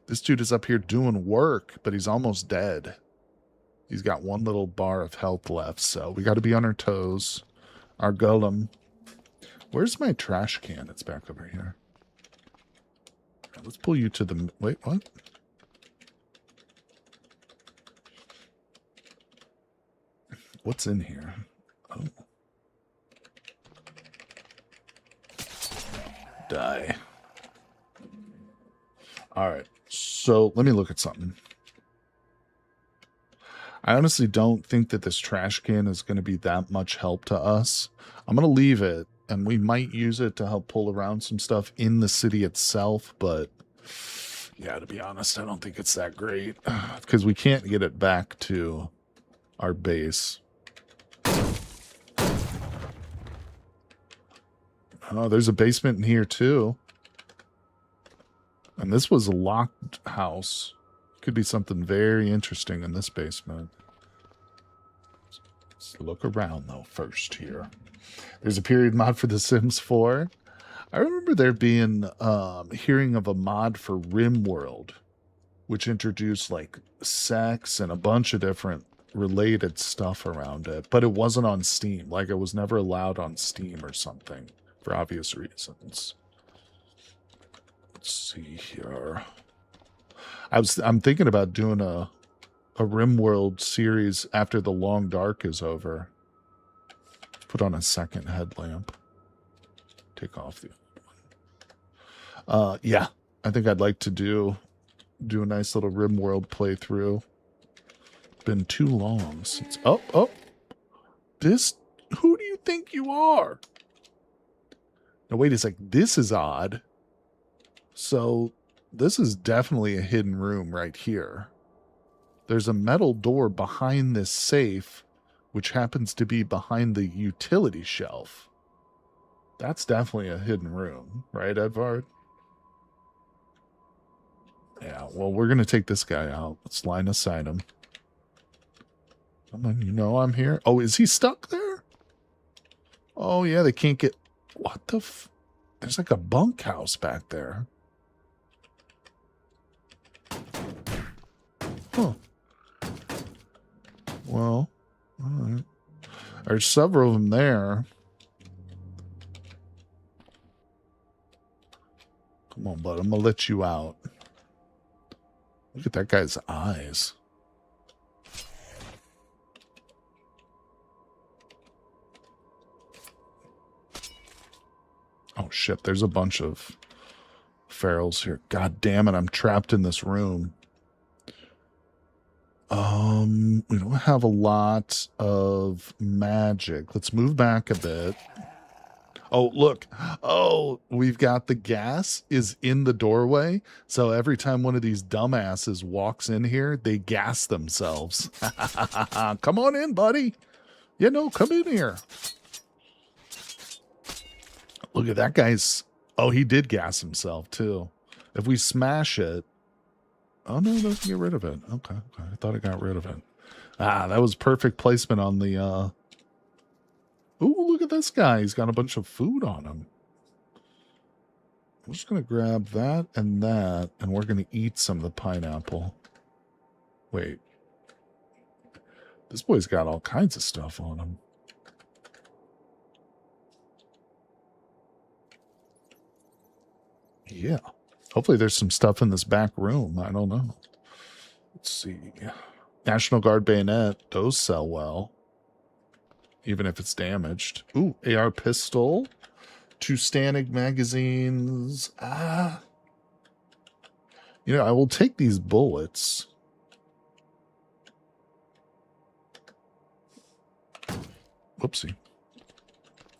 This dude is up here doing work, but he's almost dead. He's got one little bar of health left, so we got to be on our toes. Our golem. Where's my trash can? It's back over here. Let's pull you to the... Wait, what? What's in here? Oh. Die. All right. So let me look at something. I honestly don't think that this trash can is going to be that much help to us. I'm going to leave it, and we might use it to help pull around some stuff in the city itself, but yeah, to be honest, I don't think it's that great because we can't get it back to our base. Oh, there's a basement in here too. And this was a locked house. Could be something very interesting in this basement. Let's look around, though, first here. There's a period mod for The Sims 4. I remember there being, hearing of a mod for RimWorld, which introduced, like, sex and a bunch of different related stuff around it. But it wasn't on Steam. Like, it was never allowed on Steam or something, for obvious reasons. Let's see here. I'm thinking about doing a RimWorld series after the Long Dark is over. Put on a second headlamp. Take off the other one. Yeah, I think I'd like to do do a nice little RimWorld playthrough. Been too long since... Oh! This... Who do you think you are? Now, wait a sec. This is odd. So, this is definitely a hidden room right here. There's a metal door behind this safe, which happens to be behind the utility shelf. That's definitely a hidden room, right, Edvard? Yeah, well, we're going to take this guy out. Let's line aside him. Come on, you know I'm here. Oh, is he stuck there? Oh, yeah, they can't get... What the f... There's like a bunkhouse back there. Huh. Well, all right. There's several of them there. Come on, bud. I'm going to let you out. Look at that guy's eyes. Oh, shit. There's a bunch of ferals here. God damn it. I'm trapped in this room. We don't have a lot of magic. Let's move back a bit. Oh, look. Oh, we've got the gas is in the doorway. So every time one of these dumbasses walks in here, they gas themselves. Come on in, buddy. Yeah, no, come in here. Look at that guy's... Oh, he did gas himself, too. If we smash it... Oh, no, it doesn't get rid of it. Okay. I thought it got rid of it. Ah, that was perfect placement on the... Ooh, look at this guy. He's got a bunch of food on him. I'm just going to grab that, and we're going to eat some of the pineapple. Wait. This boy's got all kinds of stuff on him. Yeah. Hopefully there's some stuff in this back room. I don't know. Let's see. National Guard bayonet. Those sell well. Even if it's damaged. Ooh, AR pistol. 2 Stanig magazines. I will take these bullets. Whoopsie.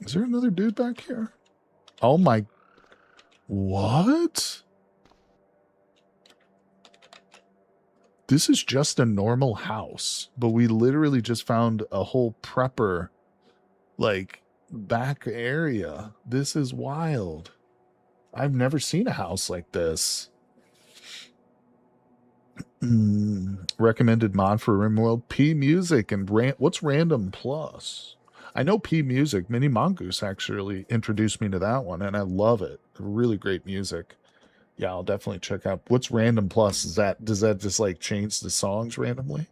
Is there another dude back here? Oh my... What? This is just a normal house, but we literally just found a whole prepper, like, back area. This is wild. I've never seen a house like this. Recommended mod for RimWorld, P Music and what's Random Plus? I know P Music. Mini Mongoose actually introduced me to that one, and I love it. Really great music. Yeah, I'll definitely check out. What's Random Plus? Does that just like change the songs randomly?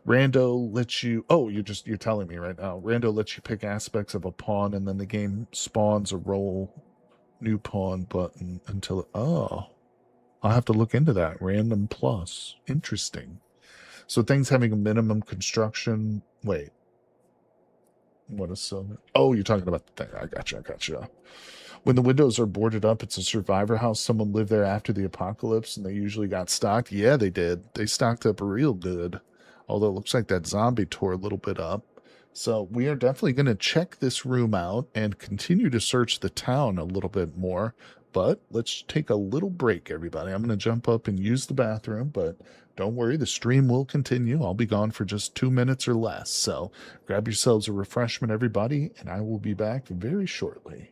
Rando lets you... Oh, you're telling me right now. Rando lets you pick aspects of a pawn, and then the game spawns a roll new pawn button until... Oh, I'll have to look into that. Random Plus. Interesting. So things having a minimum construction... Wait. What is so... Oh, you're talking about the thing. I gotcha. When the windows are boarded up, it's a survivor house. Someone lived there after the apocalypse, and they usually got stocked. Yeah, they did. They stocked up real good. Although it looks like that zombie tore a little bit up. So we are definitely going to check this room out and continue to search the town a little bit more. But let's take a little break, everybody. I'm going to jump up and use the bathroom, but don't worry, the stream will continue. I'll be gone for just 2 minutes or less. So grab yourselves a refreshment, everybody, and I will be back very shortly.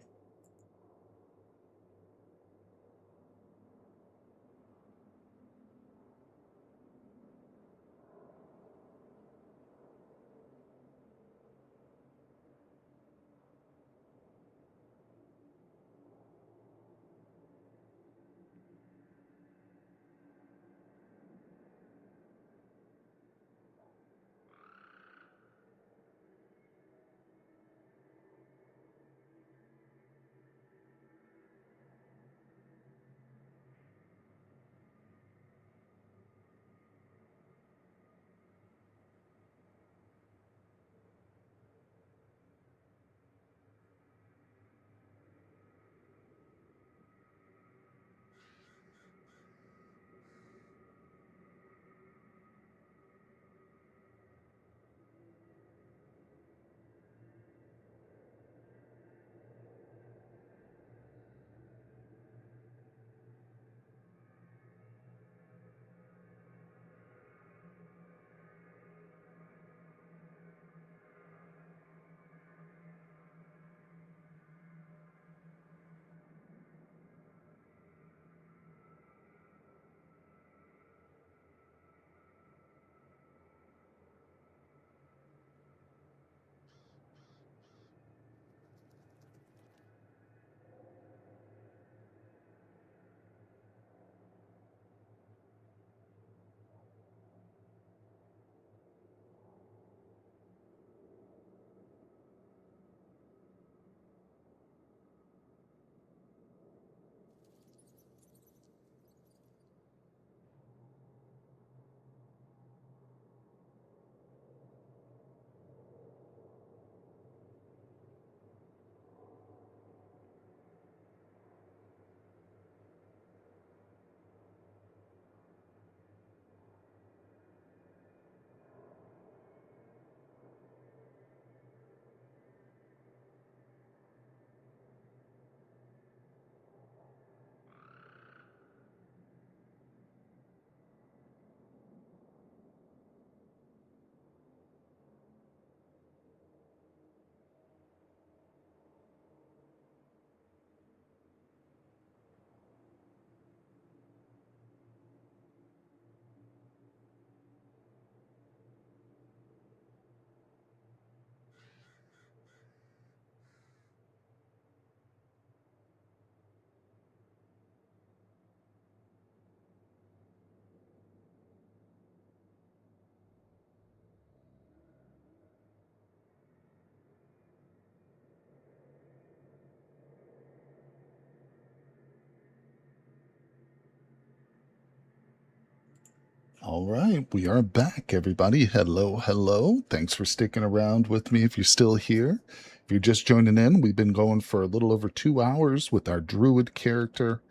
All right, we are back, everybody. Hello, hello. Thanks for sticking around with me if you're still here. If you're just joining in, we've been going for a little over 2 hours with our druid character,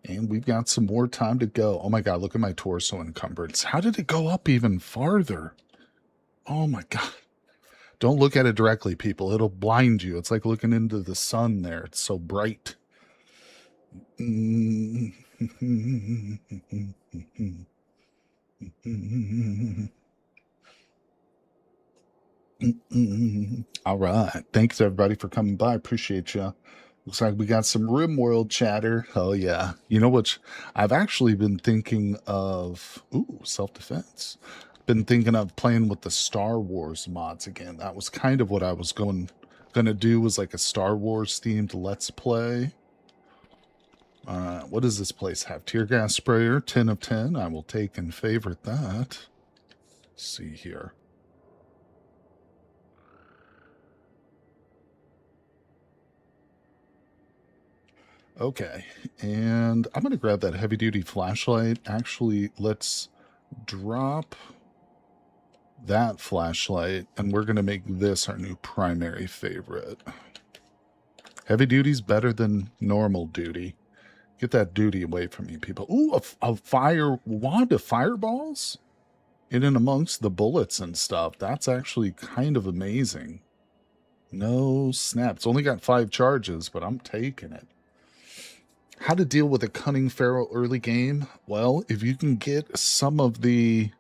and we've got some more time to go. Oh my god, look at my torso encumbrance. How did it go up even farther? Oh my god. Don't look at it directly, people. It'll blind you. It's like looking into the sun there. It's so bright. All right. Thanks, everybody, for coming by. Appreciate you. Looks like we got some RimWorld chatter. Oh, yeah. You know what? I've actually been thinking of... Ooh, self-defense. Been thinking of playing with the Star Wars mods again. That was kind of what I was gonna do, was like a Star Wars themed Let's Play. What does this place have? Tear gas sprayer, 10 of 10. I will take and favorite that. Let's see here. Okay, and I'm going to grab that heavy-duty flashlight. Actually, let's drop that flashlight, and we're going to make this our new primary favorite. Heavy duty's better than normal duty. Get that duty away from me, people. Ooh, a fire wand of fireballs? In and amongst the bullets and stuff. That's actually kind of amazing. No snap. It's only got 5 charges, but I'm taking it. How to deal with a cunning feral early game? Well, if you can get some of the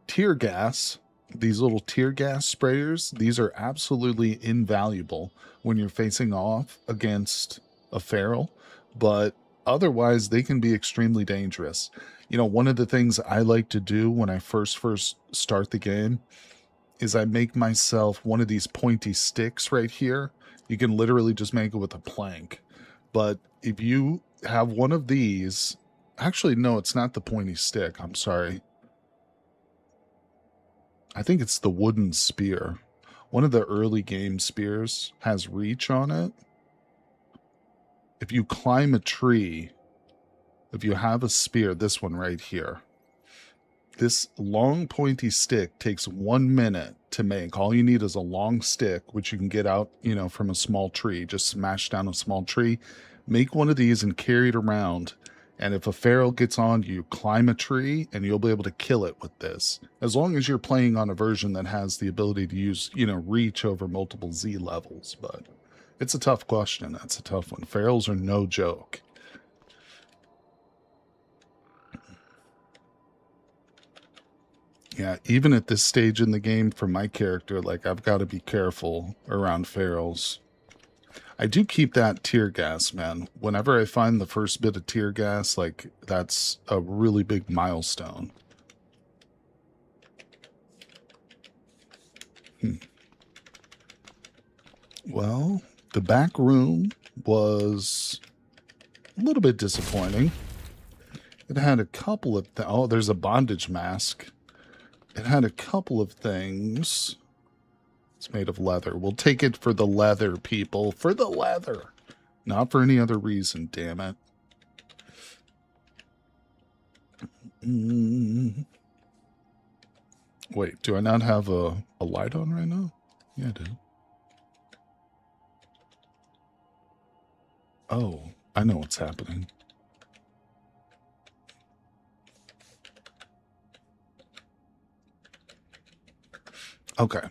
tear gas, these little tear gas sprayers, these are absolutely invaluable when you're facing off against a feral, but otherwise they can be extremely dangerous. You know, one of the things I like to do when I first start the game is I make myself one of these pointy sticks right here. You can literally just make it with a plank. But if you have one of these, actually, no, it's not the pointy stick. I'm sorry. I think it's the wooden spear. One of the early game spears has reach on it. If you climb a tree, if you have a spear, this one right here, this long pointy stick takes 1 minute to make. All you need is a long stick, which you can get out, you know, from a small tree. Just smash down a small tree. Make one of these and carry it around. And if a feral gets on you, climb a tree and you'll be able to kill it with this. As long as you're playing on a version that has the ability to use, you know, reach over multiple Z levels. But it's a tough question. That's a tough one. Ferals are no joke. Yeah, even at this stage in the game for my character, like, I've got to be careful around ferals. I do keep that tear gas, man. Whenever I find the first bit of tear gas, like, that's a really big milestone. Well, the back room was a little bit disappointing. It had a couple of... Oh, there's a bondage mask. It had a couple of things. It's made of leather. We'll take it for the leather, people. For the leather. Not for any other reason, damn it. Wait, do I not have a light on right now? Yeah, I do. Oh, I know what's happening. Okay.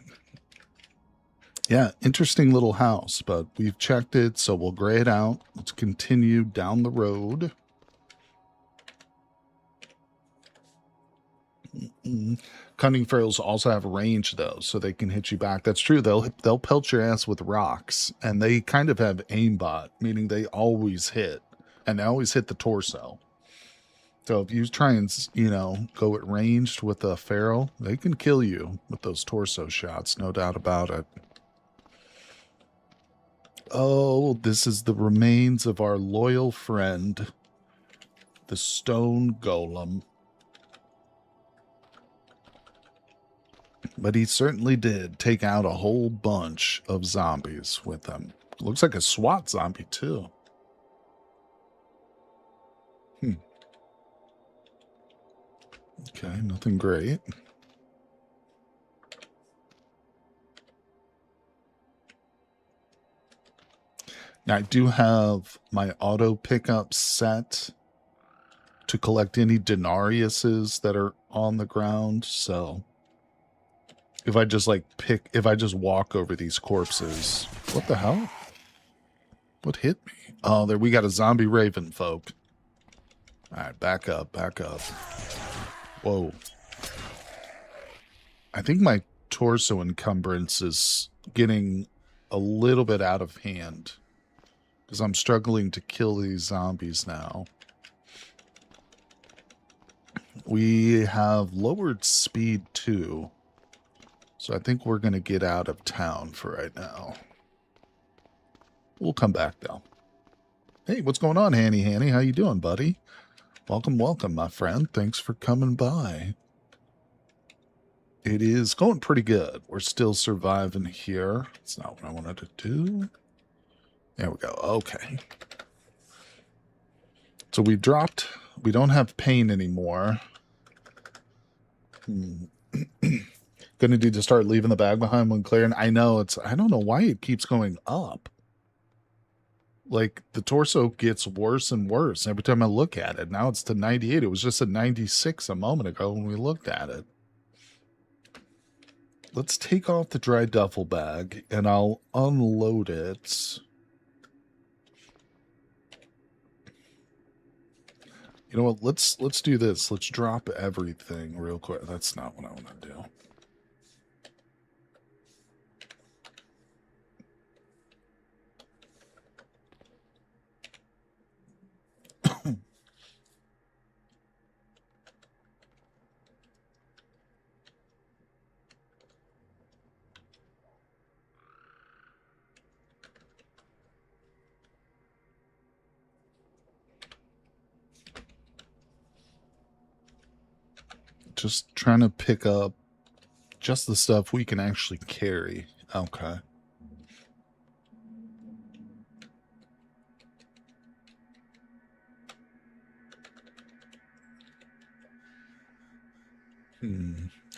Yeah, interesting little house, but we've checked it, so we'll gray it out. Let's continue down the road. Cunning ferals also have range, though, so they can hit you back. That's true. They'll pelt your ass with rocks, and they kind of have aimbot, meaning they always hit, and they always hit the torso. So if you try and, you know, go at ranged with a feral, they can kill you with those torso shots, no doubt about it. Oh, this is the remains of our loyal friend, the stone golem. But he certainly did take out a whole bunch of zombies with him. Looks like a SWAT zombie, too. Okay, nothing great. Now, I do have my auto pickup set to collect any denariuses that are on the ground, so if I just if I just walk over these corpses, what the hell? What hit me? Oh, there, we got a zombie raven, folk. All right, back up, back up. Whoa. I think my torso encumbrance is getting a little bit out of hand because I'm struggling to kill these zombies now. We have lowered speed too, so I think we're going to get out of town for right now. We'll come back though. Hey, what's going on, Hanny Hanny? How you doing, buddy? Welcome, welcome, my friend. Thanks for coming by. It is going pretty good. We're still surviving here. It's not what I wanted to do. There we go. Okay. So we dropped. We don't have pain anymore. Gonna need to start leaving the bag behind when clearing. I know it's. I don't know why it keeps going up. Like the torso gets worse and worse every time I look at it. Now it's to 98. It was just at 96 a moment ago when we looked at it. Let's take off the dry duffel bag and I'll unload it. You know what? Let's do this. Let's drop everything real quick. That's not what I want to do. Just trying to pick up just the stuff we can actually carry. Okay.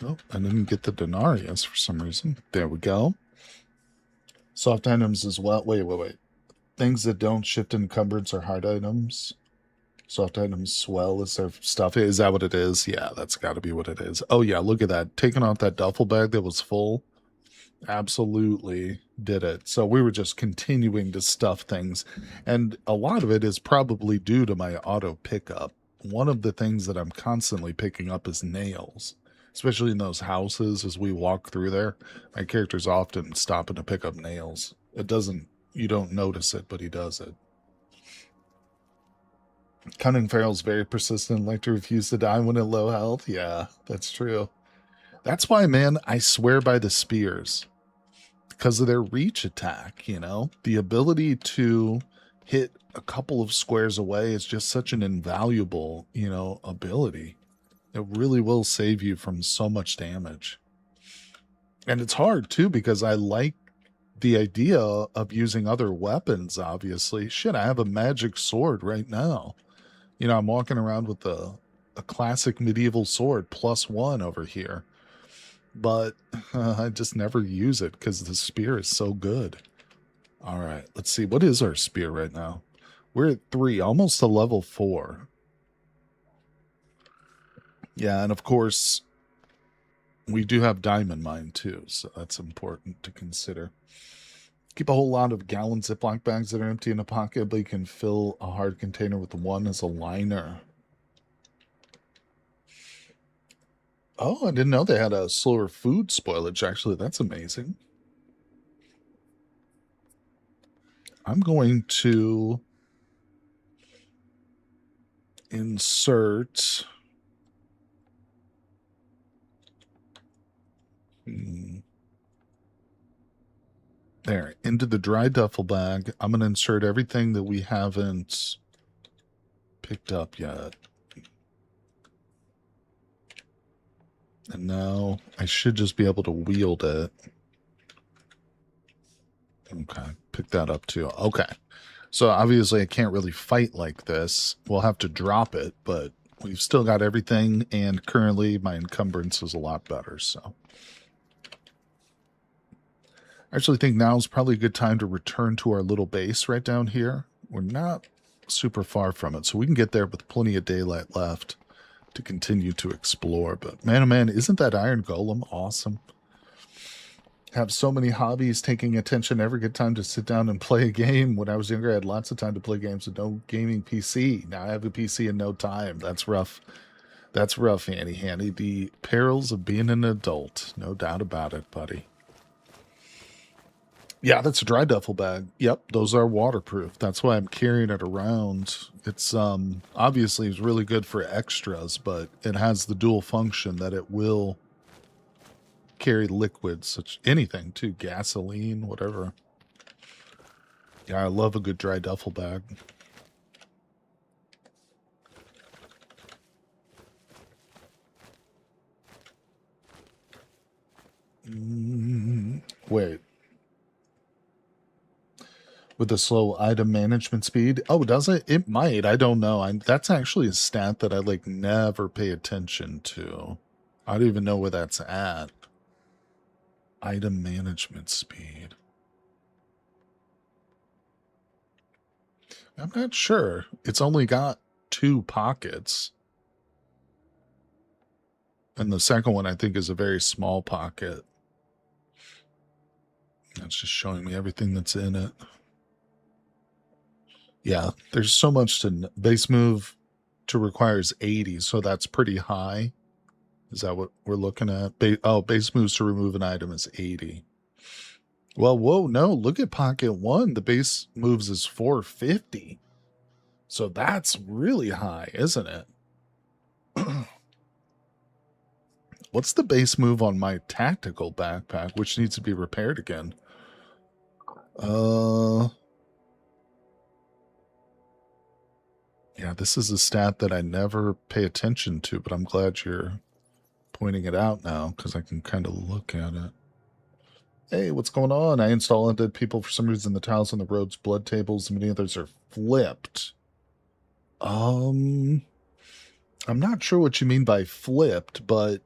Oh, I didn't get the denarius for some reason. There we go. Soft items as well. Wait. Things that don't shift encumbrance are hard items. Soft items swell as their stuff. Is that what it is? Yeah, that's got to be what it is. Oh, yeah, look at that. Taking off that duffel bag that was full. Absolutely did it. So we were just continuing to stuff things. And a lot of it is probably due to my auto pickup. One of the things that I'm constantly picking up is nails, especially in those houses as we walk through there. My character's often stopping to pick up nails. You don't notice it, but he does it. Cunning Feral's very persistent, like to refuse to die when in low health. Yeah, that's true. That's why, man, I swear by the spears. Because of their reach attack, you know? The ability to hit a couple of squares away is just such an invaluable, you know, ability. It really will save you from so much damage. And it's hard, too, because I like the idea of using other weapons, obviously. Shit, I have a magic sword right now. You know, I'm walking around with a classic medieval sword +1 over here. But I just never use it because the spear is so good. All right, let's see. What is our spear right now? We're at 3, almost to level 4. Yeah, and of course, we do have diamond mine too, so that's important to consider. Keep a whole lot of gallon Ziploc bags that are empty in a pocket, but you can fill a hard container with one as a liner. Oh, I didn't know they had a slower food spoilage, actually. That's amazing. I'm going to insert... There, into the dry duffel bag. I'm going to insert everything that we haven't picked up yet. And now I should just be able to wield it. Okay, pick that up too. Okay. So obviously I can't really fight like this. We'll have to drop it, but we've still got everything, and currently my encumbrance is a lot better, so. I actually think now is probably a good time to return to our little base right down here. We're not super far from it, so we can get there with plenty of daylight left to continue to explore. But man, oh man, isn't that Iron Golem awesome? Have so many hobbies, taking attention, never get time to sit down and play a game. When I was younger, I had lots of time to play games with no gaming PC. Now I have a PC and no time. That's rough. That's rough, Annie Handy. The perils of being an adult. No doubt about it, buddy. Yeah, that's a dry duffel bag. Yep, those are waterproof. That's why I'm carrying it around. It's obviously it's really good for extras, but it has the dual function that it will carry liquids, such anything too, gasoline, whatever. Yeah, I love a good dry duffel bag. Wait. With the slow item management speed? Oh, does it? It might. I don't know. That's actually a stat that I like never pay attention to. I don't even know where that's at. Item management speed. I'm not sure. It's only got 2 pockets. And the second one, I think, is a very small pocket. That's just showing me everything that's in it. Yeah, there's so much to base move to requires 80, so that's pretty high. Is that what we're looking at? Base moves to remove an item is 80. Well, whoa, no, look at pocket 1. The base moves is 450. So that's really high, isn't it? What's the base move on my tactical backpack, which needs to be repaired again? Yeah, this is a stat that I never pay attention to, but I'm glad you're pointing it out now because I can kind of look at it. Hey, what's going on? I install undead people for some reason. The tiles on the roads, blood tables, and many others are flipped. I'm not sure what you mean by flipped, but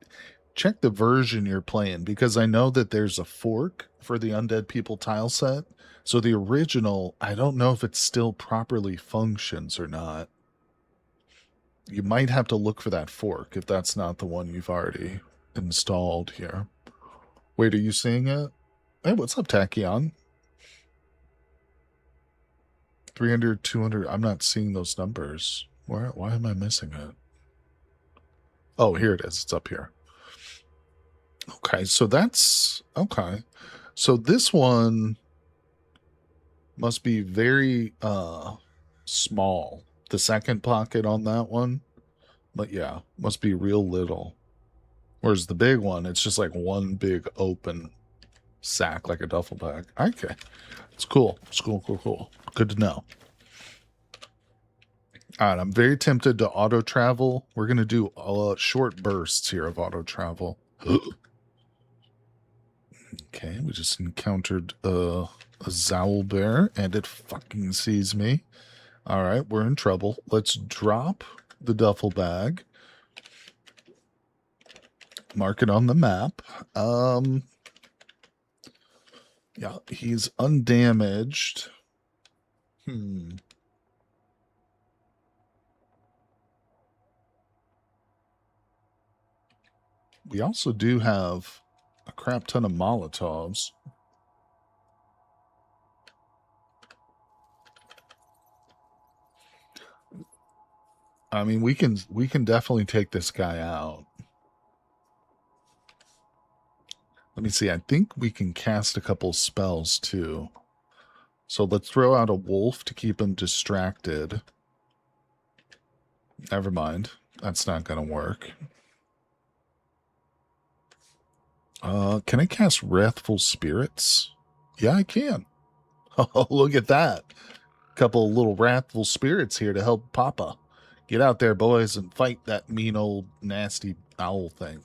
check the version you're playing because I know that there's a fork for the undead people tile set. So the original, I don't know if it still properly functions or not. You might have to look for that fork if that's not the one you've already installed here. Wait, are you seeing it? Hey, what's up, Tachyon? 300, 200. I'm not seeing those numbers. Why am I missing it? Oh, here it is. It's up here. Okay, so that's okay. So this one must be very small. The second pocket on that one. But yeah, must be real little. Whereas the big one, it's just like one big open sack, like a duffel bag. Okay. It's cool. It's cool. Good to know. All right, I'm very tempted to auto travel. We're going to do short bursts here of auto travel. Okay, we just encountered a Zowl Bear, and it fucking sees me. All right, we're in trouble. Let's drop the duffel bag. Mark it on the map. Yeah, he's undamaged. We also do have a crap ton of Molotovs. I mean, we can definitely take this guy out. Let me see. I think we can cast a couple spells too. So let's throw out a wolf to keep him distracted. Never mind. That's not going to work. Can I cast Wrathful Spirits? Yeah, I can. Oh, look at that. Couple of little Wrathful Spirits here to help Papa. Get out there, boys, and fight that mean old nasty owl thing.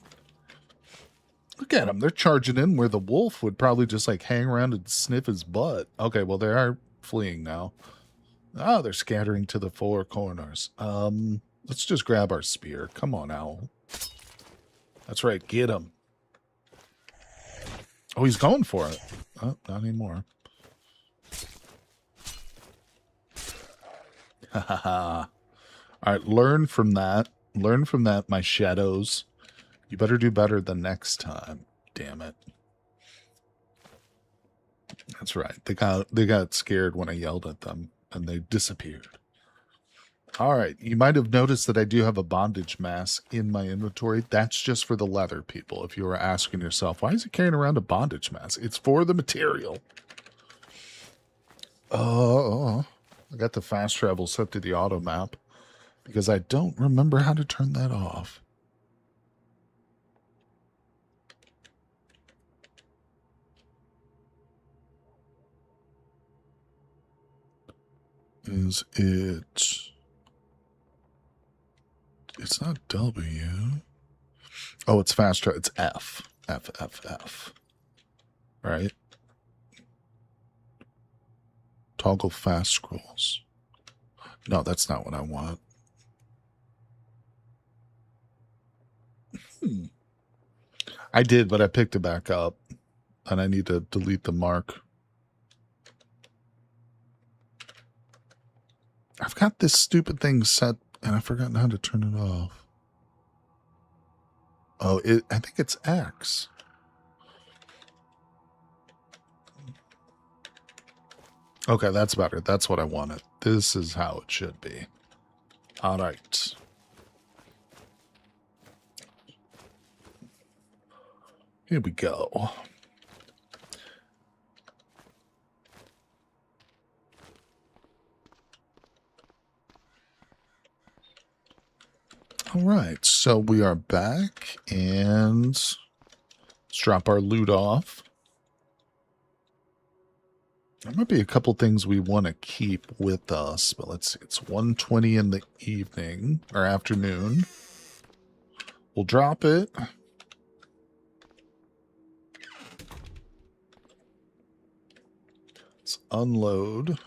Look at them. They're charging in where the wolf would probably just like hang around and sniff his butt. Okay, well, they are fleeing now. Oh, they're scattering to the 4 corners. Let's just grab our spear. Come on, owl. That's right. Get him. Oh, he's going for it. Oh, not anymore. Ha ha ha. All right, learn from that. Learn from that, my shadows. You better do better the next time. Damn it. That's right. They got scared when I yelled at them, and they disappeared. All right. You might have noticed that I do have a bondage mask in my inventory. That's just for the leather, people. If you were asking yourself, why is he carrying around a bondage mask? It's for the material. Oh, I got the fast travel set to the auto map because I don't remember how to turn that off. Is it... It's not W. Oh, it's fast travel. It's F. F, F, F. Right? Toggle fast scrolls. No, that's not what I want. I did, but I picked it back up. And I need to delete the mark. I've got this stupid thing set, and I've forgotten how to turn it off. Oh, I think it's X. Okay, that's better. That's what I wanted. This is how it should be. All right. Here we go. All right, so we are back, and let's drop our loot off. There might be a couple things we want to keep with us, but let's see. It's 1:20 in the evening, or afternoon. We'll drop it. Let's unload.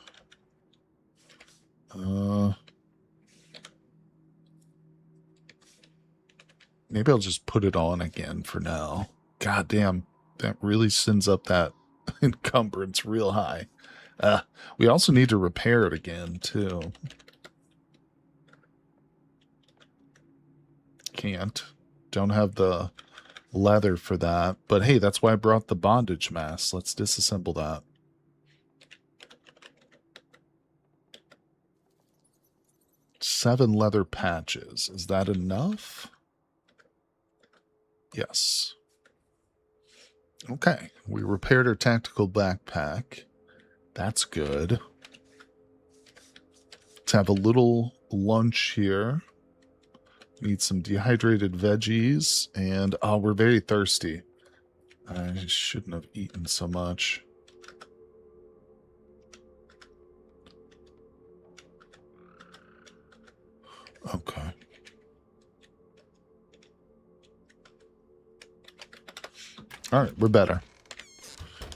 Maybe I'll just put it on again for now. God damn, that really sends up that encumbrance real high. We also need to repair it again, too. Can't. Don't have the leather for that. But hey, that's why I brought the bondage mask. Let's disassemble that. Seven leather patches. Is that enough? Yes. Okay. We repaired our tactical backpack. That's good. Let's have a little lunch here. Need some dehydrated veggies. And, oh, we're very thirsty. I shouldn't have eaten so much. Okay. All right, we're better.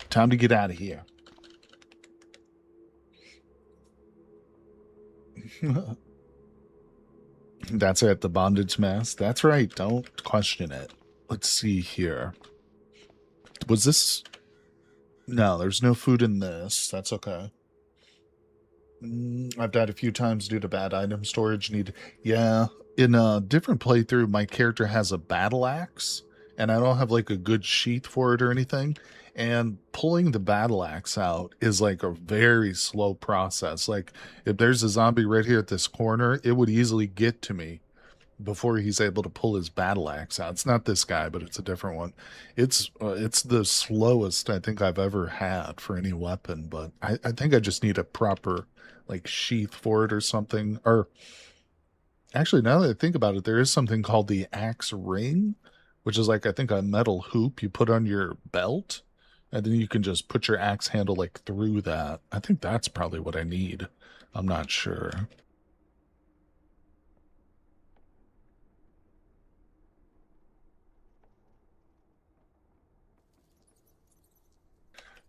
Time to get out of here. That's it, the bondage mask. That's right, don't question it. Let's see here. Was this... No, there's no food in this. That's okay. I've died a few times due to bad item storage need. Yeah, in a different playthrough, my character has a battle axe, and I don't have like a good sheath for it or anything. And pulling the battle axe out is like a very slow process. Like if there's a zombie right here at this corner, it would easily get to me before he's able to pull his battle axe out. It's not this guy, but it's a different one. It's the slowest I think I've ever had for any weapon, but I think I just need a proper like sheath for it or something. Or actually, now that I think about it, there is something called the axe ring, which is like I think a metal hoop you put on your belt, and then you can just put your axe handle like through that. I think that's probably what I need. I'm not sure.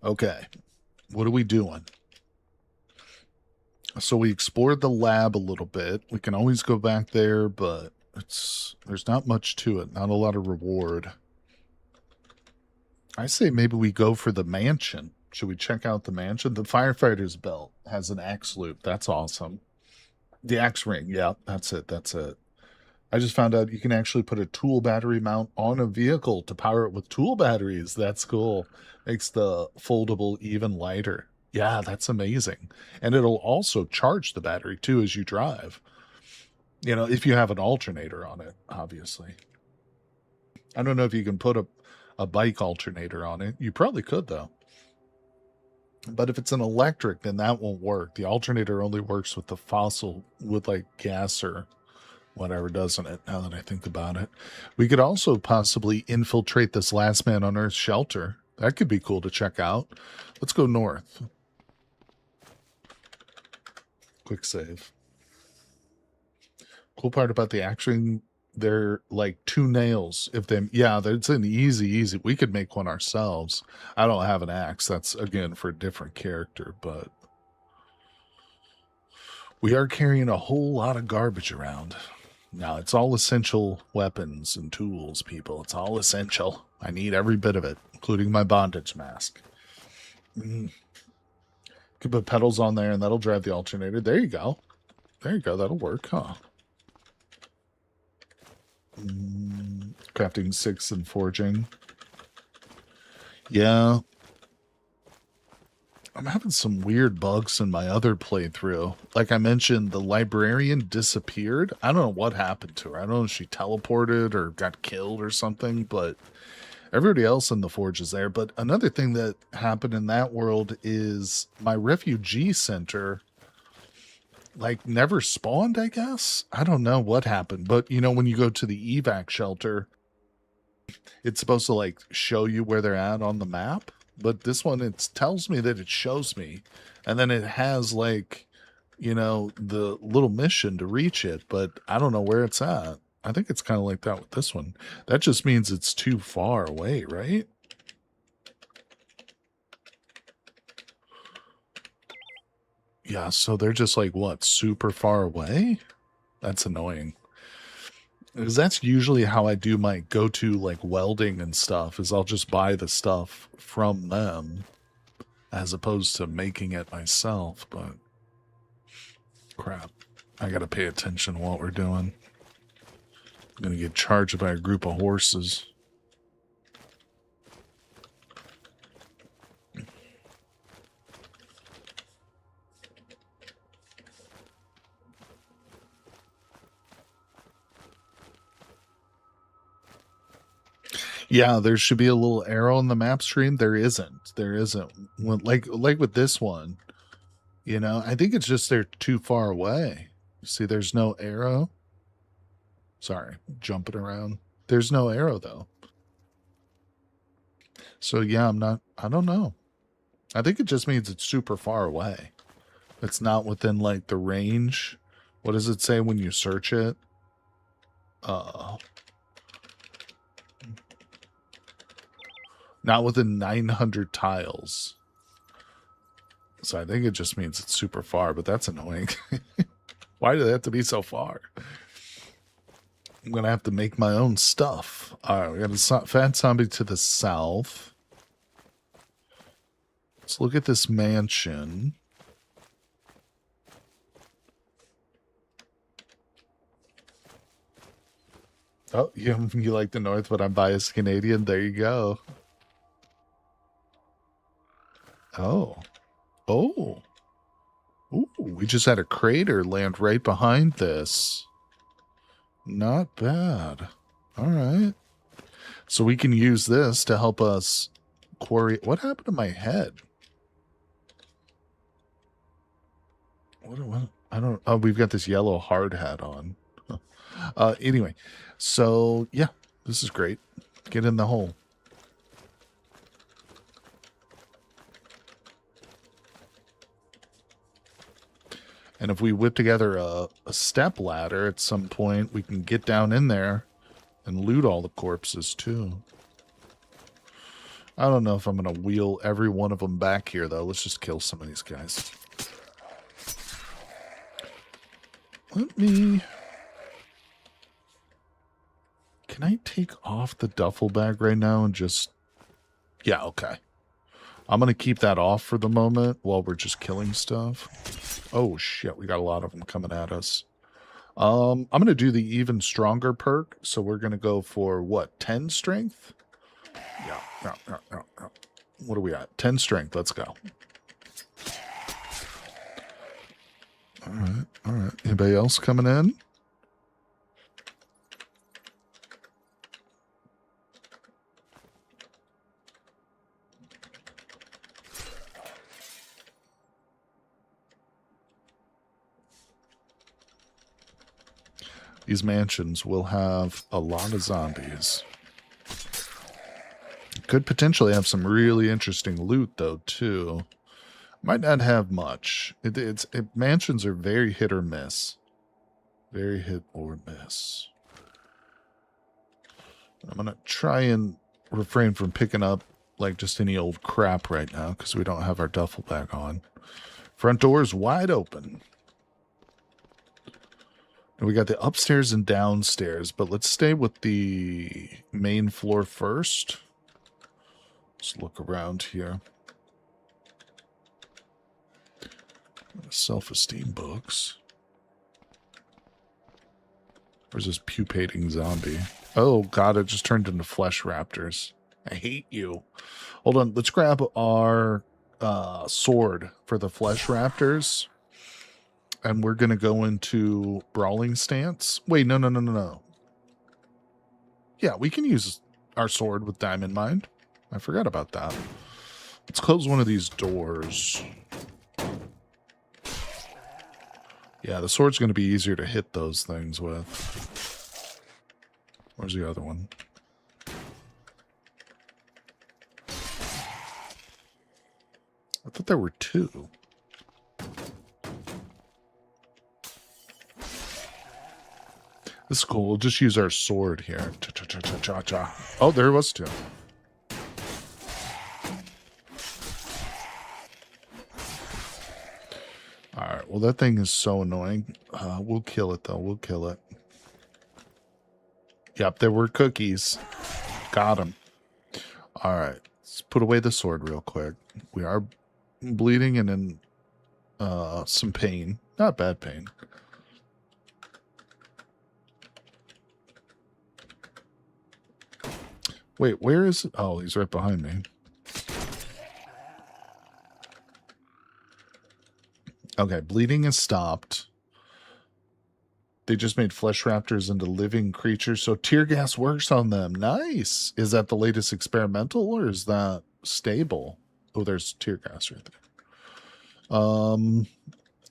Okay, what are we doing? So we explored the lab a little bit. We can always go back there, but there's not much to it. Not a lot of reward. I say maybe we go for the mansion. Should we check out the mansion? The firefighter's belt has an axe loop. That's awesome. The axe ring. Yeah, that's it. That's it. I just found out you can actually put a tool battery mount on a vehicle to power it with tool batteries. That's cool. Makes the foldable even lighter. Yeah, that's amazing. And it'll also charge the battery too as you drive. You know, if you have an alternator on it, obviously. I don't know if you can put a bike alternator on it. You probably could, though. But if it's an electric, then that won't work. The alternator only works with the fossil, with like gas or whatever, doesn't it? Now that I think about it, we could also possibly infiltrate this last man on Earth shelter. That could be cool to check out. Let's go north. Quick save. Cool part about the action, they're like 2 nails. If they, yeah, it's an easy. We could make one ourselves. I don't have an axe. That's again for a different character, but we are carrying a whole lot of garbage around. Now, it's all essential weapons and tools, people. It's all essential. I need every bit of it, including my bondage mask. Could put pedals on there, and that'll drive the alternator. There you go. There you go. That'll work, huh? Crafting 6 and forging. Yeah. I'm having some weird bugs in my other playthrough. Like I mentioned, the librarian disappeared. I don't know what happened to her. I don't know if she teleported or got killed or something, but everybody else in the forge is there. But another thing that happened in that world is my refugee center like never spawned, I guess. I don't know what happened, but you know, when you go to the evac shelter, it's supposed to like show you where they're at on the map. But this one, it tells me that it shows me, and then it has like, you know, the little mission to reach it, but I don't know where it's at. I think it's kind of like that with this one. That just means it's too far away, right? Yeah, so they're just like, what, super far away? That's annoying. Because that's usually how I do my go-to, like, welding and stuff, is I'll just buy the stuff from them, as opposed to making it myself, but... Crap. I gotta pay attention to what we're doing. I'm gonna get charged by a group of horses. Yeah, there should be a little arrow in the map screen. There isn't. There isn't. Like with this one, you know, I think it's just they're too far away. See, there's no arrow. Sorry, jumping around. There's no arrow, though. So, yeah, I don't know. I think it just means it's super far away. It's not within, like, the range. What does it say when you search it? Not within 900 tiles. So I think it just means it's super far, but that's annoying. Why do they have to be so far? I'm going to have to make my own stuff. All right, we got a fat zombie to the south. Let's look at this mansion. Oh, you like the North, but I'm biased Canadian. There you go. Oh. Oh. Ooh, we just had a crater land right behind this. Not bad. All right. So we can use this to help us quarry. What happened to my head? What I don't. Oh, we've got this yellow hard hat on. Anyway, so yeah, this is great. Get in the hole. And if we whip together a step ladder at some point, we can get down in there and loot all the corpses too. I don't know if I'm going to wheel every one of them back here, though. Let's just kill some of these guys. Let me... Can I take off the duffel bag right now and just... Yeah, okay. I'm going to keep that off for the moment while we're just killing stuff. Oh, shit. We got a lot of them coming at us. I'm going to do the even stronger perk. So we're going to go for, what, 10 strength? Yeah. What are we at? 10 strength. Let's go. All right. Anybody else coming in? These mansions will have a lot of zombies. Could potentially have some really interesting loot, though, too. Might not have much. Mansions are very hit or miss. Very hit or miss. I'm going to try and refrain from picking up, like, just any old crap right now, because we don't have our duffel bag on. Front door is wide open. And we got the upstairs and downstairs, but let's stay with the main floor first. Let's look around here. Self-esteem books. Where's this pupating zombie? Oh, God, it just turned into flesh raptors. I hate you. Hold on, let's grab our sword for the flesh raptors. And we're going to go into brawling stance. Wait, no. Yeah, we can use our sword with diamond mind. I forgot about that. Let's close one of these doors. Yeah, the sword's going to be easier to hit those things with. Where's the other one? I thought there were two. This is cool. We'll just use our sword here. Cha-cha-cha-cha-cha. Oh, there was two. Alright, well that thing is so annoying. We'll kill it though. We'll kill it. Yep, there were cookies. Got him. Alright, let's put away the sword real quick. We are bleeding and in some pain. Not bad pain. Wait, where is it? Oh, he's right behind me. Okay, bleeding has stopped. They just made flesh raptors into living creatures, so tear gas works on them. Nice. Is that the latest experimental, or is that stable? Oh, there's tear gas right there.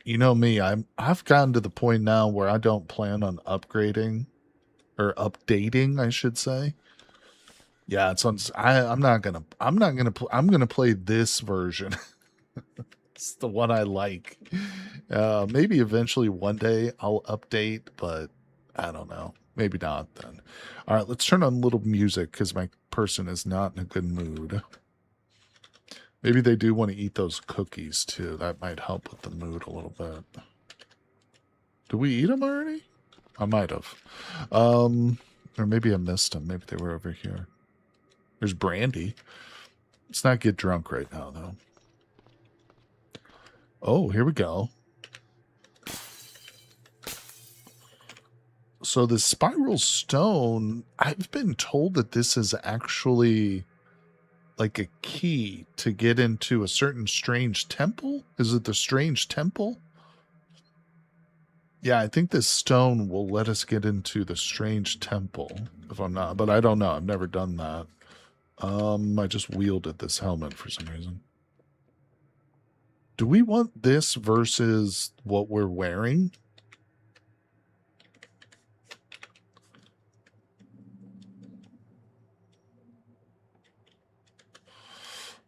You know me, I've gotten to the point now where I don't plan on upgrading or updating, I should say. Yeah, it's on. I'm gonna play this version. It's the one I like. Maybe eventually one day I'll update, but I don't know. Maybe not then. All right, let's turn on a little music because my person is not in a good mood. Maybe they do want to eat those cookies too. That might help with the mood a little bit. Did we eat them already? I might have. Or maybe I missed them. Maybe they were over here. There's brandy. Let's not get drunk right now, though. Oh, here we go. So the spiral stone, I've been told that this is actually like a key to get into a certain strange temple. Is it the strange temple? Yeah, I think this stone will let us get into the strange temple, if I'm not, but I don't know. I've never done that. I just wielded this helmet for some reason. Do we want this versus what we're wearing?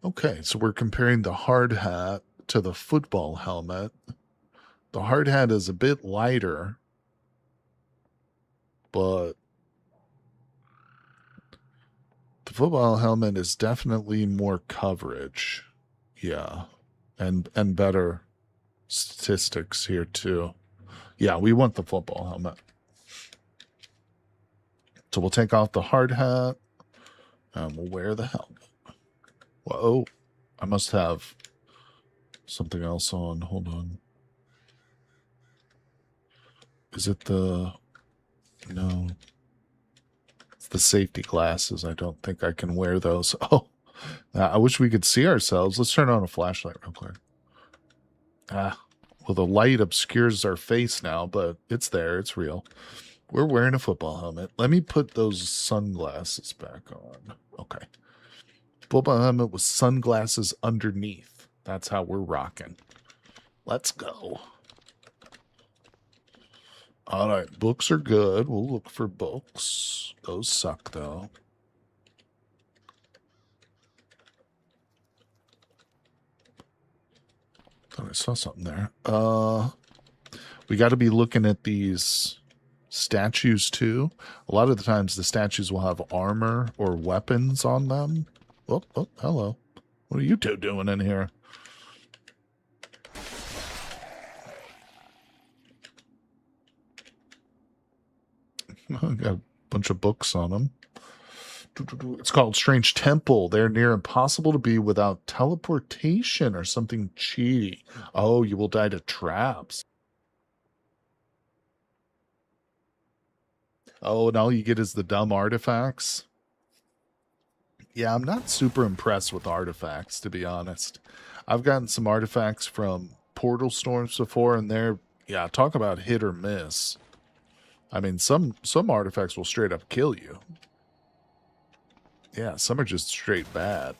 Okay, so we're comparing the hard hat to the football helmet. The hard hat is a bit lighter, but the football helmet is definitely more coverage. Yeah. And better statistics here too. Yeah, we want the football helmet. So we'll take off the hard hat and we'll wear the helmet. Whoa, I must have something else on. Hold on. Is it the... No. It's the safety glasses. I don't think I can wear those. Oh, I wish we could see ourselves. Let's turn on a flashlight real quick. Ah, well, the light obscures our face now, but it's there. It's real. We're wearing a football helmet. Let me put those sunglasses back on. Okay. Football helmet with sunglasses underneath. That's how we're rocking. Let's go. All right, books are good. We'll look for books. Those suck, though. Thought I saw something there. We got to be looking at these statues, too. A lot of the times, the statues will have armor or weapons on them. Oh, hello. What are you two doing in here? Got a bunch of books on them. It's called Strange Temple. They're near impossible to be without teleportation or something cheaty. Oh, you will die to traps. Oh, and all you get is the dumb artifacts. Yeah, I'm not super impressed with artifacts, to be honest. I've gotten some artifacts from portal storms before, and they're, yeah, talk about hit or miss. I mean, some artifacts will straight up kill you. Yeah, some are just straight bad.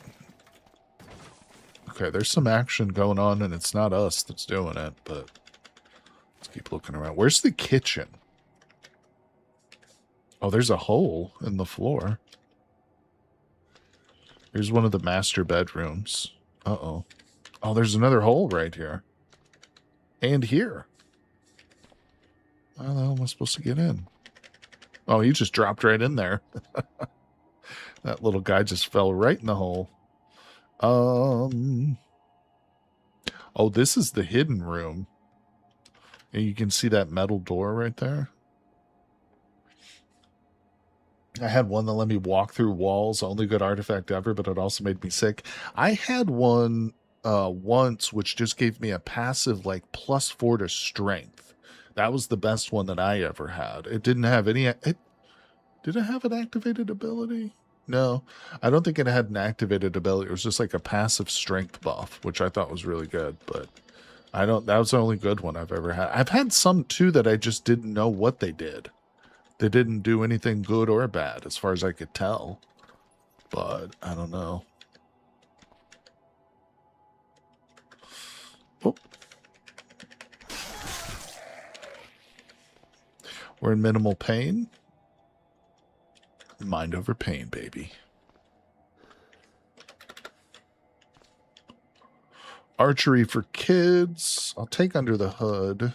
Okay, there's some action going on, and it's not us that's doing it, but let's keep looking around. Where's the kitchen? Oh, there's a hole in the floor. Here's one of the master bedrooms. Uh-oh. Oh, there's another hole right here. And here. How the hell am I supposed to get in? Oh, he just dropped right in there. That little guy just fell right in the hole. Oh, this is the hidden room. And you can see that metal door right there. I had one that let me walk through walls, only good artifact ever, but it also made me sick. I had one once which just gave me a passive like +4 to strength. That was the best one that I ever had. It didn't have any... did it have an activated ability? No, I don't think it had an activated ability. It was just like a passive strength buff, which I thought was really good, but that was the only good one I've ever had. I've had some too that I just didn't know what they did. They didn't do anything good or bad as far as I could tell, but I don't know. Oh. We're in minimal pain. Mind over pain, baby. Archery for kids. I'll take under the hood.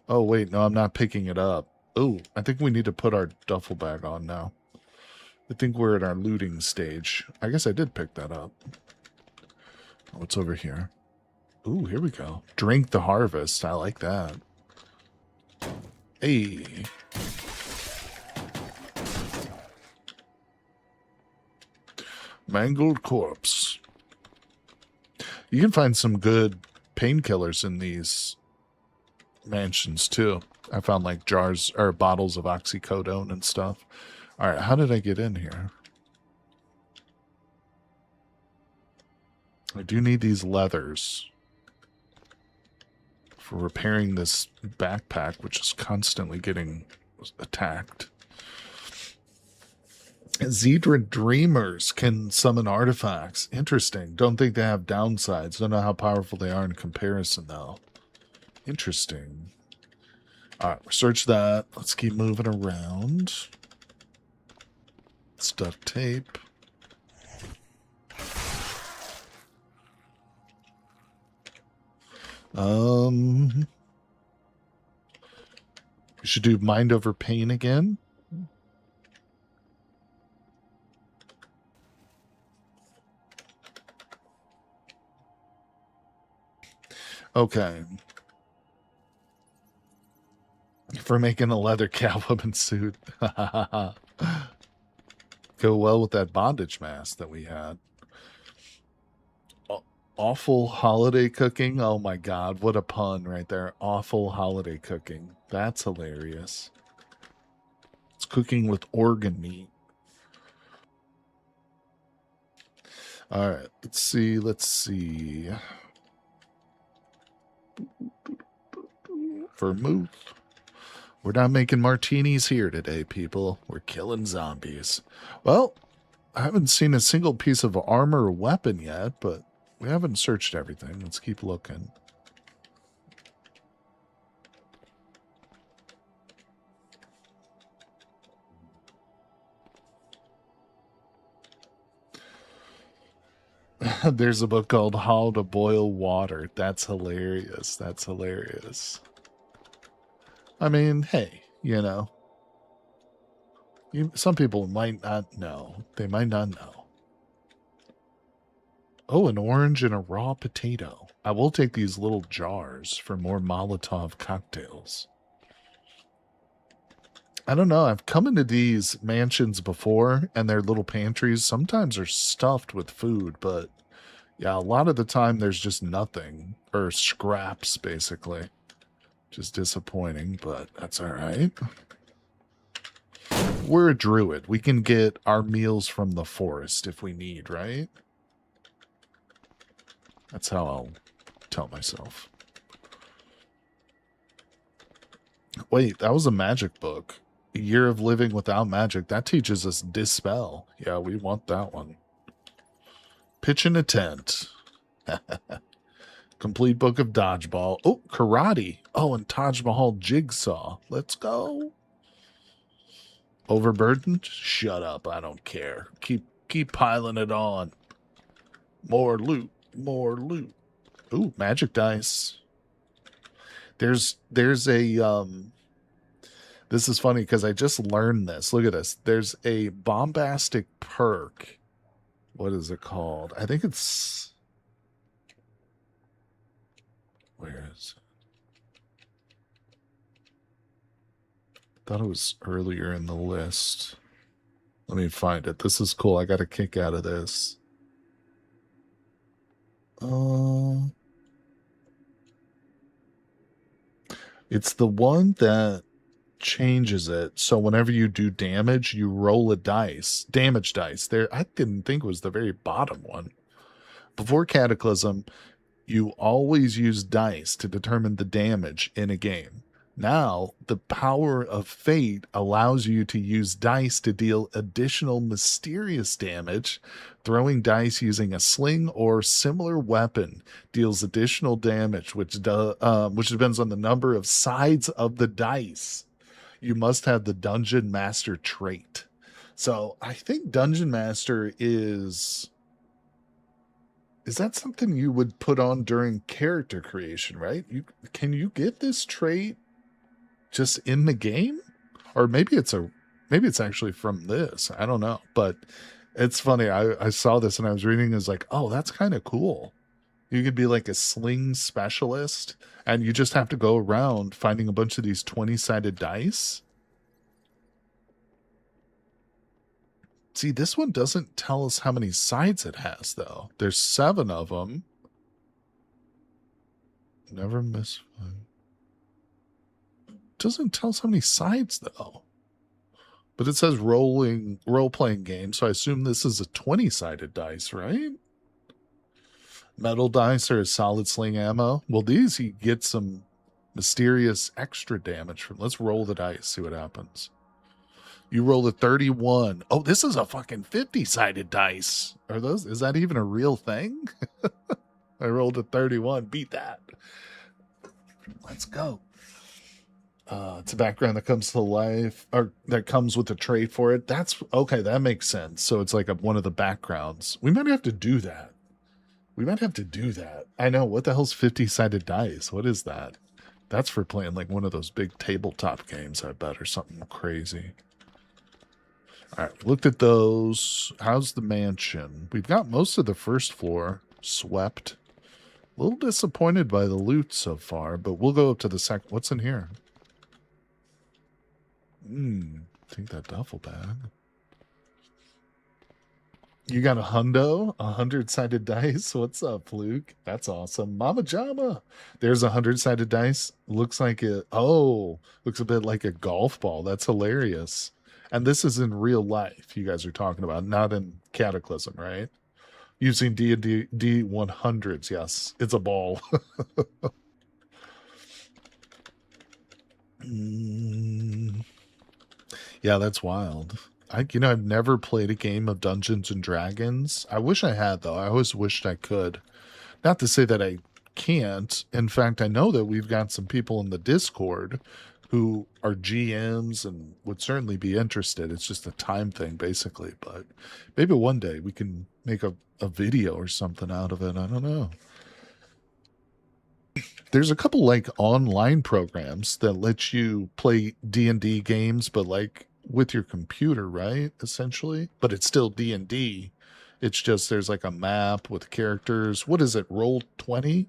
Oh, wait. No, I'm not picking it up. Oh, I think we need to put our duffel bag on now. I think we're at our looting stage. I guess I did pick that up. What's over here? Ooh, here we go. Drink the harvest. I like that. Hey. Mangled corpse. You can find some good painkillers in these mansions too. I found like jars or bottles of oxycodone and stuff. All right, how did I get in here? I do need these leathers for repairing this backpack, which is constantly getting attacked. Zedra Dreamers can summon artifacts. Interesting. Don't think they have downsides. Don't know how powerful they are in comparison, though. Interesting. All right, research that. Let's keep moving around. Duct tape. We should do mind over pain again. Okay. for making a leather Catwoman suit. Go well with that bondage mask that we had. Awful holiday cooking. Oh my god, what a pun right there. Awful holiday cooking. That's hilarious. It's cooking with organ meat. All right, let's see. Vermouth. We're not making martinis here today, people. We're killing zombies. Well, I haven't seen a single piece of armor or weapon yet, but we haven't searched everything. Let's keep looking. There's a book called How to Boil Water. That's hilarious. That's hilarious. I mean, hey, you know, some people might not know. They might not know. Oh, an orange and a raw potato. I will take these little jars for more Molotov cocktails. I don't know. I've come into these mansions before, and their little pantries sometimes are stuffed with food, but yeah, a lot of the time there's just nothing, or scraps, basically. Just disappointing, but that's all right. We're a druid. We can get our meals from the forest if we need, right? That's how I'll tell myself. Wait, that was a magic book. A Year of Living Without Magic. That teaches us Dispel. Yeah, we want that one. Pitch in a tent. Complete book of dodgeball. Oh, karate. Oh, and Taj Mahal jigsaw. Let's go. Overburdened? Shut up. I don't care. Keep piling it on. More loot. More loot. Ooh, magic dice. There's a this is funny because I just learned this. Look at this. There's a bombastic perk. What is it called? I think it's, where is it? Thought it was earlier in the list. Let me find it. This is cool. I got a kick out of this. It's the one that changes it. So whenever you do damage, you roll a dice. Damage dice. There, I didn't think it was the very bottom one. Before Cataclysm, you always use dice to determine the damage in a game. Now, the power of fate allows you to use dice to deal additional mysterious damage. Throwing dice using a sling or similar weapon deals additional damage, which depends on the number of sides of the dice. You must have the Dungeon Master trait. So I think Dungeon Master is that something you would put on during character creation, right? Can you get this trait just in the game? Or maybe it's actually from this. I don't know. But it's funny. I saw this and I was reading, it's like, oh, that's kind of cool. You could be like a sling specialist and you just have to go around finding a bunch of these 20-sided dice. See, this one doesn't tell us how many sides it has, though. There's 7 of them. Never miss one. Doesn't tell us how many sides, though. But it says role-playing game, so I assume this is a 20-sided dice, right? Metal dice are solid sling ammo. Well, these you get some mysterious extra damage from. Let's roll the dice, see what happens. You roll a 31. Oh, this is a fucking 50-sided dice. Is that even a real thing? I rolled a 31. Beat that. Let's go. It's a background that comes to life, or that comes with a trait for it. That's okay. That makes sense. So it's like one of the backgrounds. We might have to do that. I know. What the hell's 50-sided dice? What is that? That's for playing like one of those big tabletop games, I bet, or something crazy. All right, looked at those. How's the mansion? We've got most of the first floor swept. A little disappointed by the loot so far, but we'll go up to the second. What's in here? Take that duffel bag. You got a hundo, 100-sided dice. What's up, Luke? That's awesome. Mama Jama. There's 100-sided dice. Looks like it. Oh, looks a bit like a golf ball. That's hilarious. And this is in real life. You guys are talking about, not in Cataclysm, right? Using D&D 100s. Yes, it's a ball. Yeah, that's wild. I've never played a game of Dungeons and Dragons. I wish I had, though. I always wished I could. Not to say that I can't. In fact, I know that we've got some people in the Discord who are GMs and would certainly be interested. It's just a time thing, basically. But maybe one day we can make a video or something out of it. I don't know. There's a couple like online programs that let you play D&D games, but like with your computer, right? Essentially, but it's still D&D. It's just there's like a map with characters. What is it? Roll20?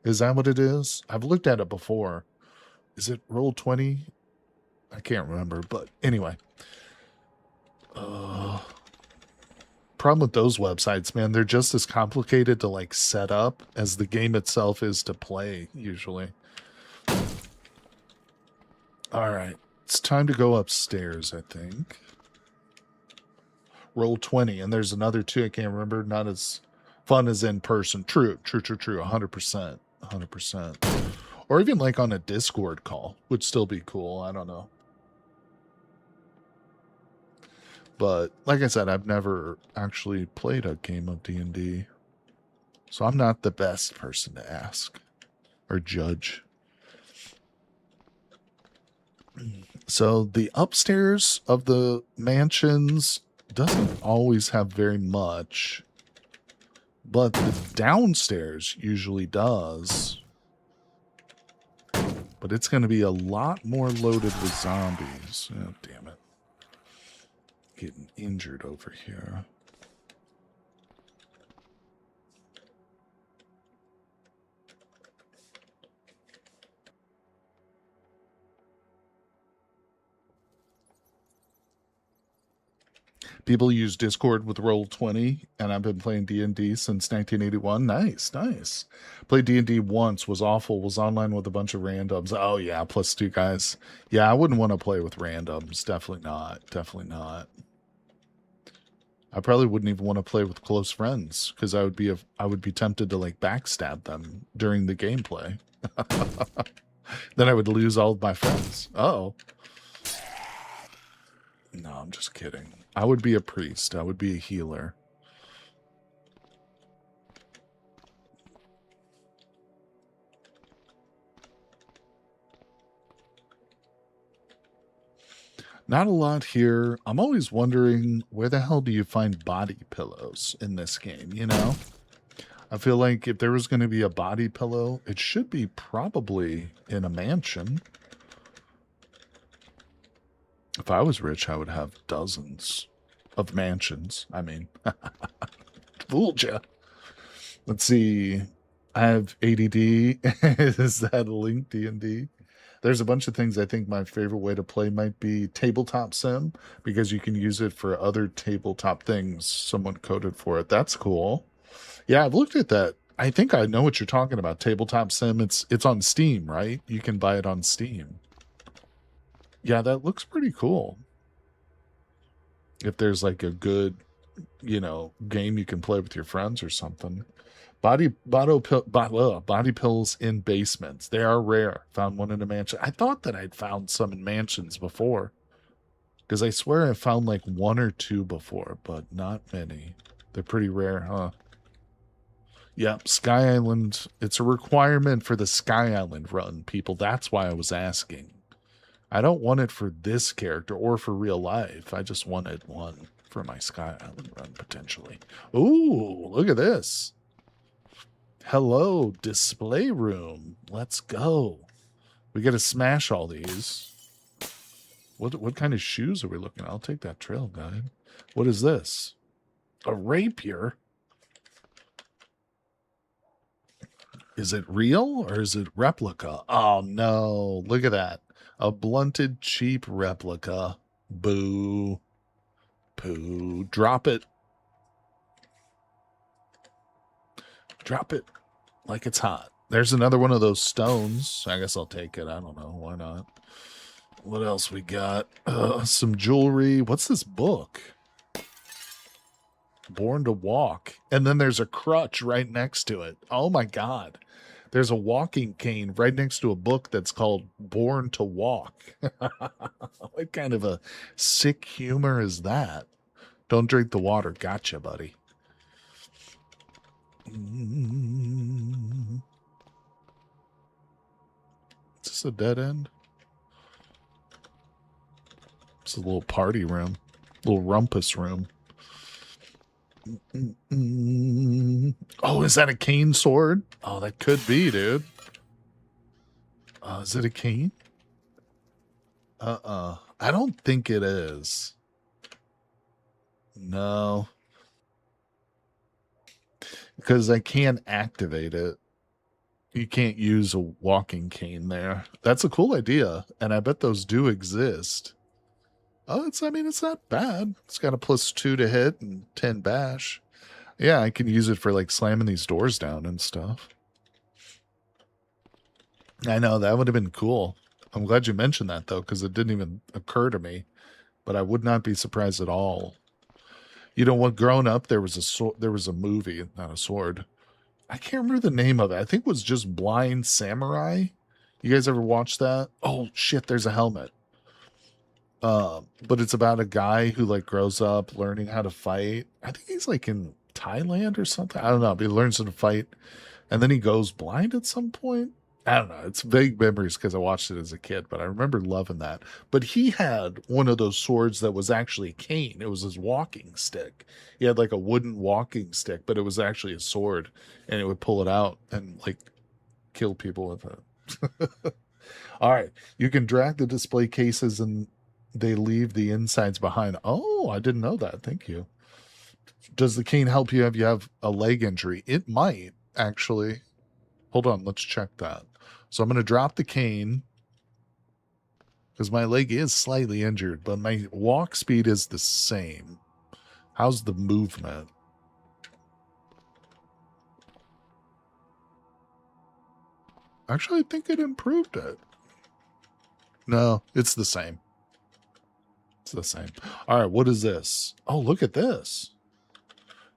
Is that what it is? I've looked at it before. Is it Roll20? I can't remember, but anyway. Problem with those websites, man, they're just as complicated to like set up as the game itself is to play, usually. All right. It's time to go upstairs, I think. Roll20, and there's another two I can't remember. Not as fun as in person. True. 100%. 100%. Or even like on a Discord call would still be cool. I don't know. But like I said, I've never actually played a game of D&D. So I'm not the best person to ask or judge. So the upstairs of the mansions doesn't always have very much, but the downstairs usually does. But it's going to be a lot more loaded with zombies. Oh, damn it. Getting injured over here. People use Discord with Roll20, and I've been playing D&D since 1981. Nice. Played D&D once, was awful, was online with a bunch of randoms. Oh, yeah, plus 2 guys. Yeah, I wouldn't want to play with randoms. Definitely not. I probably wouldn't even want to play with close friends, because I would be tempted to, like, backstab them during the gameplay. Then I would lose all of my friends. Uh-oh. No, I'm just kidding. I would be a priest. I would be a healer. Not a lot here. I'm always wondering, where the hell do you find body pillows in this game, you know? I feel like if there was going to be a body pillow, it should be probably in a mansion. If I was rich, I would have dozens of mansions. I mean, fooled ya. Let's see. I have ADD. Is that a link, D&D? There's a bunch of things. I think my favorite way to play might be tabletop sim, because you can use it for other tabletop things. Someone coded for it. That's cool. Yeah, I've looked at that. I think I know what you're talking about. Tabletop sim. It's on Steam, right? You can buy it on Steam. Yeah, that looks pretty cool. If there's like a good, game you can play with your friends or something. Body pills in basements. They are rare. Found one in a mansion. I thought that I'd found some in mansions before, because I swear I found like 1 or 2 before, but not many. They're pretty rare, huh? Yep, Sky Island. It's a requirement for the Sky Island run, people. That's why I was asking. I don't want it for this character or for real life. I just wanted one for my Sky Island run, potentially. Ooh, look at this. Hello, display room. Let's go. We got to smash all these. What kind of shoes are we looking at? I'll take that trail guide. What is this? A rapier? Is it real or is it replica? Oh, no. Look at that. A blunted, cheap replica. Boo. Poo. Drop it. Drop it like it's hot. There's another one of those stones. I guess I'll take it. I don't know. Why not? What else we got? Some jewelry. What's this book? Born to Walk. And then there's a crutch right next to it. Oh my God. There's a walking cane right next to a book that's called Born to Walk. What kind of a sick humor is that? Don't drink the water. Gotcha, buddy. Is this a dead end? It's a little party room. Little rumpus room. Oh, is that a cane sword? Oh, that could be, dude. Is it a cane? I don't think it is. No. Because I can't activate it. You can't use a walking cane there. That's a cool idea, and I bet those do exist. Oh, it's not bad. It's got a +2 to hit and 10 bash. Yeah, I can use it for like slamming these doors down and stuff. I know, that would have been cool. I'm glad you mentioned that though, because it didn't even occur to me. But I would not be surprised at all. You know what? Growing up, there was a movie, not a sword. I can't remember the name of it. I think it was just Blind Samurai. You guys ever watch that? Oh shit, there's a helmet. But it's about a guy who like grows up learning how to fight. I think he's like in Thailand or something. I don't know. But he learns how to fight, and then he goes blind at some point. I don't know. It's vague memories because I watched it as a kid, but I remember loving that. But he had one of those swords that was actually a cane. It was his walking stick. He had like a wooden walking stick, but it was actually a sword, and it would pull it out and like kill people with it. All right. You can drag the display cases and they leave the insides behind. Oh, I didn't know that. Thank you. Does the cane help you if you have a leg injury? It might, actually. Hold on. Let's check that. So I'm going to drop the cane because my leg is slightly injured, but my walk speed is the same. How's the movement? Actually, I think it improved it. No, it's the same. It's the same. All right, what is this? Oh, look at this.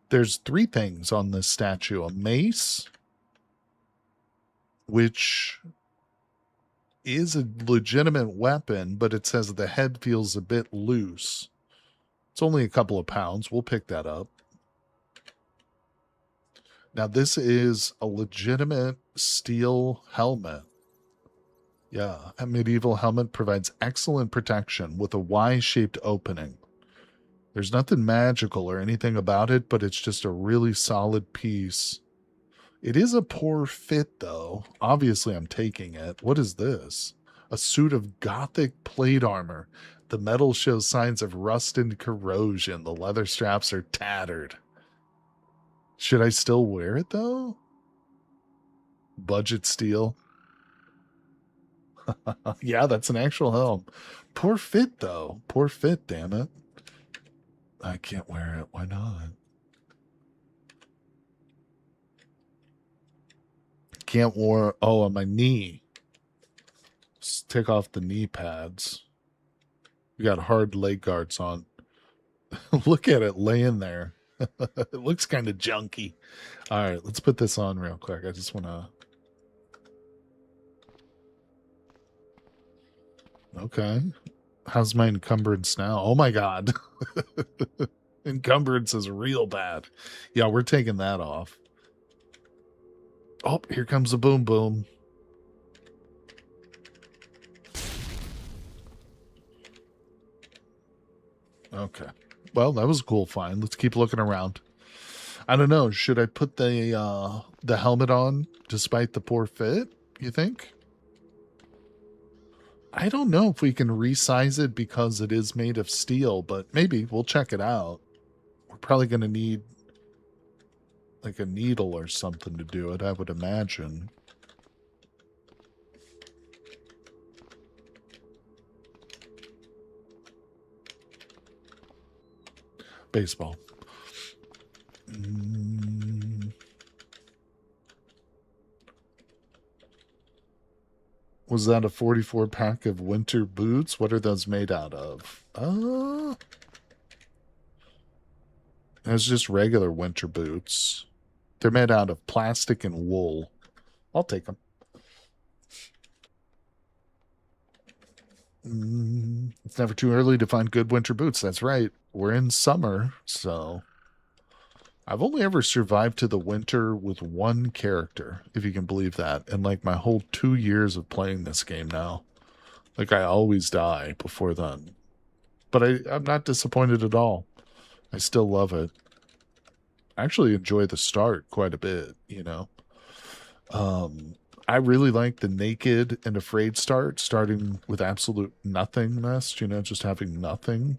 There's 3 things on this statue. A mace, which is a legitimate weapon, but it says the head feels a bit loose. It's only a couple of pounds. We'll pick that up. Now, this is a legitimate steel helmet. Yeah, a medieval helmet provides excellent protection with a Y-shaped opening. There's nothing magical or anything about it, but it's just a really solid piece. It is a poor fit, though. Obviously, I'm taking it. What is this? A suit of Gothic plate armor. The metal shows signs of rust and corrosion. The leather straps are tattered. Should I still wear it, though? Budget steel. Yeah, that's an actual helm. Poor fit, though. Poor fit, damn it. I can't wear it. Why not? Can't wear... Oh, on my knee. Just take off the knee pads. You got hard leg guards on. Look at it laying there. It looks kind of junky. All right, let's put this on real quick. I just want to... Okay. How's my encumbrance now? Oh my God. Encumbrance is real bad. Yeah, we're taking that off. Oh, here comes a boom boom. Okay. Well, that was a cool find. Let's keep looking around. I don't know. Should I put the helmet on despite the poor fit, you think? I don't know if we can resize it because it is made of steel, but maybe we'll check it out. We're probably going to need like a needle or something to do it, I would imagine. Baseball. Was that a 44 pack of winter boots? What are those made out of? It's just regular winter boots. They're made out of plastic and wool. I'll take them. It's never too early to find good winter boots. That's right. We're in summer, so I've only ever survived to the winter with one character, if you can believe that, in like my whole 2 years of playing this game now. Like I always die before then. But I'm not disappointed at all. I still love it. I actually enjoy the start quite a bit, you know. I really like the naked and afraid start, starting with absolute nothingness, you know, just having nothing.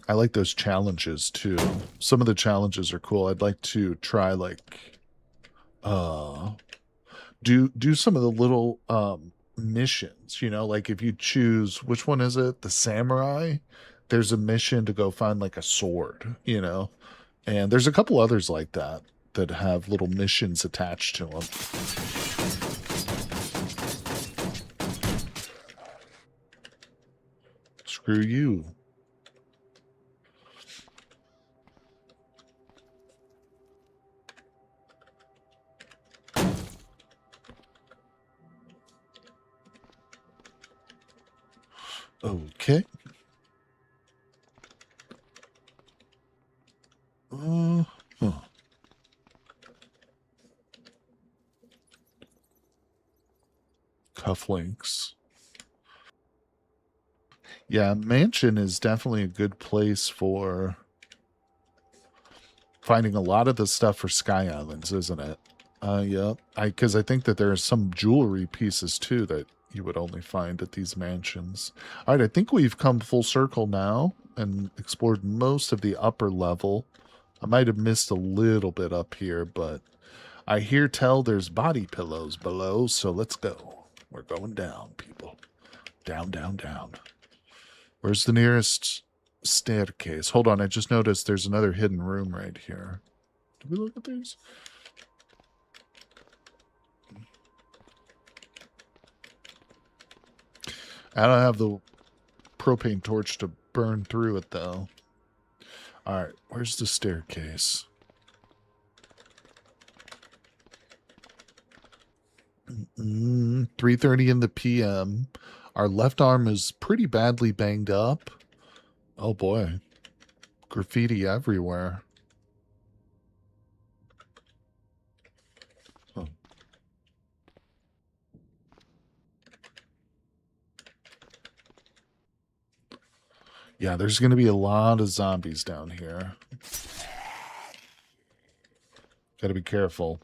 I like those challenges too. Some of the challenges are cool. I'd like to try like do some of the little missions, you know, like if you choose which one is it? The samurai, there's a mission to go find like a sword, you know. And there's a couple others like that that have little missions attached to them. Screw you. Okay. Cufflinks. Yeah, mansion is definitely a good place for finding a lot of the stuff for Sky Islands, isn't it? Yeah. Because I think that there are some jewelry pieces too that you would only find at these mansions. All right, I think we've come full circle now and explored most of the upper level. I might have missed a little bit up here, but I hear tell there's body pillows below, so let's go. We're going down, people. Down, down, down. Where's the nearest staircase? Hold on, I just noticed there's another hidden room right here. Did we look at these? I don't have the propane torch to burn through it, though. All right, where's the staircase? 3:30 in the PM. Our left arm is pretty badly banged up. Oh boy. Graffiti everywhere. Oh. Yeah, there's going to be a lot of zombies down here. Got to be careful.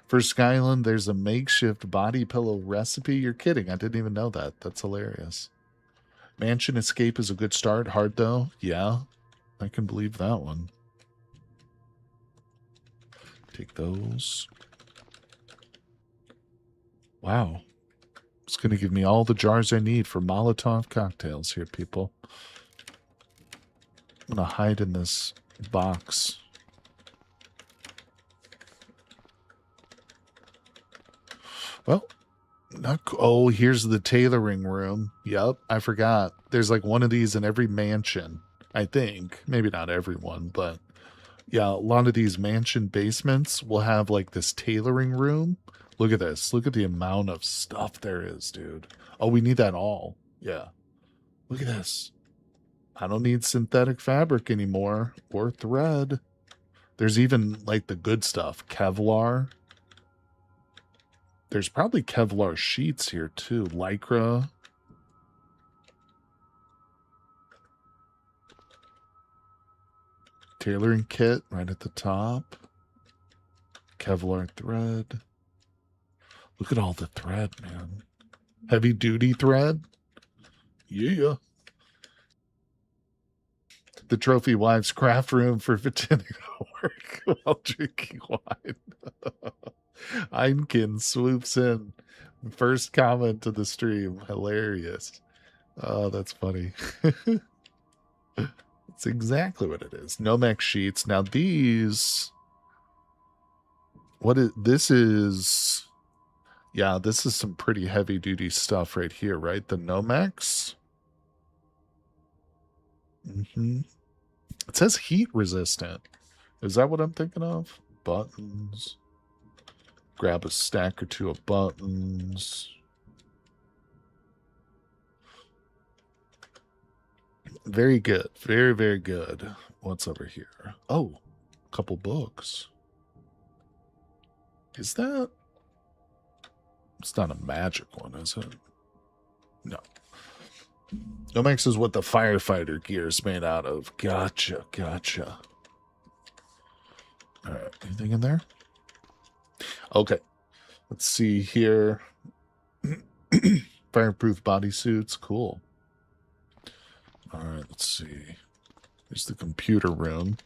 For Skyland, there's a makeshift body pillow recipe. You're kidding. I didn't even know that. That's hilarious. Mansion escape is a good start. Hard, though. Yeah, I can believe that one. Take those. Wow. It's going to give me all the jars I need for Molotov cocktails here, people. I'm going to hide in this box. Well, oh, here's the tailoring room. Yep, I forgot. There's like one of these in every mansion, I think. Maybe not everyone, but yeah, a lot of these mansion basements will have like this tailoring room. Look at this. Look at the amount of stuff there is, dude. Oh, we need that all. Yeah. Look at this. I don't need synthetic fabric anymore or thread. There's even like the good stuff, Kevlar. There's probably Kevlar sheets here too. Lycra. Tailoring kit right at the top. Kevlar thread. Look at all the thread, man. Heavy duty thread. Yeah. The trophy wives craft room for Vitinigo work while drinking wine. Einkin swoops in. First comment to the stream. Hilarious. Oh, that's funny. That's exactly what it is. Nomex sheets. Now these... This is... Yeah, this is some pretty heavy-duty stuff right here, right? The Nomex. It says heat resistant. Is that what I'm thinking of? Buttons. Grab a stack or two of buttons. Very good. Very, very good. What's over here? Oh, a couple books. Is that... It's not a magic one, is it? No. Nomex is what the firefighter gear is made out of. Gotcha, gotcha. All right, anything in there? Okay, let's see here. Fireproof bodysuits, cool. All right, let's see. Here's the computer room.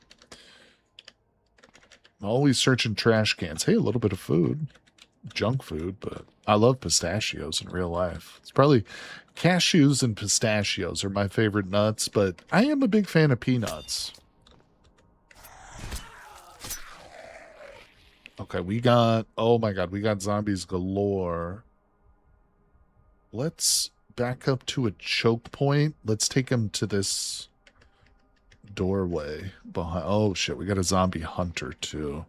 Always searching trash cans. Hey, a little bit of food. Junk food, but I love pistachios in real life. It's probably cashews and pistachios are my favorite nuts, but I am a big fan of peanuts. Okay, we got, oh my god, we got zombies galore. Let's back up to a choke point. Let's take him to this doorway behind. Oh shit, we got a zombie hunter too.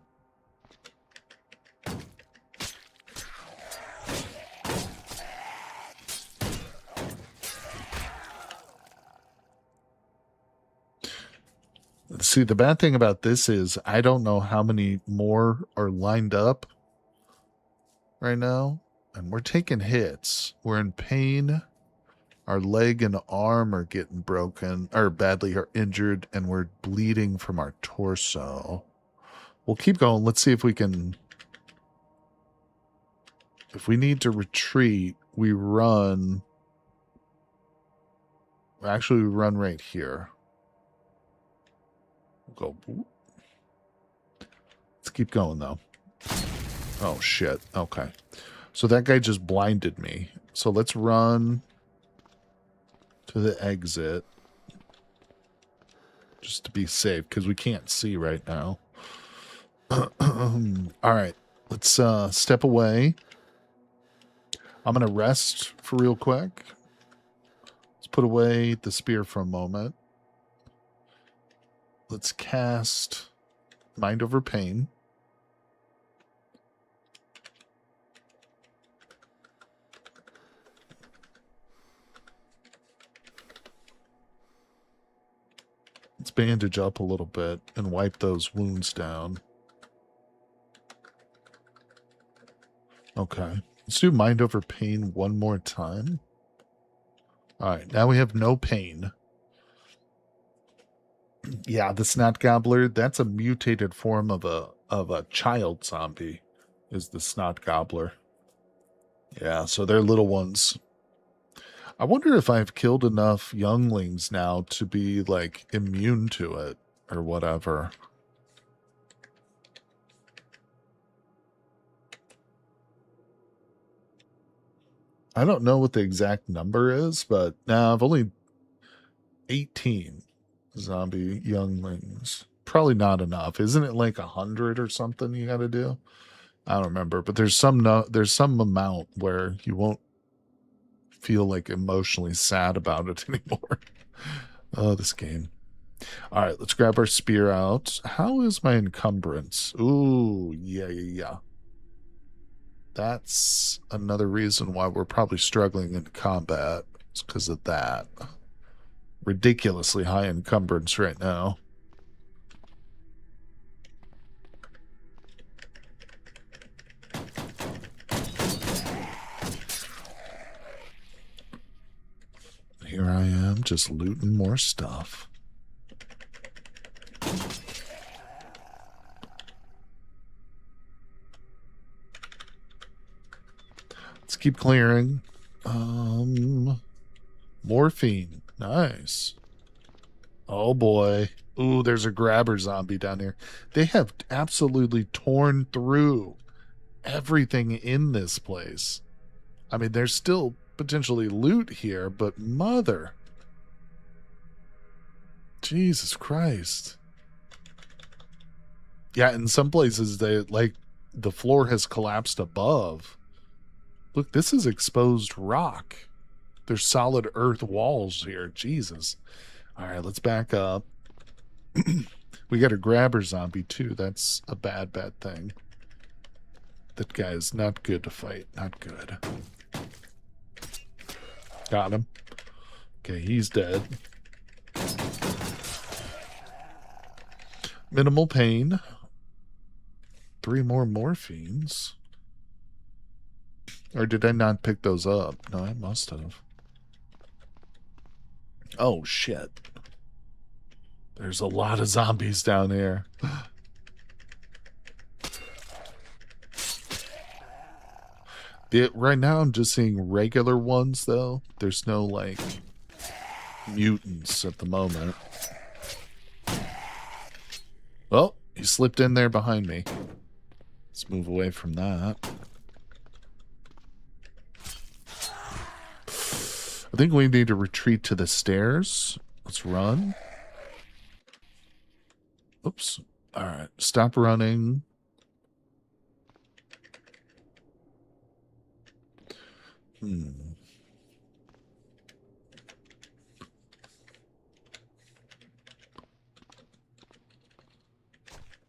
See, the bad thing about this is I don't know how many more are lined up right now. And we're taking hits. We're in pain. Our leg and arm are getting broken or badly are injured, and we're bleeding from our torso. We'll keep going. Let's see if we can... If we need to retreat, we run... Actually, we run right here. Go. Let's keep going though. Oh shit. Okay. So that guy just blinded me. So let's run to the exit. Just to be safe, because we can't see right now. Alright. Let's step away. I'm gonna rest for real quick. Let's put away the spear for a moment. Let's cast Mind Over Pain. Let's bandage up a little bit and wipe those wounds down. Okay. Let's do Mind Over Pain one more time. Alright, now we have no pain. Yeah, the snot gobbler, that's a mutated form of a child zombie, is the snot gobbler. Yeah, so they're little ones. I wonder if I've killed enough younglings now to be like immune to it or whatever. I don't know what the exact number is, but now I've only 18 zombie younglings. Probably not enough. Isn't it like 100 or something you got to do? I don't remember, but there's some amount where you won't feel like emotionally sad about it anymore. Oh, this game. All right, let's grab our spear out. How is my encumbrance? Ooh, yeah. That's another reason why we're probably struggling in combat. It's because of that. Ridiculously high encumbrance right now. Here I am, just looting more stuff. Let's keep clearing. Morphine. Nice. Oh boy. Ooh, there's a grabber zombie down here. They have absolutely torn through everything in this place. I mean, there's still potentially loot here, but mother. Jesus Christ. Yeah, in some places, the floor has collapsed above. Look, this is exposed rock. There's solid earth walls here. Jesus. All right, let's back up. We got a grabber zombie, too. That's a bad, bad thing. That guy is not good to fight. Not good. Got him. Okay, he's dead. Minimal pain. 3 more morphines. Or did I not pick those up? No, I must have. Oh, shit. There's a lot of zombies down here. Right now, I'm just seeing regular ones, though. There's no, like, mutants at the moment. Oh, he slipped in there behind me. Let's move away from that. I think we need to retreat to the stairs. Let's run. Oops. All right. Stop running.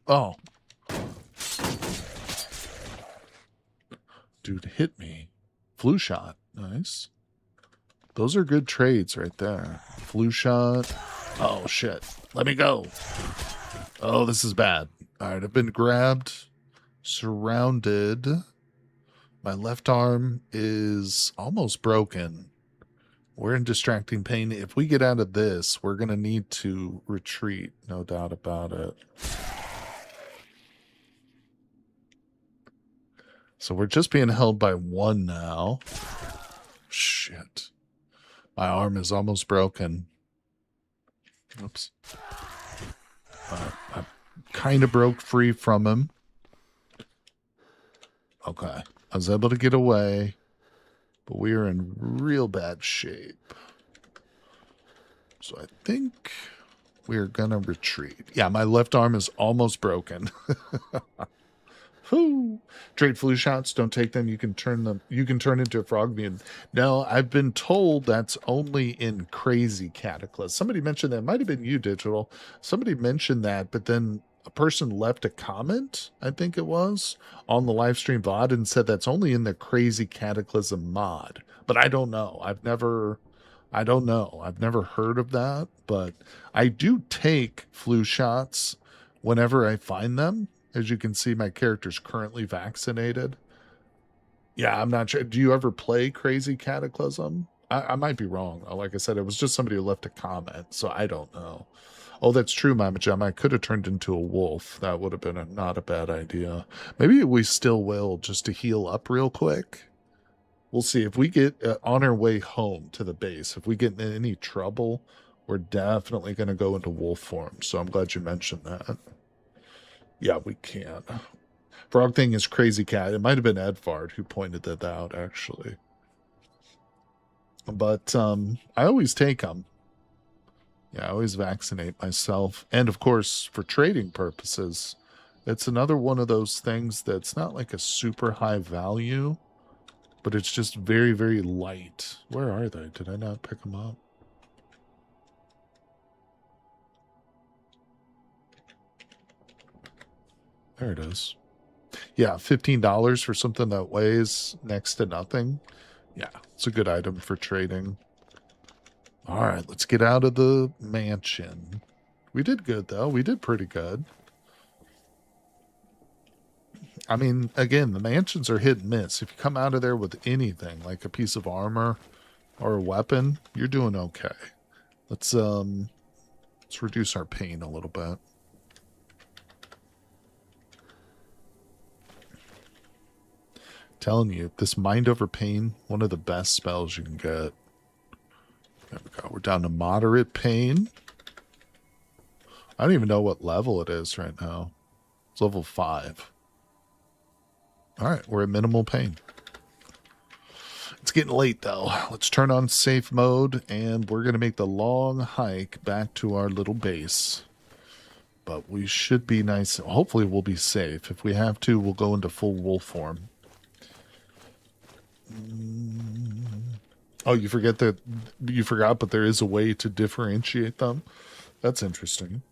Oh. Dude hit me. Flu shot. Nice. Those are good trades right there. Flu shot. Oh, shit. Let me go. Oh, this is bad. All right, I've been grabbed. Surrounded. My left arm is almost broken. We're in distracting pain. If we get out of this, we're going to need to retreat. No doubt about it. So we're just being held by one now. Shit. My arm is almost broken. Oops. I kind of broke free from him. Okay. I was able to get away, but we are in real bad shape. So I think we're going to retreat. Yeah, my left arm is almost broken. Whoo! Trade flu shots, don't take them. You can turn into a frog mutant. No, I've been told that's only in crazy Cataclysm. Somebody mentioned that. It might have been you, Digital. Somebody mentioned that, but then a person left a comment, I think it was, on the live stream VOD and said that's only in the crazy Cataclysm mod. But I don't know. I've never heard of that, but I do take flu shots whenever I find them. As you can see, my character's currently vaccinated. Yeah, I'm not sure. Do you ever play Crazy Cataclysm? I might be wrong. Like I said, it was just somebody who left a comment, so I don't know. Oh, that's true, Mama Gem. I could have turned into a wolf. That would have been not a bad idea. Maybe we still will, just to heal up real quick. We'll see. If we get on our way home to the base, if we get in any trouble, we're definitely going to go into wolf form. So I'm glad you mentioned that. Yeah, we can. Frog thing is crazy cat. It might have been Edvard who pointed that out, actually. But I always take them. Yeah, I always vaccinate myself. And, of course, for trading purposes, it's another one of those things that's not like a super high value, but it's just very, very light. Where are they? Did I not pick them up? There it is. Yeah, $15 for something that weighs next to nothing. Yeah, it's a good item for trading. All right, let's get out of the mansion. We did good, though. We did pretty good. I mean, again, the mansions are hit and miss. If you come out of there with anything, like a piece of armor or a weapon, you're doing okay. Let's reduce our pain a little bit. Telling you, this Mind Over Pain, one of the best spells you can get. There we go. We're down to moderate pain. I don't even know what level it is right now. It's level 5. All right, we're at minimal pain. It's getting late though. Let's turn on safe mode and we're going to make the long hike back to our little base. But we should be nice. Hopefully we'll be safe. If we have to, we'll go into full wolf form. Oh, you forgot, but there is a way to differentiate them. That's interesting.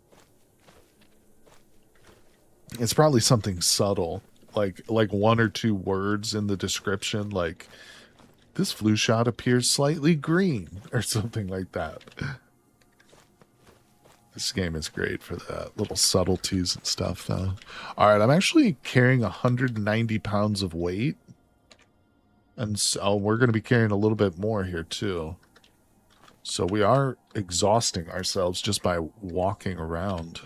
It's probably something subtle, like one or two words in the description, like this flu shot appears slightly green or something like that. This game is great for that, little subtleties and stuff, though. All right, I'm actually carrying 190 pounds of weight. And so we're going to be carrying a little bit more here, too. So we are exhausting ourselves just by walking around.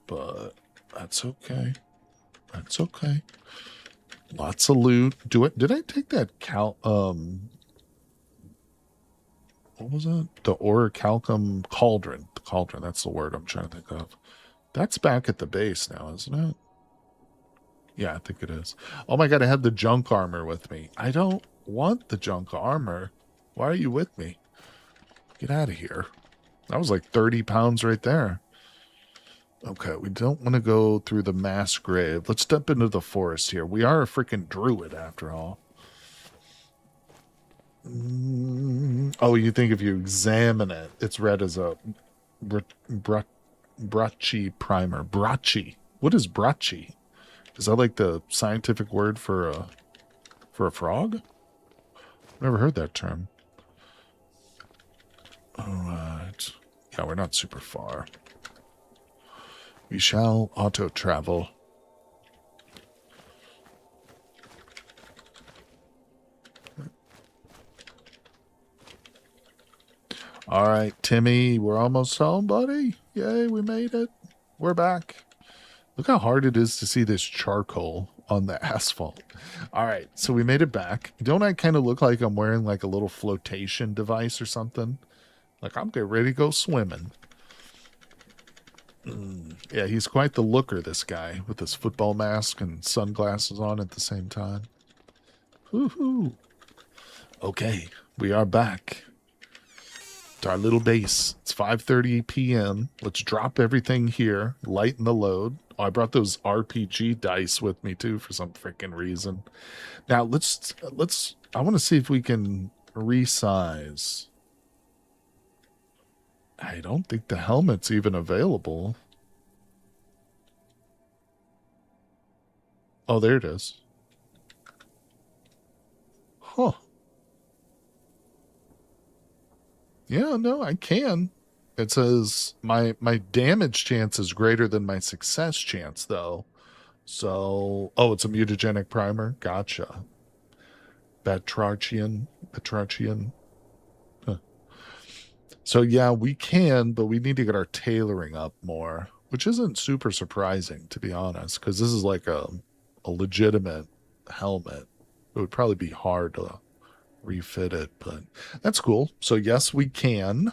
But that's okay. That's okay. Lots of loot. Did I take that what was it? The orichalcum cauldron. The cauldron, that's the word I'm trying to think of. That's back at the base now, isn't it? Yeah, I think it is. Oh my god, I had the junk armor with me. I don't want the junk armor. Why are you with me? Get out of here. That was like 30 pounds right there. Okay, we don't want to go through the mass grave. Let's step into the forest here. We are a freaking druid after all. Oh, you think if you examine it, it's read as a brachy primer. Brachy. What is brachy? Is that like the scientific word for a frog? Never heard that term. All right. Yeah, we're not super far. We shall auto-travel. All right, Timmy, we're almost home, buddy. Yay, we made it. We're back. Look how hard it is to see this charcoal on the asphalt. All right, so we made it back. Don't I kind of look like I'm wearing like a little flotation device or something? Like I'm getting ready to go swimming. Yeah, he's quite the looker, this guy, with his football mask and sunglasses on at the same time. Woohoo! Okay, we are back to our little base. It's 5:30 p.m. Let's drop everything here, lighten the load. Oh, I brought those RPG dice with me too for some freaking reason. Now I want to see if we can resize. I don't think the helmet's even available. Oh, there it is. Huh. Yeah, no, I can. It says my damage chance is greater than my success chance, though. So, oh, it's a mutagenic primer. Gotcha. Batrachian. Huh. So yeah, we can, but we need to get our tailoring up more, which isn't super surprising, to be honest, because this is like a legitimate helmet. It would probably be hard to refit it, but that's cool. So yes, we can.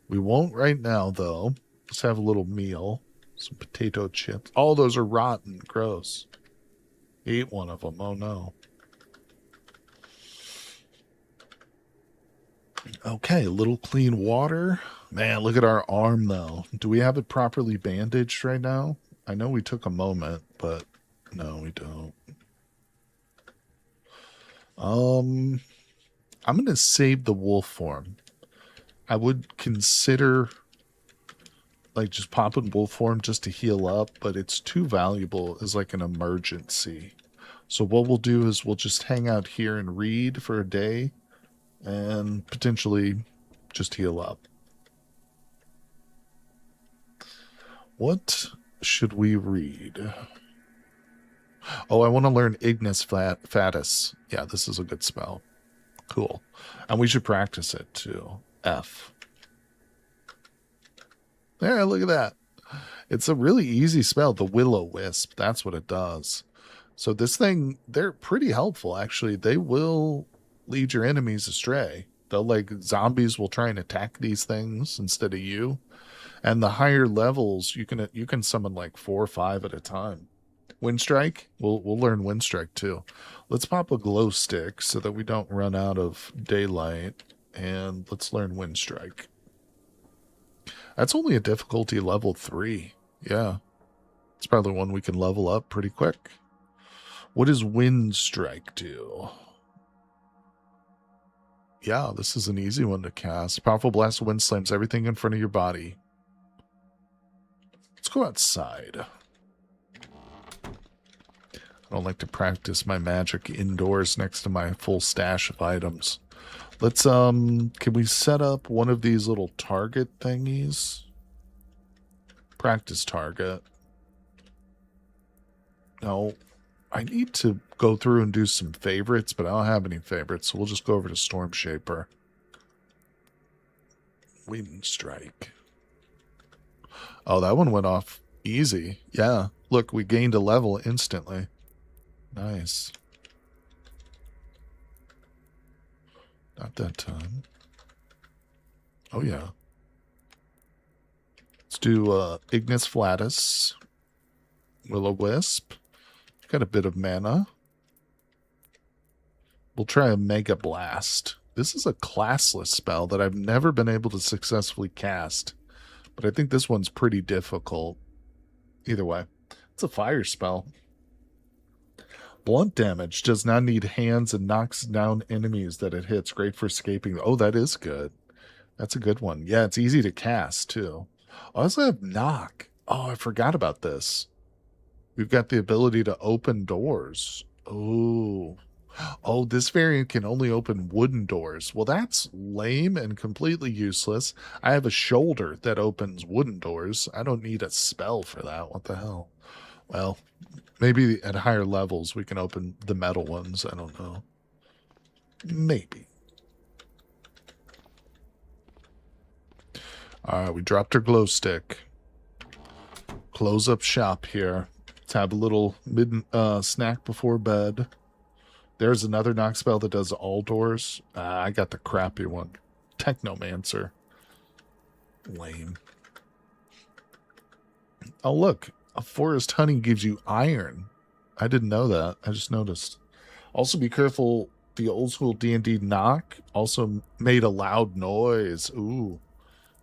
We won't right now, though. Let's have a little meal. Some potato chips. All those are rotten. Gross. Ate one of them. Oh, no. Okay, a little clean water. Man, look at our arm, though. Do we have it properly bandaged right now? I know we took a moment, but no, we don't. I'm going to save the wolf form. I would consider like just popping wolf form just to heal up, but it's too valuable as like an emergency. So what we'll do is we'll just hang out here and read for a day and potentially just heal up. What should we read? Oh, I want to learn Ignis Fatus. Yeah, this is a good spell. Cool. And we should practice it too. F. There, look at that. It's a really easy spell, the Will-O-Wisp. That's what it does. So this thing, they're pretty helpful, actually. They will lead your enemies astray. They'll, like, zombies will try and attack these things instead of you. And the higher levels, you can summon like 4 or 5 at a time. Wind Strike? We'll learn Wind Strike too. Let's pop a glow stick so that we don't run out of daylight. And let's learn Wind Strike. That's only a difficulty level 3. Yeah. It's probably one we can level up pretty quick. What does Wind Strike do? Yeah, this is an easy one to cast. Powerful blast of wind slams everything in front of your body. Let's go outside. I don't like to practice my magic indoors next to my full stash of items. Let's, can we set up one of these little target thingies? Practice target. No, I need to go through and do some favorites, but I don't have any favorites, so we'll just go over to Storm Shaper. Wind Strike. Oh, that one went off easy. Yeah, look, we gained a level instantly. Nice. Not that time. Oh, yeah. Let's do Ignis Flatus. Will-O-Wisp. Got a bit of mana. We'll try a Mega Blast. This is a classless spell that I've never been able to successfully cast. But I think this one's pretty difficult. Either way. It's a fire spell. Blunt damage. Does not need hands and knocks down enemies that it hits. Great for escaping. Oh, that is good. That's a good one. Yeah, it's easy to cast, too. I also have Knock. Oh, I forgot about this. We've got the ability to open doors. Oh. Oh, this variant can only open wooden doors. Well, that's lame and completely useless. I have a shoulder that opens wooden doors. I don't need a spell for that. What the hell? Well, maybe at higher levels we can open the metal ones. I don't know. Maybe. All right, we dropped our glow stick. Close up shop here. Let's have a little snack before bed. There's another knock spell that does all doors. I got the crappy one. Technomancer. Lame. Oh, look. A forest honey gives you iron. I didn't know that. I just noticed. Also, be careful. The old school D&D knock also made a loud noise. Ooh.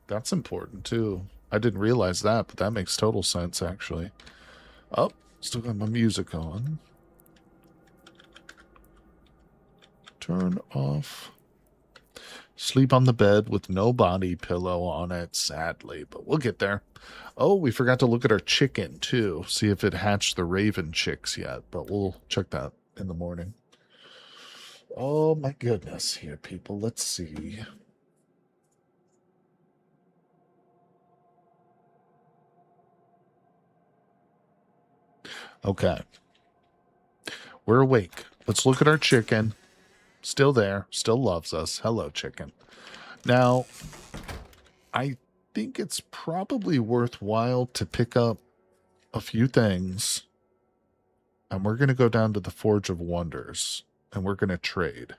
That's important, too. I didn't realize that, but that makes total sense, actually. Oh, still got my music on. Turn off. Sleep on the bed with no body pillow on it, sadly, but we'll get there. Oh, we forgot to look at our chicken, too. See if it hatched the raven chicks yet, but we'll check that in the morning. Oh, my goodness here, people. Let's see. Okay. We're awake. Let's look at our chicken. Still there. Still loves us. Hello, chicken. Now, I think it's probably worthwhile to pick up a few things. And we're going to go down to the Forge of Wonders. And we're going to trade.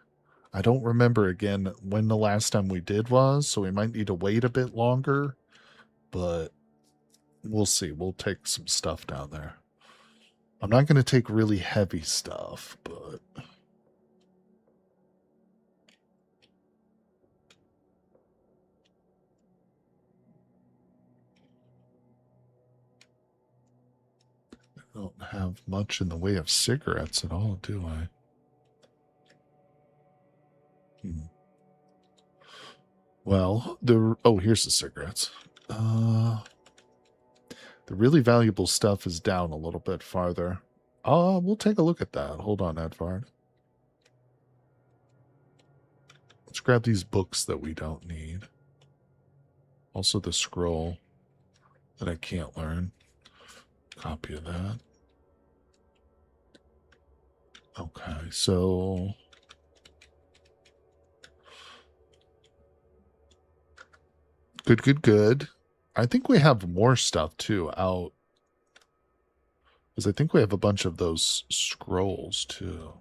I don't remember, again, when the last time we did was. So we might need to wait a bit longer. But we'll see. We'll take some stuff down there. I'm not going to take really heavy stuff, but... I don't have much in the way of cigarettes at all, do I? Well, here's the cigarettes. The really valuable stuff is down a little bit farther. We'll take a look at that. Hold on, Edvard. Let's grab these books that we don't need. Also the scroll that I can't learn. Copy of that. Okay, so... Good. I think we have more stuff, too, out. Because I think we have a bunch of those scrolls, too.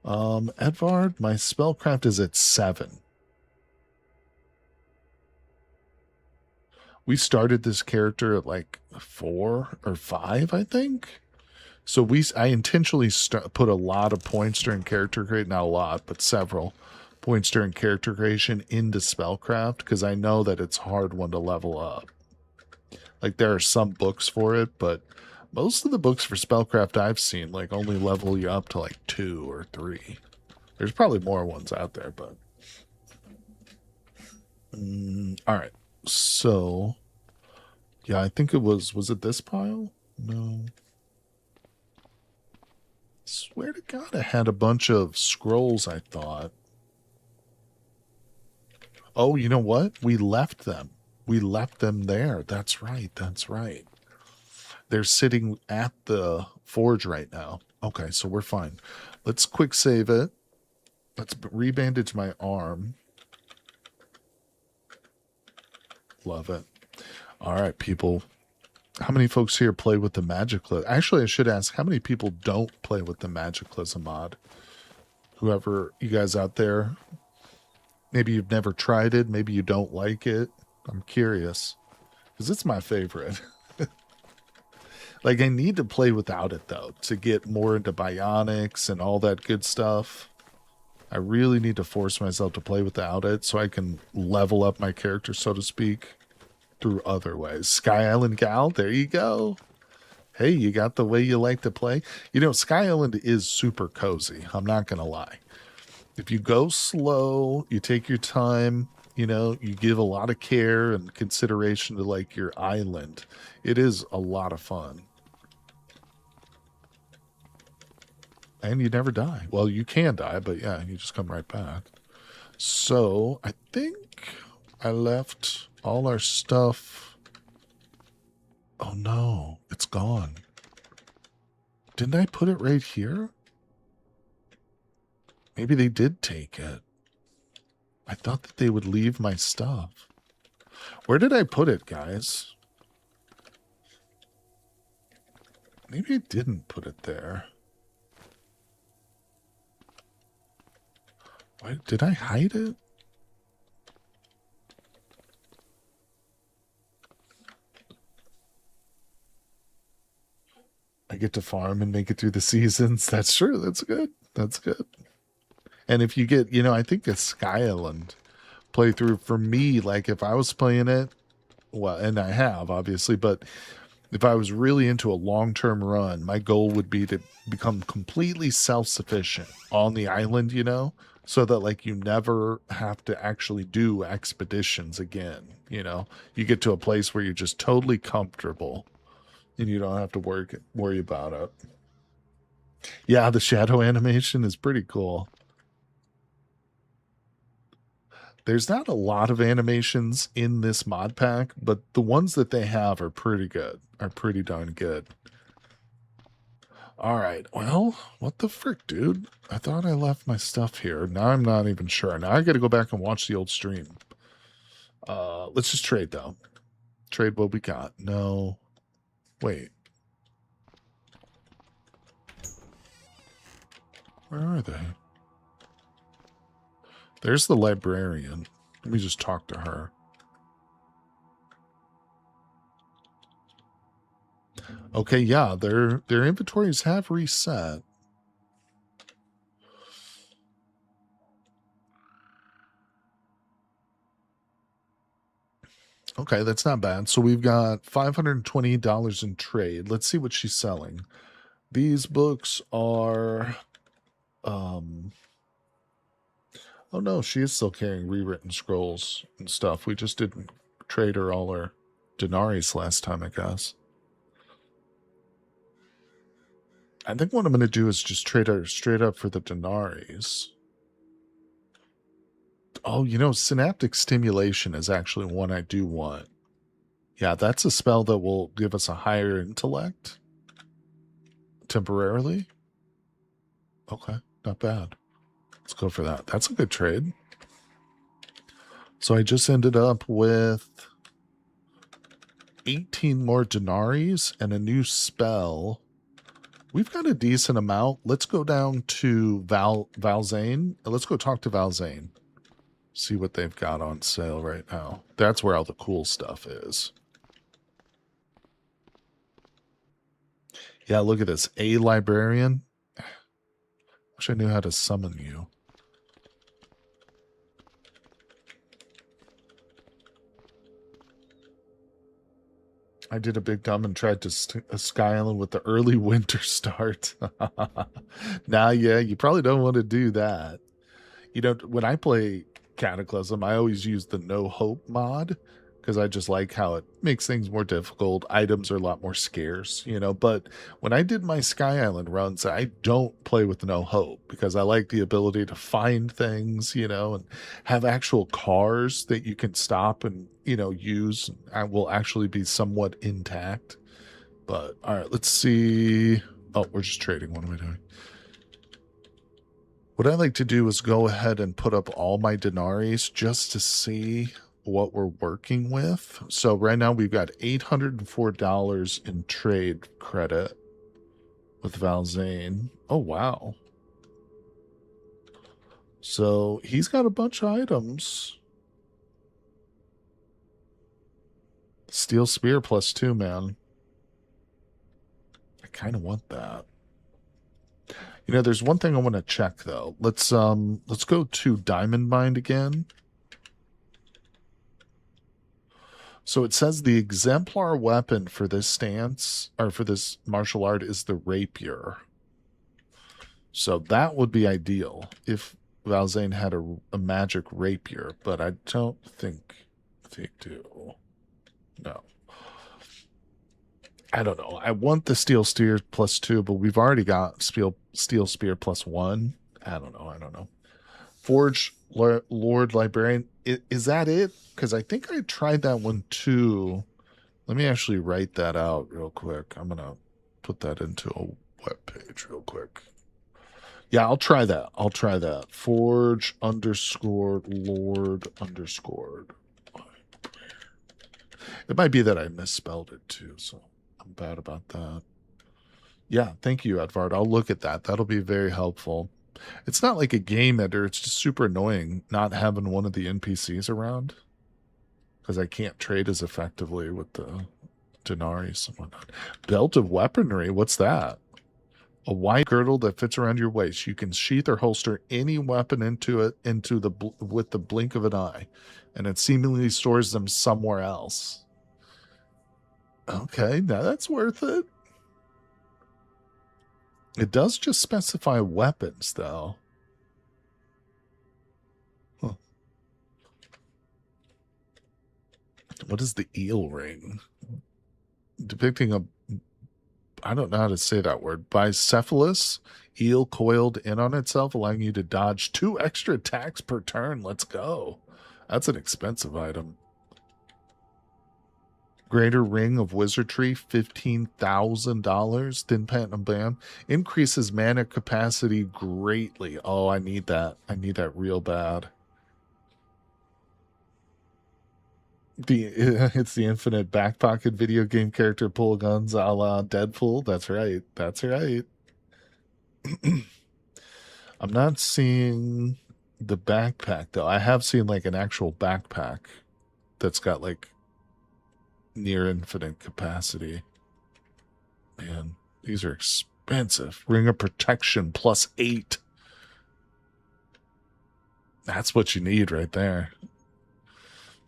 Edvard, my spellcraft is at 7. We started this character at like 4 or 5, I think. So I intentionally put a lot of points during character creation, not a lot, but several points during character creation into spellcraft because I know that it's a hard one to level up. Like there are some books for it, but most of the books for spellcraft I've seen like only level you up to like 2 or 3. There's probably more ones out there, but all right. So yeah, I think it was it this pile? No. Swear to God, I had a bunch of scrolls, I thought. Oh, you know what? We left them. We left them there. That's right. That's right. They're sitting at the forge right now. Okay, so we're fine. Let's quick save it. Let's rebandage my arm. Love it. All right, people. How many folks here play with the Magiclism? Actually, I should ask, how many people don't play with the Magiclism mod? Whoever, you guys out there, maybe you've never tried it, maybe you don't like it. I'm curious, because it's my favorite. Like, I need to play without it, though, to get more into bionics and all that good stuff. I really need to force myself to play without it so I can level up my character, so to speak, through other ways. Sky Island Gal, there you go. Hey, you got the way you like to play. You know, Sky Island is super cozy. I'm not going to lie. If you go slow, you take your time, you know, you give a lot of care and consideration to like your island, it is a lot of fun. And you never die. Well, you can die, but yeah, you just come right back. So I think I left all our stuff. Oh no, it's gone. Didn't I put it right here? Maybe they did take it. I thought that they would leave my stuff. Where did I put it, guys? Maybe I didn't put it there. Why, did I hide it? I get to farm and make it through the seasons. That's true. That's good. That's good. And if you get, you know, I think a Sky Island playthrough for me, like if I was playing it, well, and I have obviously, but if I was really into a long-term run, my goal would be to become completely self-sufficient on the island, you know, so that like you never have to actually do expeditions again, you know. You get to a place where you're just totally comfortable and you don't have to worry about it. Yeah, the shadow animation is pretty cool. There's not a lot of animations in this mod pack, but the ones that they have are pretty good, are pretty darn good. All right, well, what the frick, dude? I thought I left my stuff here. Now I'm not even sure. Now I got to go back and watch the old stream. Let's just trade, though. Trade what we got. No. Wait. Where are they? There's the librarian. Let me just talk to her. Okay, yeah, their inventories have reset. Okay, that's not bad. So we've got $520 in trade. Let's see what she's selling. These books are oh no, she is still carrying rewritten scrolls and stuff. We just didn't trade her all her denaries last time, I guess. I think what I'm going to do is just trade her straight up for the denaries. Oh, you know, synaptic stimulation is actually one I do want. Yeah, that's a spell that will give us a higher intellect temporarily. Okay, not bad. Let's go for that. That's a good trade. So I just ended up with 18 more denaries and a new spell. We've got a decent amount. Let's go down to Valzane. Let's go talk to Valzane. See what they've got on sale right now. That's where all the cool stuff is. Yeah, look at this. A librarian. Wish I knew how to summon you. I did a big dumb and tried to Sky Island with the early winter start. Now, yeah, you probably don't want to do that. You know, when I play Cataclysm, I always use the no hope mod because I just like how it makes things more difficult. Items are a lot more scarce, you know. But when I did my Sky Island runs, I don't play with no hope because I like the ability to find things, you know, and have actual cars that you can stop and, you know, use and will actually be somewhat intact. But all right, let's see. Oh, we're just trading. What am I doing? What I like to do is go ahead and put up all my denaries just to see what we're working with. So right now we've got $804 in trade credit with Valzane. Oh, wow. So he's got a bunch of items. Steel Spear +2, man. I kind of want that. You know, there's one thing I want to check though. Let's go to Diamond Mine again. So it says the exemplar weapon for this stance, or for this martial art, is the rapier. So that would be ideal if Valzane had a magic rapier, but I don't think they do. No. I don't know. I want the Steel Spear +2, but we've already got Steel Spear +1. I don't know. Forge Lord Librarian. Is that it? Because I think I tried that one too. Let me actually write that out real quick. I'm going to put that into a web page real quick. Yeah, I'll try that. Forge _Lord _. It might be that I misspelled it too, so I'm bad about that. Yeah, thank you, Edvard. I'll look at that. That'll be very helpful. It's not like a game editor. It's just super annoying not having one of the NPCs around because I can't trade as effectively with the denaries and whatnot. Belt of weaponry. What's that? A wide girdle that fits around your waist. You can sheath or holster any weapon into it with the blink of an eye, and it seemingly stores them somewhere else. Okay, now that's worth it. It does just specify weapons, though. Huh. What is the eel ring? Depicting a, I don't know how to say that word, bicephalous eel coiled in on itself, allowing you to dodge 2 extra attacks per turn. Let's go. That's an expensive item. Greater Ring of Wizardry, $15,000. Thin Platinum Bam increases mana capacity greatly. Oh, I need that. I need that real bad. It's the infinite back pocket video game character pull guns a la Deadpool. That's right. That's right. I'm not seeing the backpack though. I have seen like an actual backpack that's got like near infinite capacity. Man, these are expensive. Ring of Protection +8. That's what you need right there.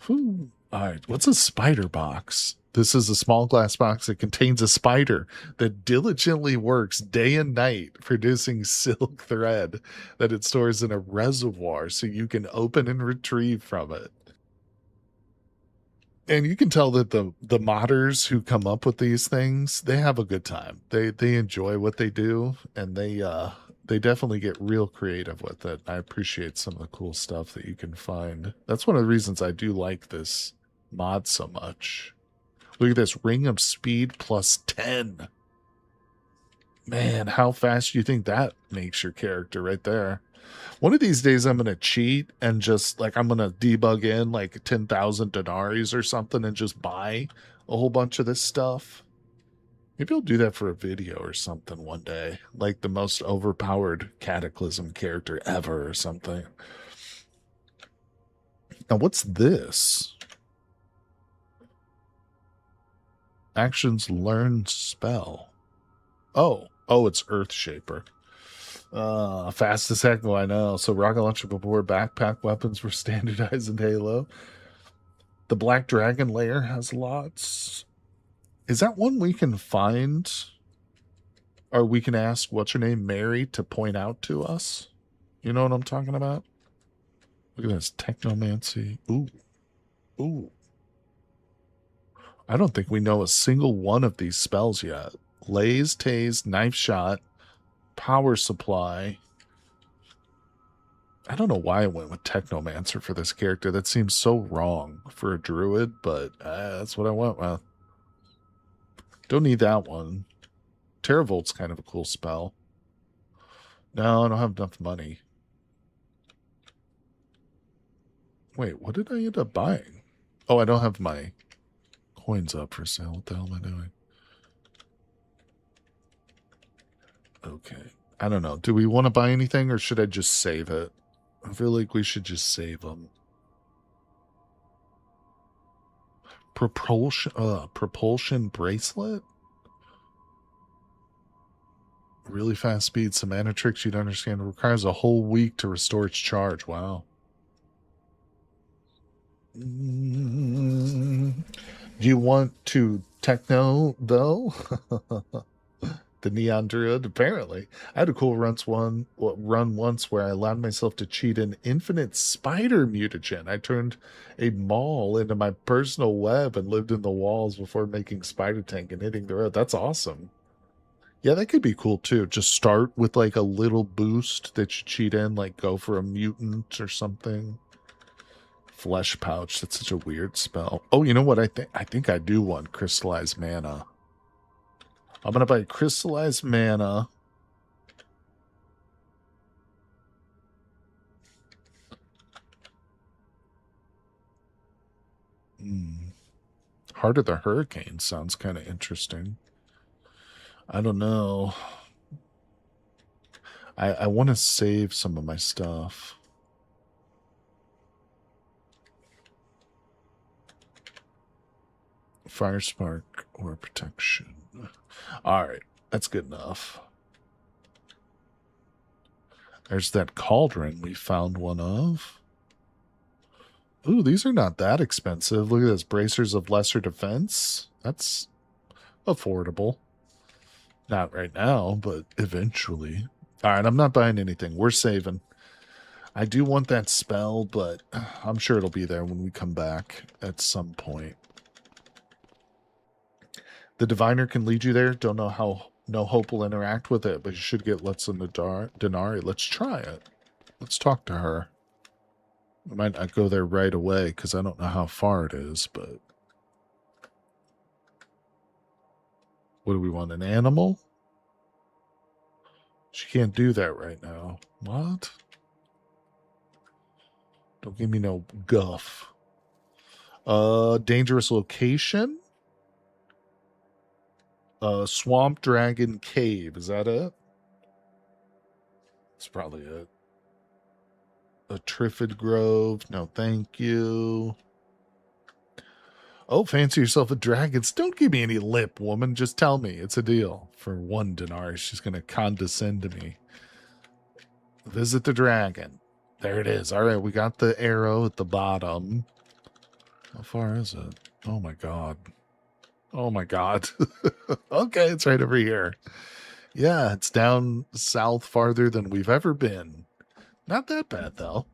Whew. All right, what's a spider box? This is a small glass box that contains a spider that diligently works day and night, producing silk thread that it stores in a reservoir so you can open and retrieve from it. And you can tell that the modders who come up with these things, they have a good time. They enjoy what they do, and they definitely get real creative with it. I appreciate some of the cool stuff that you can find. That's one of the reasons I do like this mod so much. Look at this, Ring of Speed +10. Man, how fast do you think that makes your character right there? One of these days I'm going to cheat and just like I'm going to debug in like 10,000 denaries or something and just buy a whole bunch of this stuff. Maybe I'll do that for a video or something one day, like the most overpowered Cataclysm character ever or something. Now, what's this? Actions learned spell. Oh, it's Earthshaper. Fast as heck, I know. So rocket launcher before backpack weapons were standardized in Halo. The Black Dragon layer has lots. Is that one we can find? Or we can ask, what's her name, Mary, to point out to us? You know what I'm talking about? Look at this, Technomancy. Ooh, ooh. I don't think we know a single one of these spells yet. Laze, Tase, Knife Shot, Power Supply. I don't know why I went with Technomancer for this character. That seems so wrong for a druid, but that's what I went with. Don't need that one. Terravolt's kind of a cool spell. No, I don't have enough money. Wait, what did I end up buying? Oh, I don't have my coins up for sale. What the hell am I doing? Okay. I don't know. Do we want to buy anything or should I just save it? I feel like we should just save them. Propulsion bracelet? Really fast speed, some mana tricks you'd understand. It requires a whole week to restore its charge. Wow. Do you want to techno, though? The Neon Druid, apparently. I had a cool run once where I allowed myself to cheat an infinite spider mutagen. I turned a mall into my personal web and lived in the walls before making Spider Tank and hitting the road. That's awesome. Yeah, that could be cool too. Just start with like a little boost that you cheat in, like go for a mutant or something. Flesh pouch. That's such a weird spell. Oh, you know what? I think I do want crystallized mana. I'm gonna buy crystallized mana. Heart of the Hurricane sounds kind of interesting. I don't know. I want to save some of my stuff. Fire Spark or Protection. All right, that's good enough. There's that cauldron we found one of. Ooh, these are not that expensive. Look at this. Bracers of Lesser Defense. That's affordable. Not right now, but eventually. All right, I'm not buying anything. We're saving. I do want that spell, but I'm sure it'll be there when we come back at some point. The Diviner can lead you there. Don't know how No Hope will interact with it, but you should get Let's in the Denari. Let's try it. Let's talk to her. I might not go there right away because I don't know how far it is, but... What do we want, an animal? She can't do that right now. What? Don't give me no guff. Dangerous location? Swamp Dragon Cave. Is that it? That's probably it. A Triffid Grove. No, thank you. Oh, fancy yourself a dragons. Don't give me any lip, woman. Just tell me. It's a deal. For 1 dinar, she's going to condescend to me. Visit the dragon. There it is. All right, we got the arrow at the bottom. How far is it? Oh, my God. Oh, my God. Okay, it's right over here. Yeah, it's down south farther than we've ever been. Not that bad, though.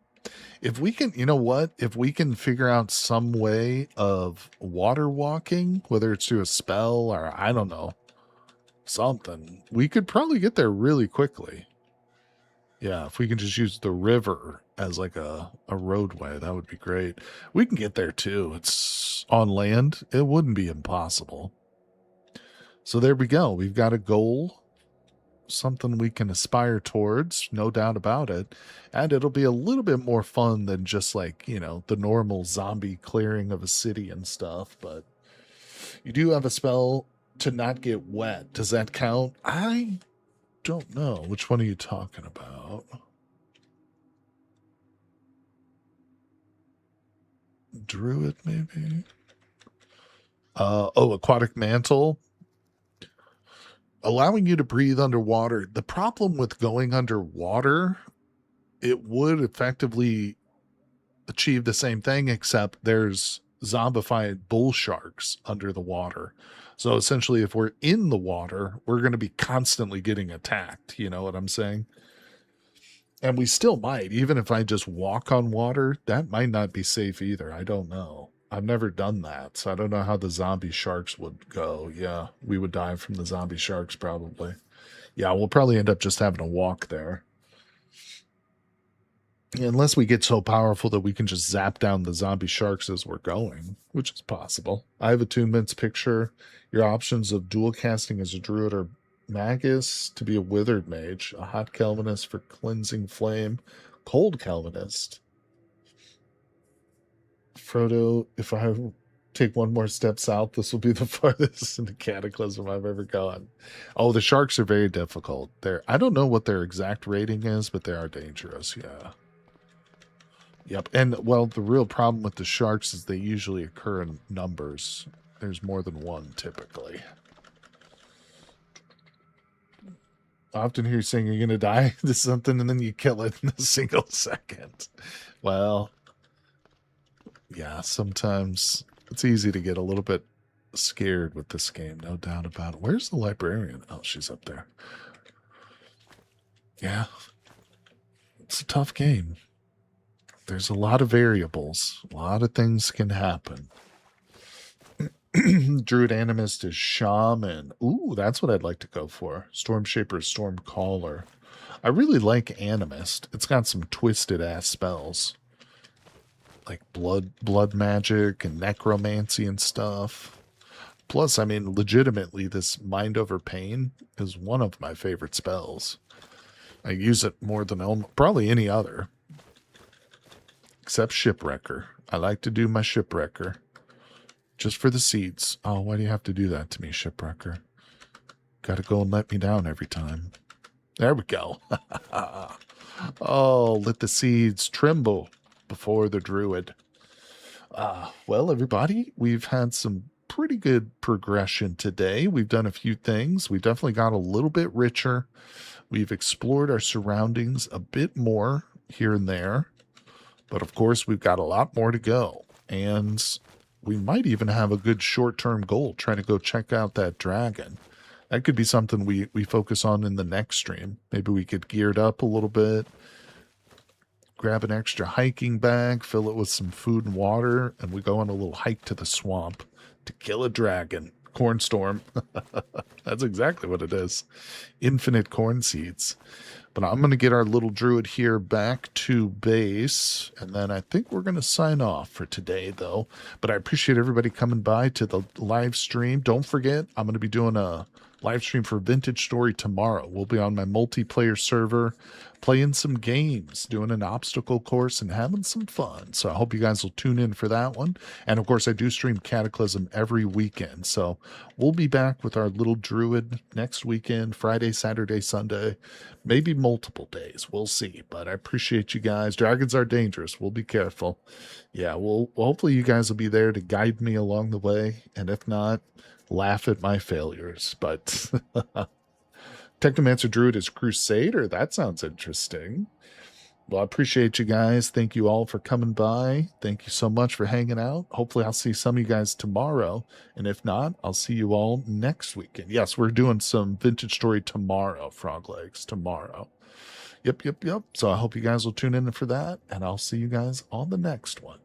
If we can, you know what? If we can figure out some way of water walking, whether it's through a spell or I don't know, something, we could probably get there really quickly. Yeah, if we can just use the river as like a roadway, that would be great. We can get there too. It's on land. It wouldn't be impossible. So there we go. We've got a goal, something we can aspire towards, no doubt about it. And it'll be a little bit more fun than just like, you know, the normal zombie clearing of a city and stuff. But you do have a spell to not get wet. Does that count? I don't know. Which one are you talking about? Druid, maybe? Oh, Aquatic Mantle. allowing you to breathe underwater. The problem with going underwater, it would effectively achieve the same thing, except there's zombified bull sharks under the water. So essentially, if we're in the water, we're going to be constantly getting attacked. You know what I'm saying? And we still might, even if I just walk on water, that might not be safe either. I don't know. I've never done that, so I don't know how the zombie sharks would go. Yeah, we would die from the zombie sharks probably. Yeah, we'll probably end up just having to walk there. Unless we get so powerful that we can just zap down the zombie sharks as we're going, which is possible. I have attunements picture. Your options of dual casting as a druid or magus to be a withered mage, a hot Calvinist for cleansing flame, cold Calvinist. Frodo, if I take one more step south, this will be the farthest into Cataclysm I've ever gone. Oh, the sharks are very difficult. I don't know what their exact rating is, but they are dangerous, yeah. Yep. And, well, the real problem with the sharks is they usually occur in numbers. There's more than one, typically. I often hear you saying you're going to die to something, and then you kill it in a single second. Well, yeah, sometimes it's easy to get a little bit scared with this game, no doubt about it. Where's the librarian? Oh, she's up there. Yeah. It's a tough game. There's a lot of variables. A lot of things can happen. Druid Animist is Shaman. Ooh, that's what I'd like to go for. Storm Shaper, Storm Caller. I really like Animist. It's got some twisted ass spells. Like blood magic and necromancy and stuff. Plus, I mean, legitimately, this Mind Over Pain is one of my favorite spells. I use it more than probably any other. Except Shipwrecker. I like to do my Shipwrecker. Just for the seeds. Oh, why do you have to do that to me, Shipwrecker? Gotta go and let me down every time. There we go. Oh, let the seeds tremble before the druid. Well, everybody, we've had some pretty good progression today. We've done a few things. We definitely got a little bit richer. We've explored our surroundings a bit more here and there. But of course, we've got a lot more to go. And we might even have a good short-term goal, trying to go check out that dragon. That could be something we focus on in the next stream. Maybe we could gear it up a little bit, grab an extra hiking bag, fill it with some food and water, and we go on a little hike to the swamp to kill a dragon. Corn storm. That's exactly what it is. Infinite corn seeds. But I'm going to get our little druid here back to base, and then I think we're going to sign off for today, though. But I appreciate everybody coming by to the live stream. Don't forget, I'm going to be doing a live stream for Vintage Story tomorrow. We'll be on my multiplayer server playing some games, doing an obstacle course, and having some fun. So I hope you guys will tune in for that one. And of course, I do stream Cataclysm every weekend. So we'll be back with our little druid next weekend, Friday, Saturday, Sunday, maybe multiple days. We'll see. But I appreciate you guys. Dragons are dangerous. We'll be careful. Yeah, well, hopefully you guys will be there to guide me along the way. And if not, laugh at my failures. But Technomancer Druid is Crusader. That sounds interesting. Well, I appreciate you guys. Thank you all for coming by. Thank you so much for hanging out. Hopefully I'll see some of you guys tomorrow. And if not, I'll see you all next weekend. Yes, we're doing some Vintage Story tomorrow, Frog Legs, tomorrow. Yep. So I hope you guys will tune in for that. And I'll see you guys on the next one.